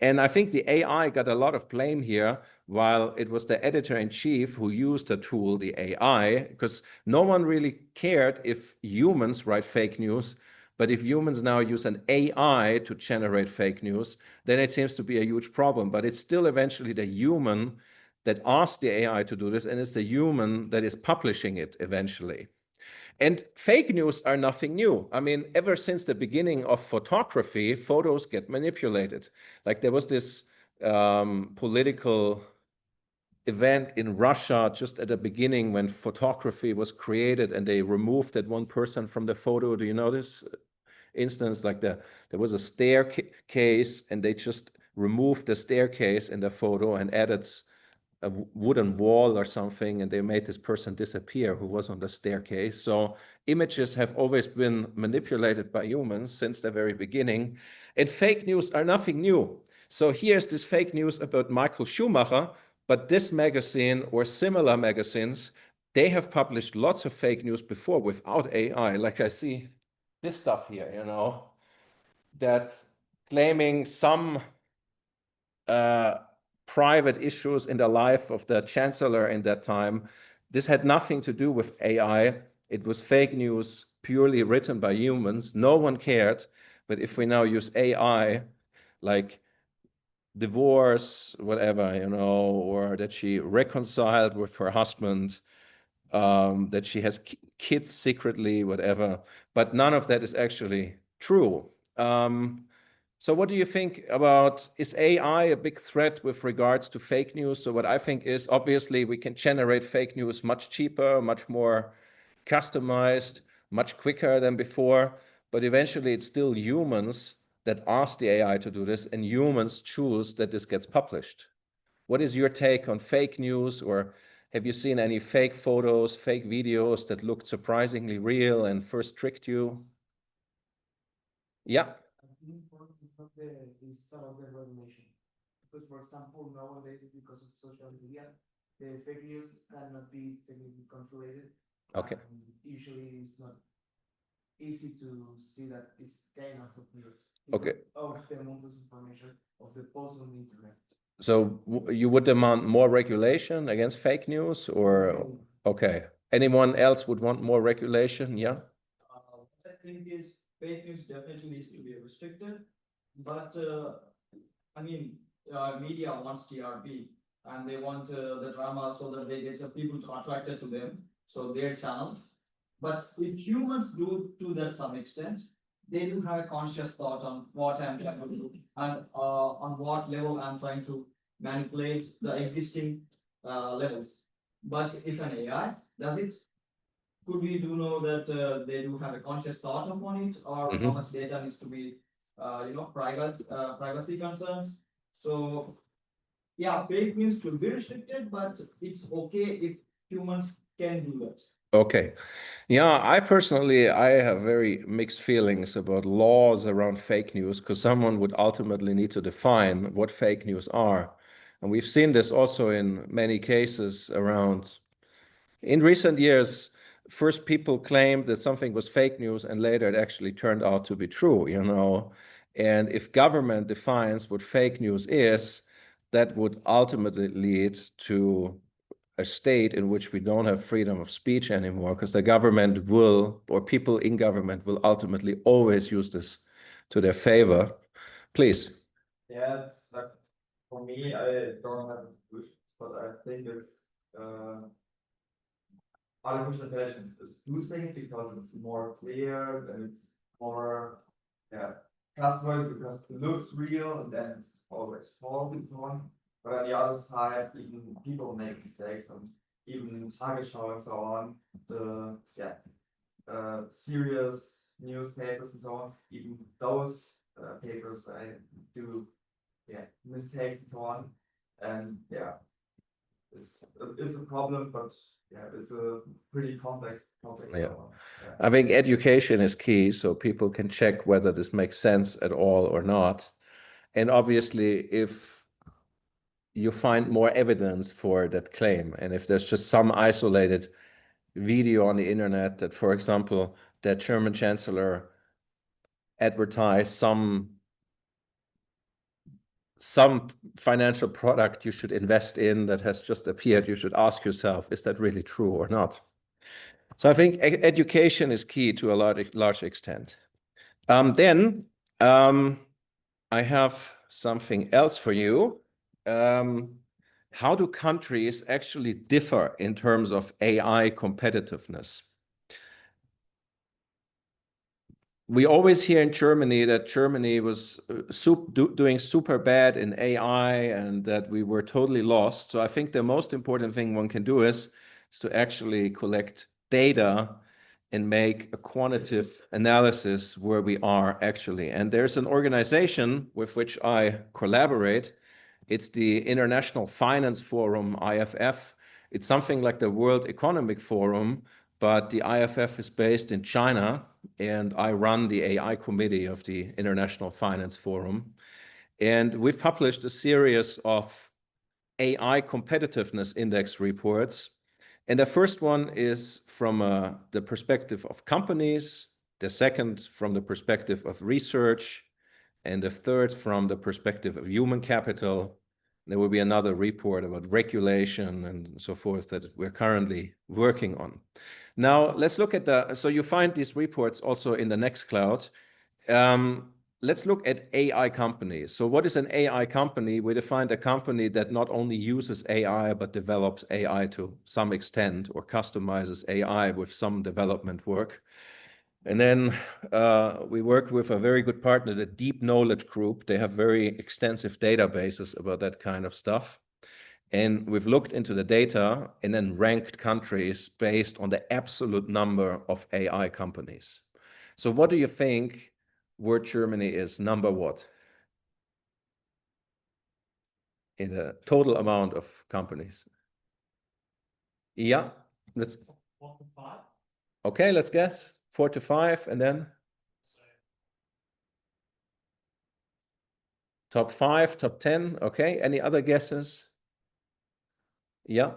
And I think the AI got a lot of blame here, while it was the editor-in-chief who used the tool, the AI, because no one really cared if humans write fake news. But if humans now use an AI to generate fake news, then it seems to be a huge problem. But it's still eventually the human that asked the AI to do this, and it's the human that is publishing it eventually. And fake news are nothing new. I mean, ever since the beginning of photography, photos get manipulated. Like there was this political event in Russia just at the beginning when photography was created, and they removed that one person from the photo. Do you know this instance? Like there was a staircase, and they just removed the staircase in the photo and added a wooden wall or something, and they made this person disappear who was on the staircase. So images have always been manipulated by humans since the very beginning, and fake news are nothing new. So here's this fake news about Michael Schumacher, but this magazine or similar magazines, they have published lots of fake news before without AI. Like I see this stuff here, you know, that claiming some private issues in the life of the chancellor in that time. This had nothing to do with AI. It was fake news, purely written by humans. No one cared. But if we now use AI, like divorce, whatever, you know, or that she reconciled with her husband, that she has kids secretly, whatever, but none of that is actually true. So what do you think about, is AI a big threat with regards to fake news? So what I think is, obviously we can generate fake news much cheaper, much more customized, much quicker than before, but eventually it's still humans that ask the AI to do this, and humans choose that this gets published. What is your take on fake news, or have you seen any fake photos, fake videos that looked surprisingly real and first tricked you? Yeah. Some about the regulation. Because, for example, nowadays, because of social media, the fake news cannot be technically controlled. Okay. Usually, it's not easy to see that it's kind of fake news. Okay. Of the amount of information of the post on the internet. So you would demand more regulation against fake news, or okay? Anyone else would want more regulation? Yeah. What I think is fake news definitely needs to be restricted, but I mean, media wants TRP and they want the drama so that they get some people attracted to them, so their channel. But if humans do to that some extent, they do have a conscious thought on what I'm trying to do and on what level I'm trying to manipulate the existing levels. But if an AI does it, could we do know that they do have a conscious thought upon it, or how much data needs to be, privacy concerns? So, yeah, fake news should be restricted, but it's okay if humans can do that. Okay. Yeah, I personally, I have very mixed feelings about laws around fake news, because someone would ultimately need to define what fake news are. And we've seen this also in many cases around. In recent years, first people claimed that something was fake news and later it actually turned out to be true, you know. And if government defines what fake news is, that would ultimately lead to a state in which we don't have freedom of speech anymore, because the government will, or people in government will ultimately always use this to their favor. Please. Yeah, it's like, for me, I don't have a solution, but I think it's artificial intelligence is boosting it because it's more clear and it's more, yeah, trustworthy because it looks real and then it's always false and so on. But on the other side, even people make mistakes and even Tagesschau and so on, the serious newspapers and so on, even those papers I do mistakes and so on. And yeah, it's a problem, but yeah, it's a pretty complex topic. Yeah. So, I think education is key, so people can check whether this makes sense at all or not. And obviously, if you find more evidence for that claim, and if there's just some isolated video on the internet that, for example, that German chancellor advertised some financial product you should invest in that has just appeared, you should ask yourself, is that really true or not? So I think education is key to a large extent. Then I have something else for you. How do countries actually differ in terms of AI competitiveness? We always hear in Germany that Germany was doing super bad in AI and that we were totally lost. So I think the most important thing one can do is to actually collect data and make a quantitative analysis where we are actually. And there's an organization with which I collaborate. It's the International Finance Forum, IFF. It's something like the World Economic Forum, but the IFF is based in China, and I run the AI committee of the International Finance Forum. And we've published a series of AI competitiveness index reports. And the first one is from the perspective of companies, the second from the perspective of research, and the third from the perspective of human capital. There will be another report about regulation and so forth that we're currently working on. Now, let's look at so you find these reports also in the Nextcloud. Let's look at AI companies. So what is an AI company? We defined a company that not only uses AI, but develops AI to some extent or customizes AI with some development work. And then we work with a very good partner, the Deep Knowledge Group. They have very extensive databases about that kind of stuff. And we've looked into the data and then ranked countries based on the absolute number of AI companies. So what do you think where Germany is? Number what? In the total amount of companies? Yeah, let's. 4 to 5. Okay, let's guess. 4 to 5, and then Top 5, top 10. Okay. Any other guesses? Yeah.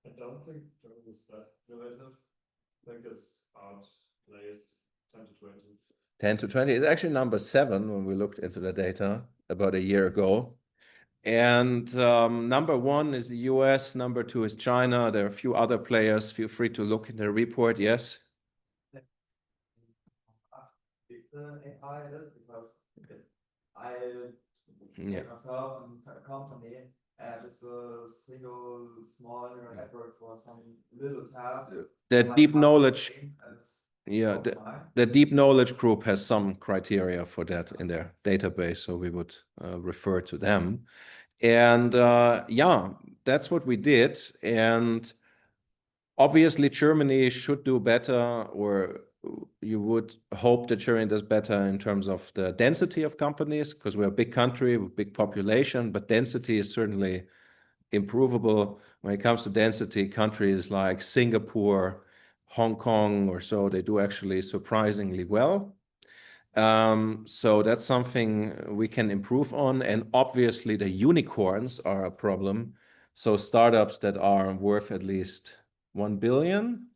I don't think Germany is that innovative. I think it's out place 10 to 20. 10 to 20 is actually number 7 when we looked into the data about a year ago. And number 1 is the US, number 2 is China. There are a few other players. Feel free to look in the report. Yes. AI is because I Yeah. myself in a company and just a single small neural network for some little task. The might deep not be the knowledge, same as yeah, OpenAI. the deep knowledge group has some criteria for that in their database, so we would refer to them. And yeah, that's what we did. And obviously, Germany should do better, or you would hope that Germany does better in terms of the density of companies, because we're a big country with big population, but density is certainly improvable. When it comes to density, countries like Singapore, Hong Kong, or so, they do actually surprisingly well. So that's something we can improve on. And obviously, the unicorns are a problem. So startups that are worth at least 1 billion.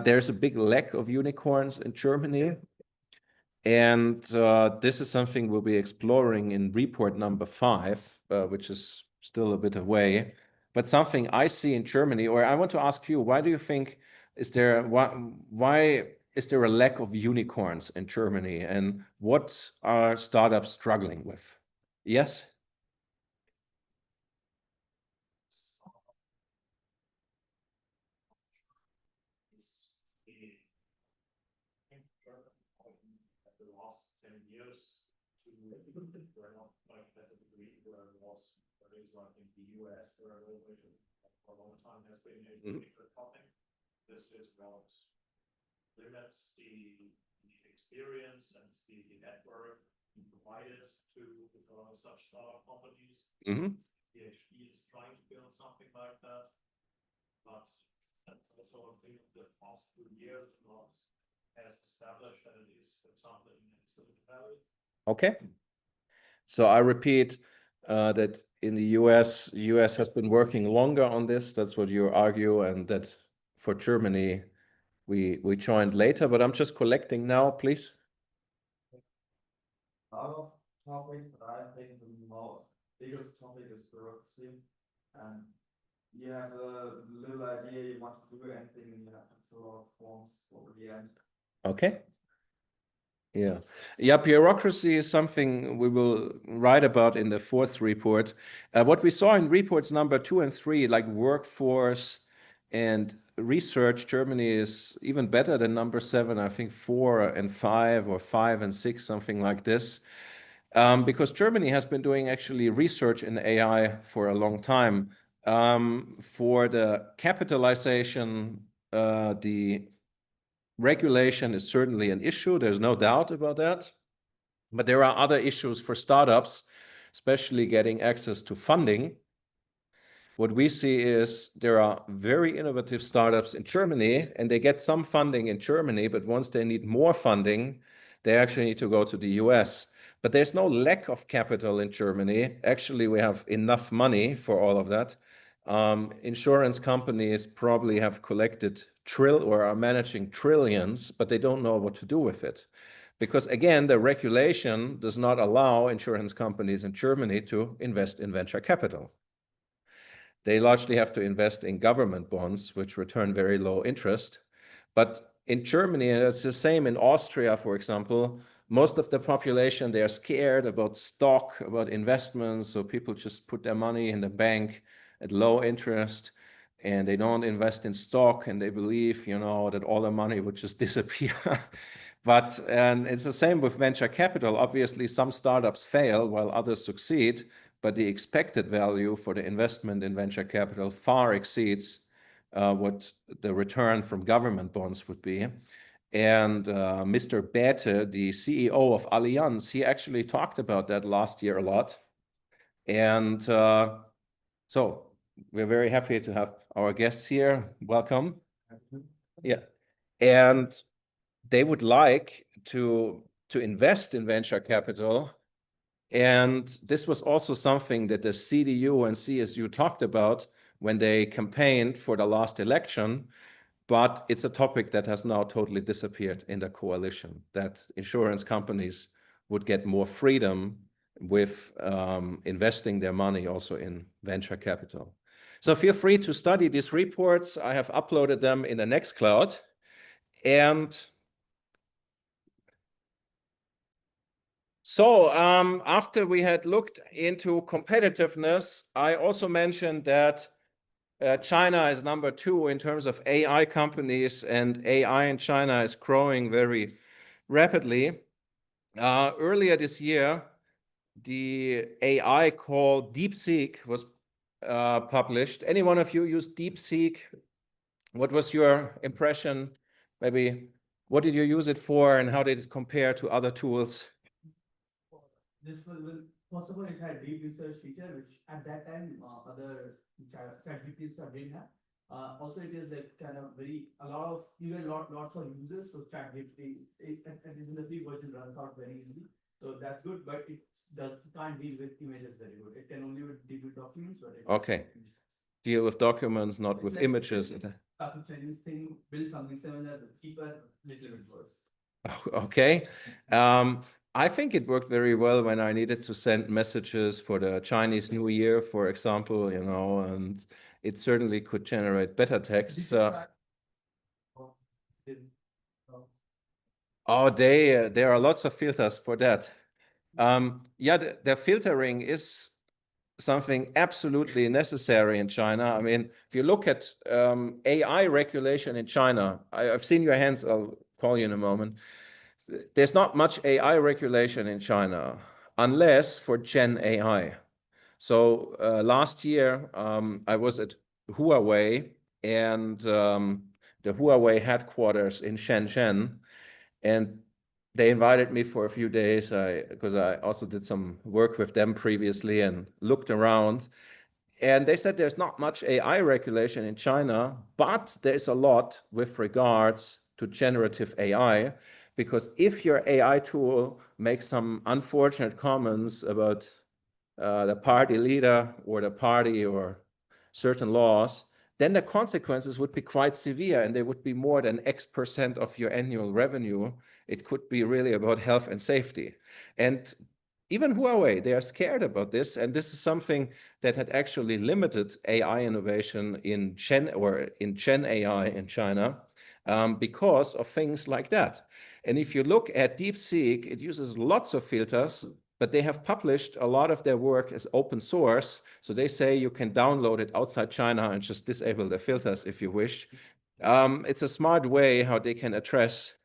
There's a big lack of unicorns in Germany. And this is something we'll be exploring in report number 5, which is still a bit away. But something I see in Germany, or I want to ask you, why do you think why is there a lack of unicorns in Germany, and what are startups struggling with? Yes? At the last 10 years to were not like at the degree where it was, for example, in the US, where for a long time has been a really good topic. This is what limits the experience and the network provided to such startup companies. PhD is trying to build something like that, but that's also a thing of the past 2 years, not as established that it is, for example, in Silicon Valley. Okay. So I repeat that in the US has been working longer on this. That's what you argue, and that for Germany, we joined later, but I'm just collecting now, please. A lot of topics, but I think the biggest topic is bureaucracy. And you have a little idea you want to do anything, and you have to fill out forms over the end. Okay. Yeah, bureaucracy is something we will write about in the 4th report. What we saw in reports number 2 and 3, like workforce and research, Germany is even better than number 7, I think 4 and 5 or 5 and 6, something like this. Because Germany has been doing actually research in AI for a long time. For the capitalization, the regulation is certainly an issue. There's no doubt about that. But there are other issues for startups, especially getting access to funding. What we see is there are very innovative startups in Germany, and they get some funding in Germany, but once they need more funding, they actually need to go to the US. But there's no lack of capital in Germany. Actually, we have enough money for all of that. Insurance companies probably have collected or are managing trillions, but they don't know what to do with it. Because again, the regulation does not allow insurance companies in Germany to invest in venture capital. They largely have to invest in government bonds, which return very low interest. But in Germany, and it's the same in Austria, for example, most of the population, they are scared about stock, about investments. So people just put their money in the bank at low interest, and they don't invest in stock, and they believe, that all the money would just disappear. And it's the same with venture capital. Obviously, some startups fail while others succeed, but the expected value for the investment in venture capital far exceeds what the return from government bonds would be. And Mr. Bethe, the CEO of Allianz, he actually talked about that last year a lot. And so we're very happy to have our guests here. Welcome. Yeah. And they would like to invest in venture capital, And this was also something that the CDU and CSU talked about when they campaigned for the last election, but it's a topic that has now totally disappeared in the coalition, that insurance companies would get more freedom with investing their money also in venture capital. So feel free to study these reports. I have uploaded them in the Nextcloud. And so after we had looked into competitiveness, I also mentioned that China is number 2 in terms of AI companies, and AI in China is growing very rapidly. Earlier this year, the AI called DeepSeek was published. Any one of you use DeepSeek? What was your impression? Maybe what did you use it for, and how did it compare to other tools? This was, first of all, it had deep research feature, which at that time other ChatGPTs didn't have. Also, it is like kind of you get lots of users, so ChatGPT it is in the free version, runs out very easily. So that's good, but it can't deal with images very good. It can only deal with documents, but it Okay. Deal with documents, not it's with like images. That's a Chinese thing. Build something similar, cheaper, little bit worse. Okay. I think it worked very well when I needed to send messages for the Chinese New Year, for example, you know, and it certainly could generate better texts. Oh, there are lots of filters for that. Yeah, the filtering is something absolutely necessary in China. I mean, if you look at AI regulation in China, I've seen your hands, I'll call you in a moment. There's not much AI regulation in China, unless for Gen AI. So last year, I was at Huawei, and the Huawei headquarters in Shenzhen, and they invited me for a few days because I also did some work with them previously and looked around. And they said there's not much AI regulation in China, but there's a lot with regards to generative AI, because if your AI tool makes some unfortunate comments about the party leader or the party or certain laws, then the consequences would be quite severe, and they would be more than X% of your annual revenue. It could be really about health and safety. And even Huawei, they are scared about this. And this is something that had actually limited AI innovation in Gen AI in China because of things like that. And if you look at DeepSeek, it uses lots of filters, but they have published a lot of their work as open source. So they say you can download it outside China and just disable the filters if you wish. It's a smart way how they can address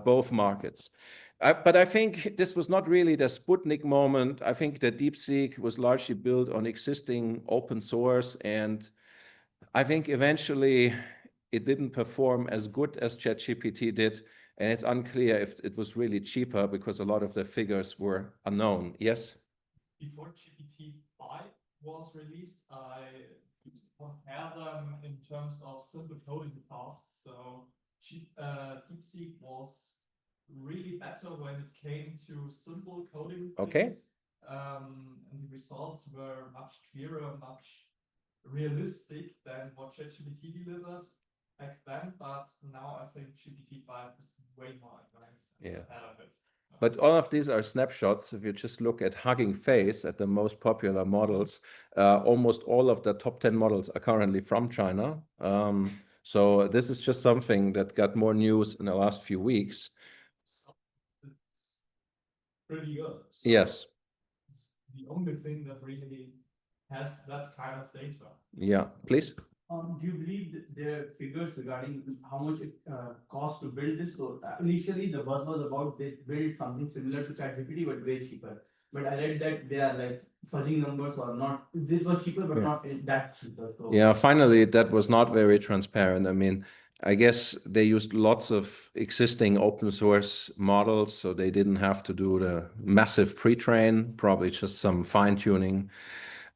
both markets. But I think this was not really the Sputnik moment. I think that DeepSeek was largely built on existing open source, and I think eventually it didn't perform as good as ChatGPT did, and it's unclear if it was really cheaper because a lot of the figures were unknown. Yes? Before GPT-5 was released, I used to compare them in terms of simple coding tasks. So DeepSeek was really better when it came to simple coding things. Okay. And the results were much clearer, much realistic than what ChatGPT delivered back then. But now I think GPT-5 is way more advanced and ahead of it. But all of these are snapshots. If you just look at Hugging Face, at the most popular models, almost all of the top 10 models are currently from China. So this is just something that got more news in the last few weeks. Pretty good. So yes. it's the only thing that really has that kind of data. Yeah, please. Do you believe that there are figures regarding how much it costs to build this? So initially, the buzz was about they build something similar to ChatGPT, but way cheaper. But I read that they are like fudging numbers or not. This was cheaper, but not that cheaper. So yeah, finally, that was not very transparent. I mean, I guess they used lots of existing open source models, so they didn't have to do the massive pre-train, probably just some fine-tuning.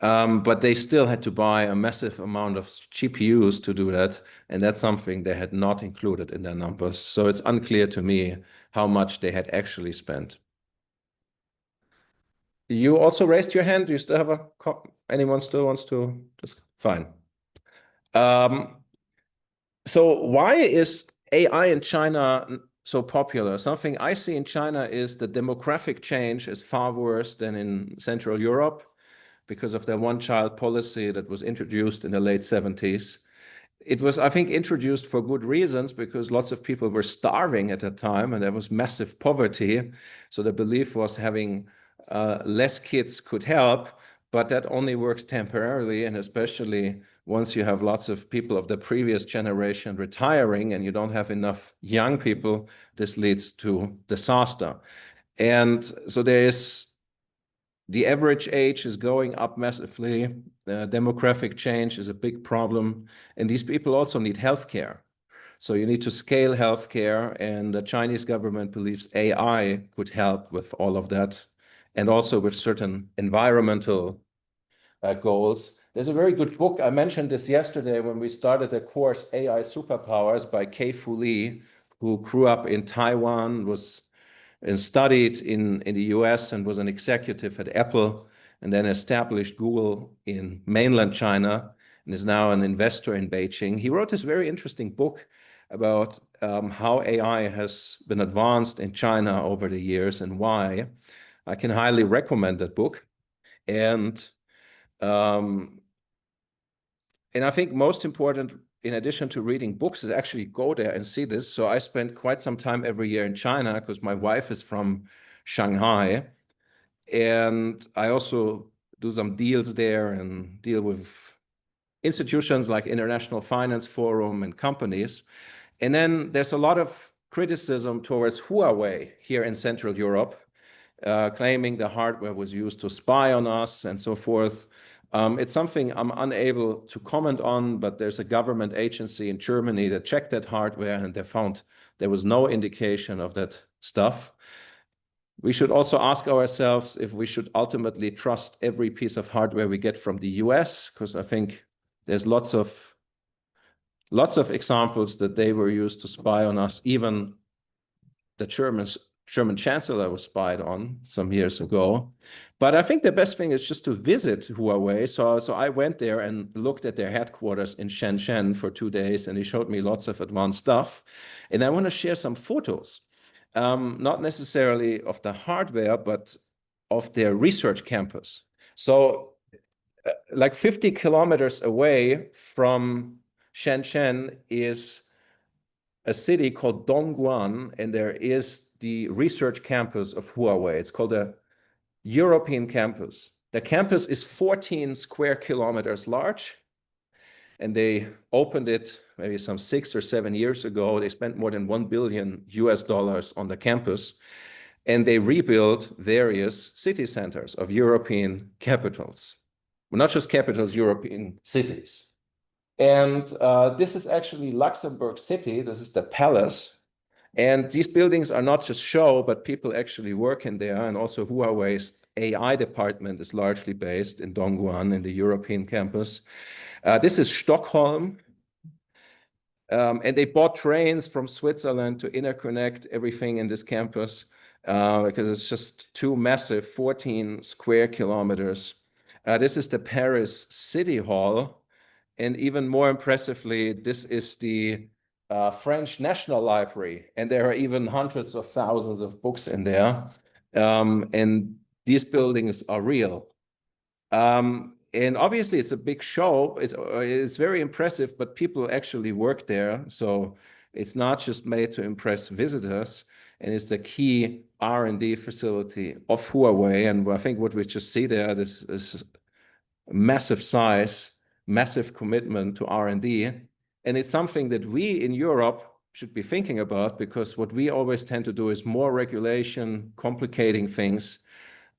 But they still had to buy a massive amount of GPUs to do that, and that's something they had not included in their numbers. So it's unclear to me how much they had actually spent. You also raised your hand. Do you still have anyone still wants to? Fine. So why is AI in China so popular? Something I see in China is the demographic change is far worse than in Central Europe because of their one-child policy that was introduced in the late 70s. It was, I think, introduced for good reasons because lots of people were starving at that time and there was massive poverty. So the belief was having less kids could help, but that only works temporarily, and especially once you have lots of people of the previous generation retiring and you don't have enough young people, this leads to disaster. And so the average age is going up massively. Demographic change is a big problem. And these people also need healthcare. So you need to scale healthcare, and the Chinese government believes AI could help with all of that, and also with certain environmental goals. There's a very good book. I mentioned this yesterday when we started the course AI Superpowers by Kei-Fu Lee, who grew up in Taiwan, and studied in the US and was an executive at Apple, and then established Google in mainland China and is now an investor in Beijing. He wrote this very interesting book about how AI has been advanced in China over the years and why. I can highly recommend that book. And I think most important, in addition to reading books, is actually go there and see this. So I spend quite some time every year in China because my wife is from Shanghai. And I also do some deals there and deal with institutions like International Finance Forum and companies. And then there's a lot of criticism towards Huawei here in Central Europe, claiming the hardware was used to spy on us and so forth. It's something I'm unable to comment on, but there's a government agency in Germany that checked that hardware and they found there was no indication of that stuff. We should also ask ourselves if we should ultimately trust every piece of hardware we get from the US, because I think there's lots of examples that they were used to spy on us. Even the German chancellor was spied on some years ago. But I think the best thing is just to visit Huawei. So I went there and looked at their headquarters in Shenzhen for 2 days, and he showed me lots of advanced stuff. And I want to share some photos, not necessarily of the hardware, but of their research campus. So like 50 kilometers away from Shenzhen is a city called Dongguan, and there is the research campus of Huawei. It's called a European campus. The campus is 14 square kilometers large, and they opened it maybe some 6 or 7 years ago. They spent more than $1 billion on the campus, and they rebuilt various city centers of European capitals. Well, not just capitals, European cities. And this is actually Luxembourg City. This is the palace. And these buildings are not just show, but people actually work in there. And also Huawei's AI department is largely based in Dongguan in the European campus. This is Stockholm. And they bought trains from Switzerland to interconnect everything in this campus because it's just too massive, 14 square kilometers. This is the Paris City Hall. And even more impressively, this is the French National Library. And there are even hundreds of thousands of books in there. And these buildings are real. And obviously, it's a big show. It's very impressive, but people actually work there. So it's not just made to impress visitors. And it's the key R&D facility of Huawei. And I think what we just see there, this is massive size, massive commitment to R&D. And it's something that we in Europe should be thinking about, because what we always tend to do is more regulation, complicating things.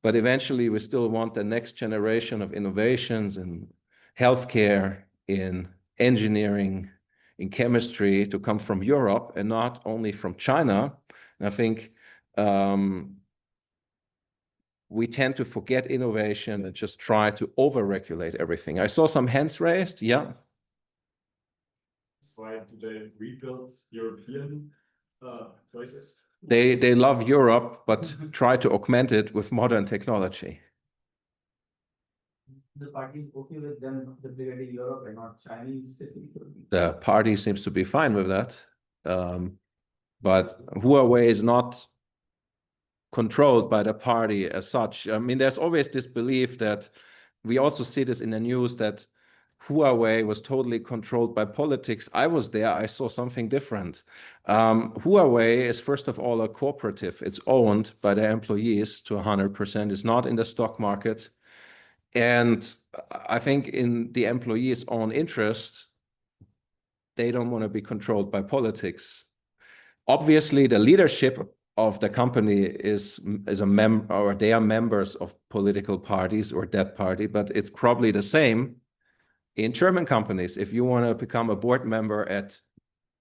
But eventually, we still want the next generation of innovations in healthcare, in engineering, in chemistry to come from Europe and not only from China. And I think we tend to forget innovation and just try to over-regulate everything. I saw some hands raised. Yeah. That's why do they rebuild European choices? They love Europe, but try to augment it with modern technology. The party is okay with them replicating Europe and not Chinese. The party seems to be fine with that. But Huawei is not controlled by the party as such. I mean, there's always this belief that we also see this in the news that Huawei was totally controlled by politics. I was there, I saw something different. Huawei is first of all a cooperative. It's owned by their employees to 100%. It's not in the stock market. And I think in the employees' own interest, they don't want to be controlled by politics. Obviously, the leadership of the company is a member, or they are members of political parties or that party, but it's probably the same in German companies. If you want to become a board member at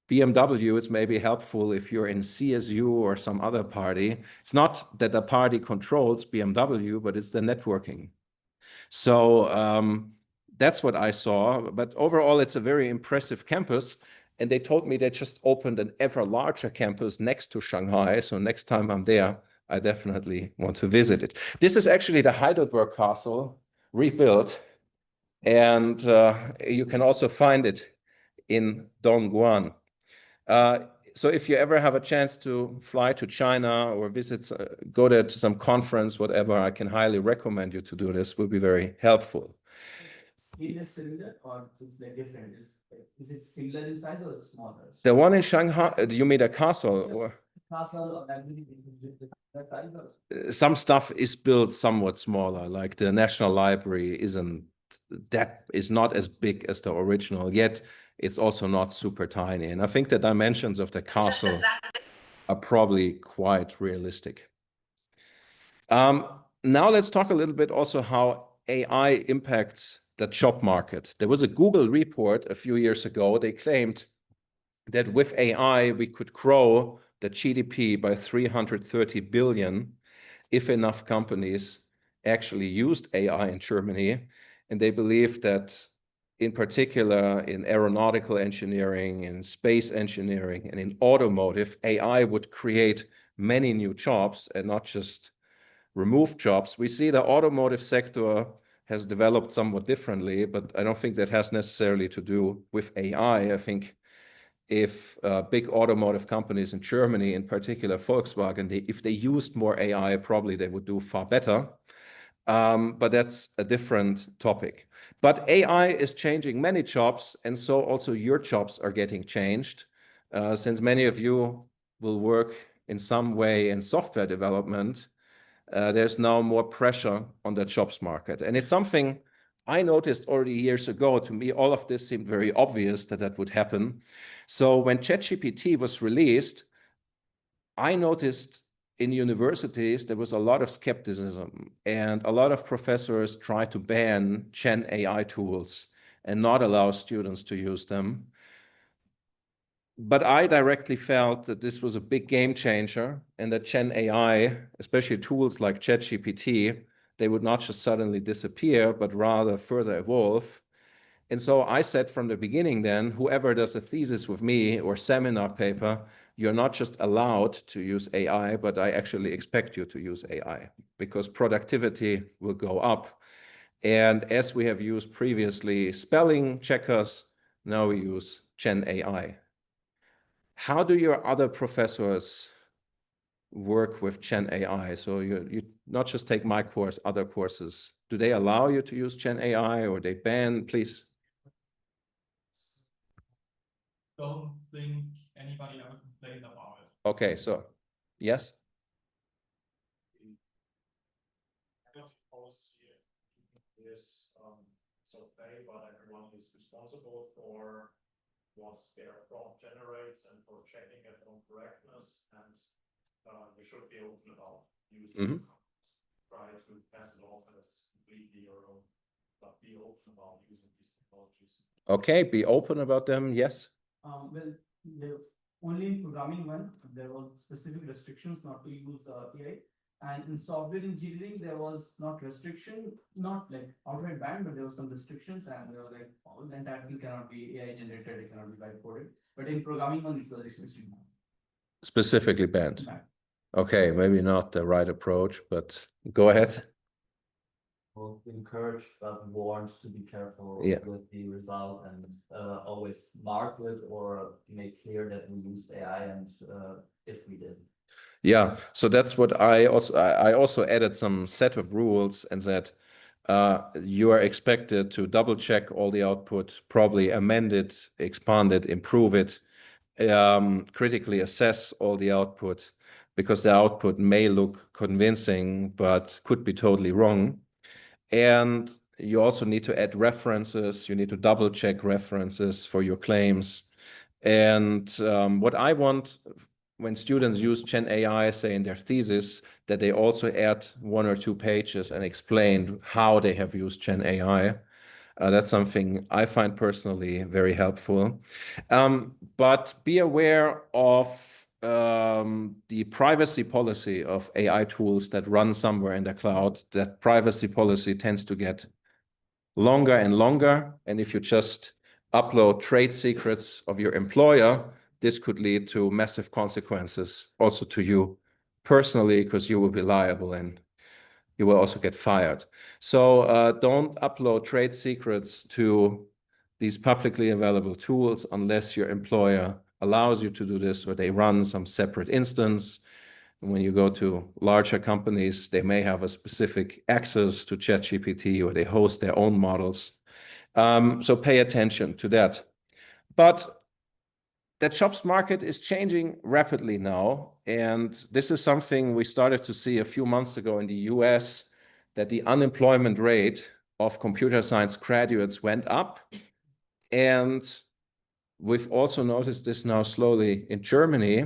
BMW, it's maybe helpful if you're in CSU or some other party. It's not that the party controls BMW, but it's the networking. So that's what I saw. But overall, it's a very impressive campus. And they told me they just opened an ever larger campus next to Shanghai. So next time I'm there, I definitely want to visit it. This is actually the Heidelberg Castle rebuilt. And you can also find it in Dongguan. So if you ever have a chance to fly to China or visit, go there to some conference, whatever, I can highly recommend you to do this. It will be very helpful. Scale is similar or it's like different? Is it similar in size or smaller? The one in Shanghai, you mean a castle? Or Castle or everything that size or? some stuff is built somewhat smaller, like the National Library is not as big as the original, yet it's also not super tiny. And I think the dimensions of the castle are probably quite realistic. Now let's talk a little bit also how AI impacts the job market. There was a Google report a few years ago. They claimed that with AI, we could grow the GDP by 330 billion if enough companies actually used AI in Germany. And they believe that in particular in aeronautical engineering, in space engineering, and in automotive, AI would create many new jobs and not just remove jobs. We see the automotive sector has developed somewhat differently, but I don't think that has necessarily to do with AI. I think if big automotive companies in Germany, in particular Volkswagen, if they used more AI, probably they would do far better. But that's a different topic. But AI is changing many jobs, and so also your jobs are getting changed. Since many of you will work in some way in software development, there's now more pressure on the jobs market. And it's something I noticed already years ago. To me, all of this seemed very obvious that that would happen. So when ChatGPT was released, I noticed in universities there was a lot of skepticism, and a lot of professors tried to ban Gen AI tools and not allow students to use them. But I directly felt that this was a big game changer, and that Gen AI, especially tools like ChatGPT, they would not just suddenly disappear, but rather further evolve. And so I said from the beginning then, whoever does a thesis with me or seminar paper, you're not just allowed to use AI, but I actually expect you to use AI because productivity will go up. And as we have used previously spelling checkers, now we use Gen AI. How do your other professors work with Gen AI? So you not just take my course, other courses. Do they allow you to use Gen AI or they ban, please? Don't think anybody ever complained about it. Okay, so yes. Policy is so pay, but everyone is responsible for what their prompt generates and for checking it on correctness, and you should be open about using try to pass it off as completely your own, but be open about using these technologies. Okay, be open about them, yes. Well, only in programming one, there was specific restrictions not to use AI. And in software engineering, there was not restriction, not like outright banned, but there were some restrictions, and they were like, oh, then that thing cannot be AI generated, it cannot be byte coded. But in programming one, it was explicitly banned. Specifically banned. Okay, maybe not the right approach, but go ahead. encouraged but warned to be careful Yeah. with the result and always mark it or make clear that we used AI and if we did. Yeah, so that's what I also added some set of rules and said you are expected to double check all the output, probably amend it, expand it, improve it, critically assess all the output, because the output may look convincing but could be totally wrong. And you also need to add references. You need to double check references for your claims. And what I want when students use Gen AI, say in their thesis, that they also add 1 or 2 pages and explain how they have used Gen AI. That's something I find personally very helpful. But be aware of the privacy policy of AI tools that run somewhere in the cloud. That privacy policy tends to get longer and longer. And if you just upload trade secrets of your employer, this could lead to massive consequences also to you personally, because you will be liable and you will also get fired. So don't upload trade secrets to these publicly available tools unless your employer allows you to do this, or they run some separate instance. And when you go to larger companies, they may have a specific access to ChatGPT, or they host their own models. So pay attention to that. But the jobs market is changing rapidly now. And this is something we started to see a few months ago in the US, that the unemployment rate of computer science graduates went up. And we've also noticed this now slowly in Germany.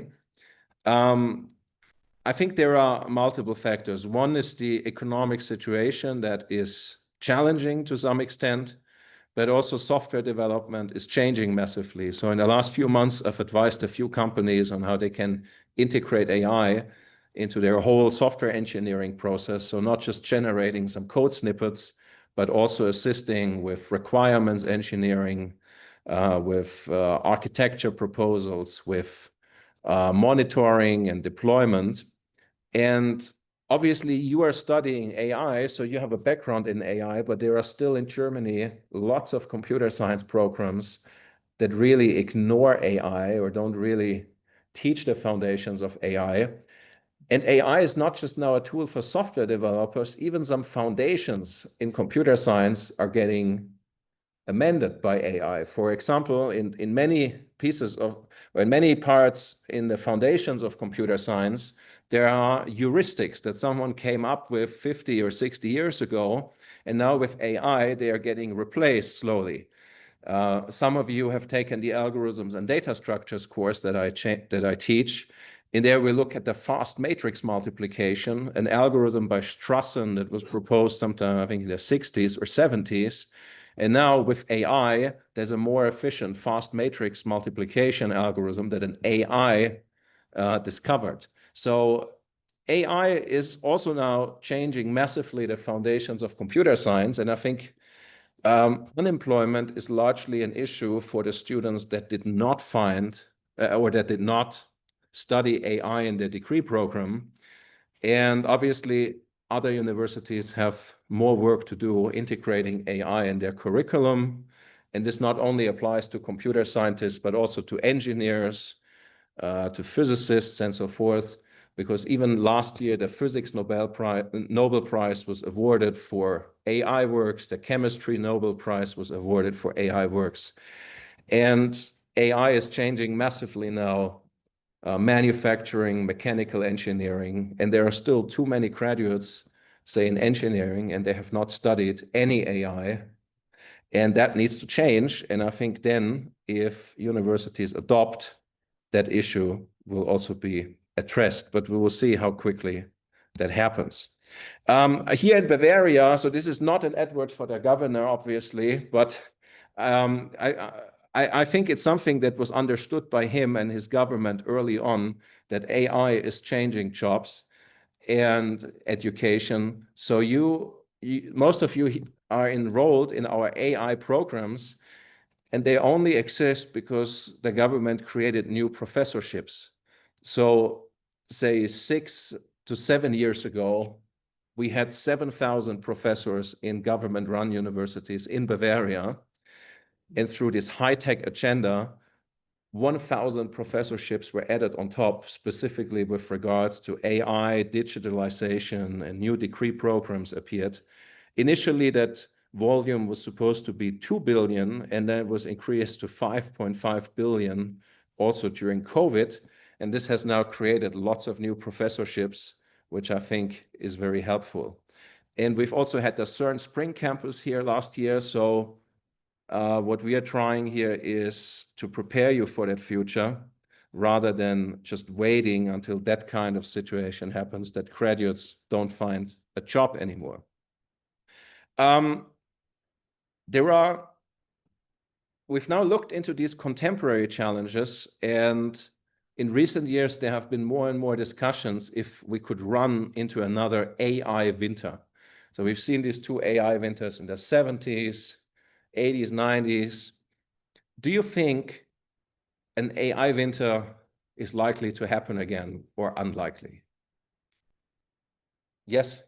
I think there are multiple factors. One is the economic situation that is challenging to some extent, but also software development is changing massively. So in the last few months, I've advised a few companies on how they can integrate AI into their whole software engineering process. So not just generating some code snippets, but also assisting with requirements engineering, with architecture proposals, with monitoring and deployment. And obviously, you are studying AI, so you have a background in AI, but there are still in Germany lots of computer science programs that really ignore AI or don't really teach the foundations of AI. And AI is not just now a tool for software developers, even some foundations in computer science are getting amended by AI. For example, in many pieces of, or in many parts in the foundations of computer science, there are heuristics that someone came up with 50 or 60 years ago, and now with AI, they are getting replaced slowly. Some of you have taken the algorithms and data structures course that I teach. In there, we look at the fast matrix multiplication, an algorithm by Strassen that was proposed sometime, I think, in the 60s or 70s. And now with AI, there's a more efficient fast matrix multiplication algorithm that an AI discovered. So AI is also now changing massively the foundations of computer science. And I think unemployment is largely an issue for the students that did not find or that did not study AI in their degree program. And obviously, other universities have more work to do integrating AI in their curriculum. And this not only applies to computer scientists, but also to engineers, to physicists, and so forth. Because even last year, the Physics Nobel Prize was awarded for AI works. The Chemistry Nobel Prize was awarded for AI works. And AI is changing massively now, manufacturing, mechanical engineering. And there are still too many graduates, say in engineering, and they have not studied any AI. And that needs to change. And I think then if universities adopt that issue, will also be addressed, but we will see how quickly that happens. Here in Bavaria, so this is not an advert for the governor, obviously, but I think it's something that was understood by him and his government early on, that AI is changing jobs and education. So most of you are enrolled in our AI programs, and they only exist because the government created new professorships. So say 6 to 7 years ago, we had 7,000 professors in government-run universities in Bavaria. And through this high-tech agenda, 1,000 professorships were added on top, specifically with regards to AI, digitalization, and new degree programs appeared. Initially, that volume was supposed to be 2 billion, and then it was increased to 5.5 billion also during COVID. And this has now created lots of new professorships, which I think is very helpful. And we've also had the CERN Spring Campus here last year. So what we are trying here is to prepare you for that future rather than just waiting until that kind of situation happens, that graduates don't find a job anymore. We've now looked into these contemporary challenges, and in recent years, there have been more and more discussions if we could run into another AI winter. So we've seen these two AI winters in the 70s, 80s, 90s. Do you think an AI winter is likely to happen again or unlikely? Yes?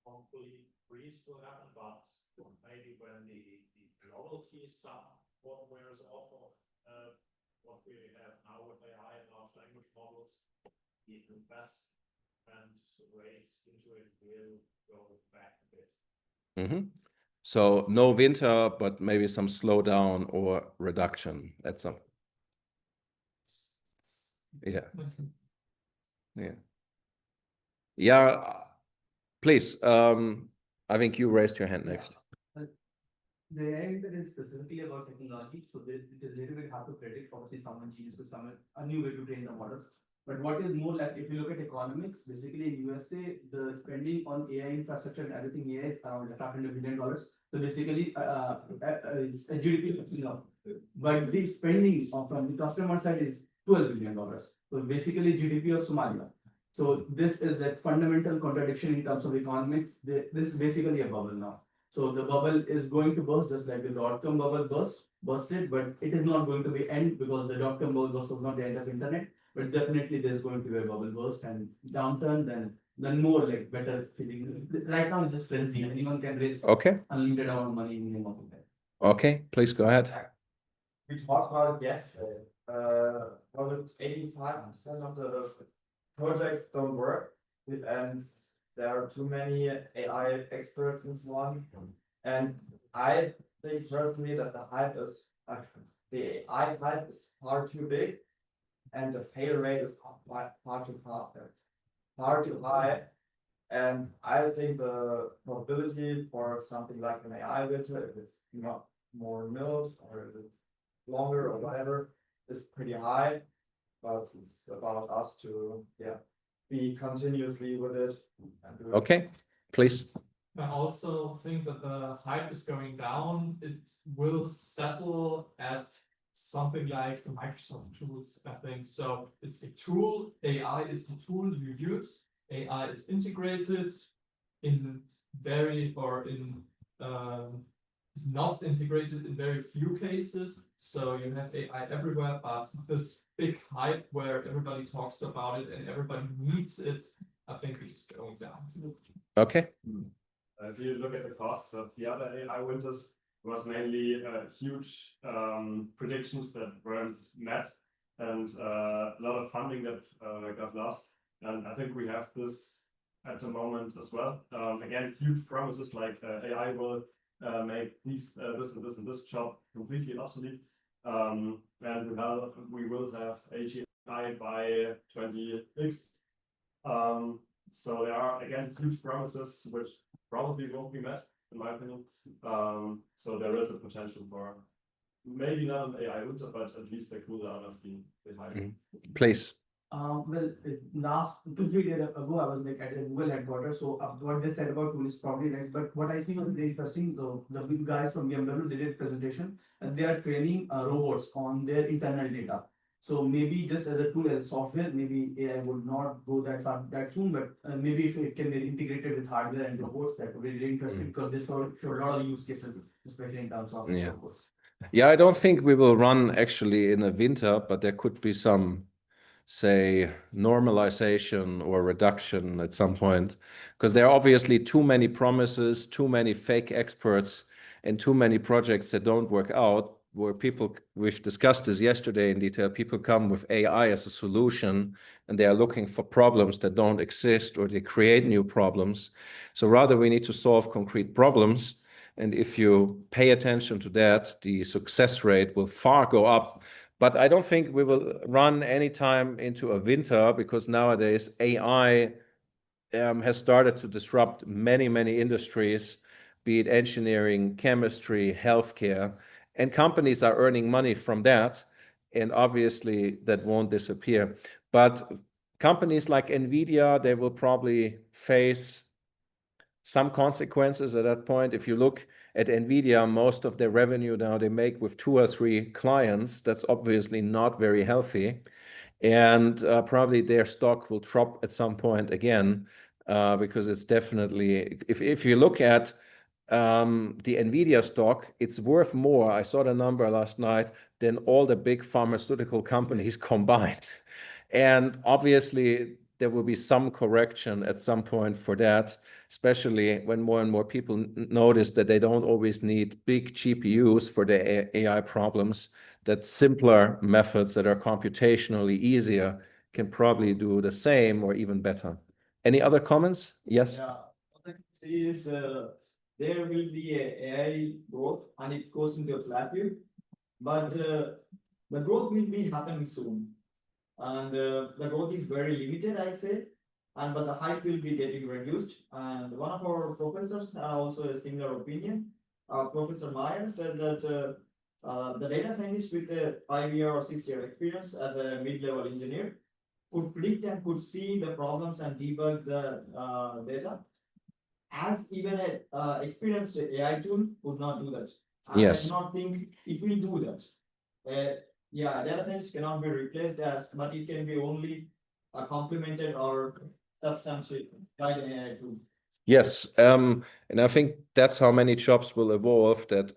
Hopefully freeze will happen, but maybe when the novelty somewhat wears off of what we have now with AI and large language models, the investment rates into it will go back a bit. Mm-hmm. So no winter, but maybe some slowdown or reduction at some. Yeah. Yeah. Yeah. Please. I think you raised your hand next. The AI that is specifically about technology, so it is a little bit hard to predict. Obviously, someone changes to someone a new way to train the models. But what is more like, if you look at economics, basically in USA, the spending on AI infrastructure and everything AI is around $500 billion. So basically, it's a GDP, but the spending from the customer side is $12 billion. So basically, GDP of Somalia. So this is a fundamental contradiction in terms of economics. This is basically a bubble now. So the bubble is going to burst, just like the dot-com bubble busted, but it is not going to be end because the dot-com bubble burst was not the end of internet. But definitely there's going to be a bubble burst and downturn, then more like better feeling. Right now it's just frenzy. Anyone can raise unlimited amount of money in the market. Okay, please go ahead. We talked about it yesterday. 85% of the projects don't work, and there are too many AI experts and so on. And I think personally that the AI hype is far too big, and the fail rate is far too high. And I think the probability for something like an AI winter, if it's not more mills or if it's longer or whatever, is pretty high. But it's about us to be continuously with it. Okay, please. I also think that the hype is going down. It will settle at something like the Microsoft tools, I think. So it's a tool. AI is the tool you use. AI is integrated in is not integrated in very few cases. So you have AI everywhere, but this big hype where everybody talks about it and everybody needs it, I think it's going down. Okay. If you look at the costs of the other AI winters, it was mainly huge predictions that weren't met and a lot of funding that got lost. And I think we have this at the moment as well. Again, huge promises like AI will make this and this job completely obsolete. And we will have AGI by 20X. So there are, again, huge promises which probably won't be met, in my opinion. So there is a potential for maybe not an AI winter, but at least a cool down of the hype. Please. Well, last 2-3 days ago, I was like at the Google headquarters. So what they said about tool is probably right. But what I see was very interesting. The big guys from BMW, they did a presentation and they are training robots on their internal data. So maybe just as a tool, as software, maybe AI would not go that far that soon, but maybe if it can be integrated with hardware and robots, that would be really interesting because this show a lot of use cases, especially in terms of robots. Yeah, I don't think we will run actually in a winter, but there could be some, say, normalization or reduction at some point, because there are obviously too many promises, too many fake experts, and too many projects that don't work out, where people, we've discussed this yesterday in detail, people come with AI as a solution, and they are looking for problems that don't exist, or they create new problems. So rather, we need to solve concrete problems. And if you pay attention to that, the success rate will far go up. But I don't think we will run anytime into a winter, because nowadays AI has started to disrupt many, many industries, be it engineering, chemistry, healthcare, and companies are earning money from that. And obviously that won't disappear. But companies like NVIDIA, they will probably face some consequences at that point. If you look at NVIDIA, most of their revenue now they make with 2 or 3 clients. That's obviously not very healthy. And probably their stock will drop at some point again, because it's definitely, if you look at the NVIDIA stock, it's worth more, I saw the number last night, than all the big pharmaceutical companies combined. And obviously, there will be some correction at some point for that, especially when more and more people notice that they don't always need big GPUs for the AI problems, that simpler methods that are computationally easier can probably do the same or even better. Any other comments? Yes? Yeah, what I can say is there will be a AI growth and it goes into a plateau, but the growth will be happening soon. And the growth is very limited, I'd say, and but the hype will be getting reduced. And one of our professors had also a similar opinion. Professor Meyer said that the data scientist with a 5-year or 6-year experience as a mid-level engineer could predict and could see the problems and debug the data, as even a experienced AI tool would not do that. And I do not think it will do that. Yeah, data science cannot be replaced as, but it can be only complemented or substantiated by the AI tool. Yes, and I think that's how many jobs will evolve, that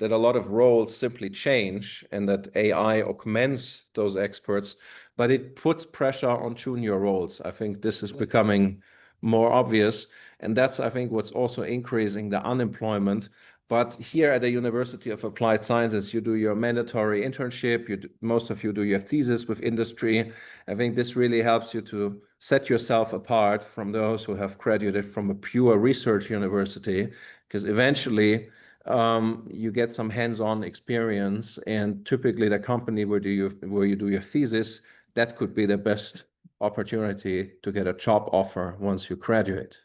a lot of roles simply change and that AI augments those experts, but it puts pressure on junior roles. I think this is becoming more obvious, and that's, I think, what's also increasing the unemployment. But here at the University of Applied Sciences, you do your mandatory internship, most of you do your thesis with industry. I think this really helps you to set yourself apart from those who have graduated from a pure research university, because eventually you get some hands-on experience, and typically the company where you do your thesis, that could be the best opportunity to get a job offer once you graduate.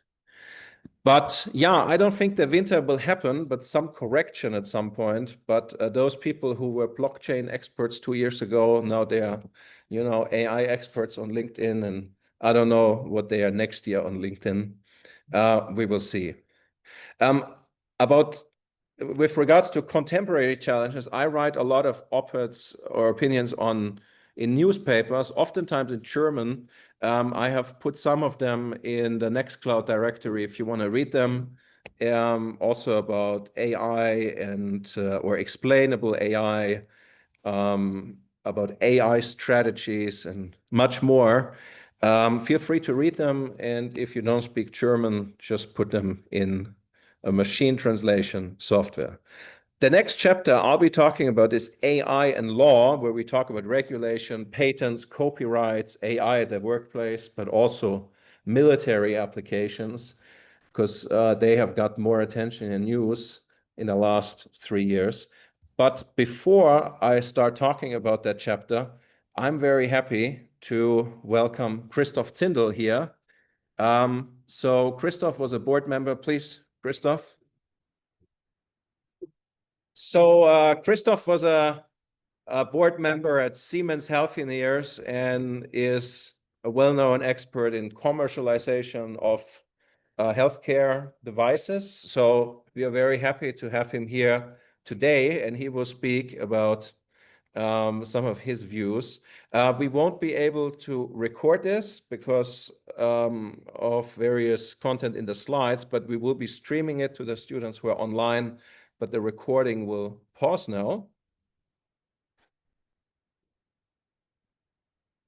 But yeah, I don't think the winter will happen, but some correction at some point. But those people who were blockchain experts 2 years ago, now they are, AI experts on LinkedIn, and I don't know what they are next year on LinkedIn. We will see. With regards to contemporary challenges, I write a lot of op-eds or opinions in newspapers, oftentimes in German. I have put some of them in the Nextcloud directory if you want to read them. Also about AI and or explainable AI, about AI strategies and much more. Feel free to read them, and if you don't speak German, just put them in a machine translation software. The next chapter I'll be talking about is AI and law, where we talk about regulation, patents, copyrights, AI at the workplace, but also military applications, because they have got more attention in news in the last 3 years. But before I start talking about that chapter, I'm very happy to welcome Christoph Zindel here. So Christoph was a board member. Please, Christoph. So Christoph was a board member at Siemens Healthineers and is a well-known expert in commercialization of healthcare devices. So we are very happy to have him here today, and he will speak about some of his views. We won't be able to record this because of various content in the slides, but we will be streaming it to the students who are online, but the recording will pause now.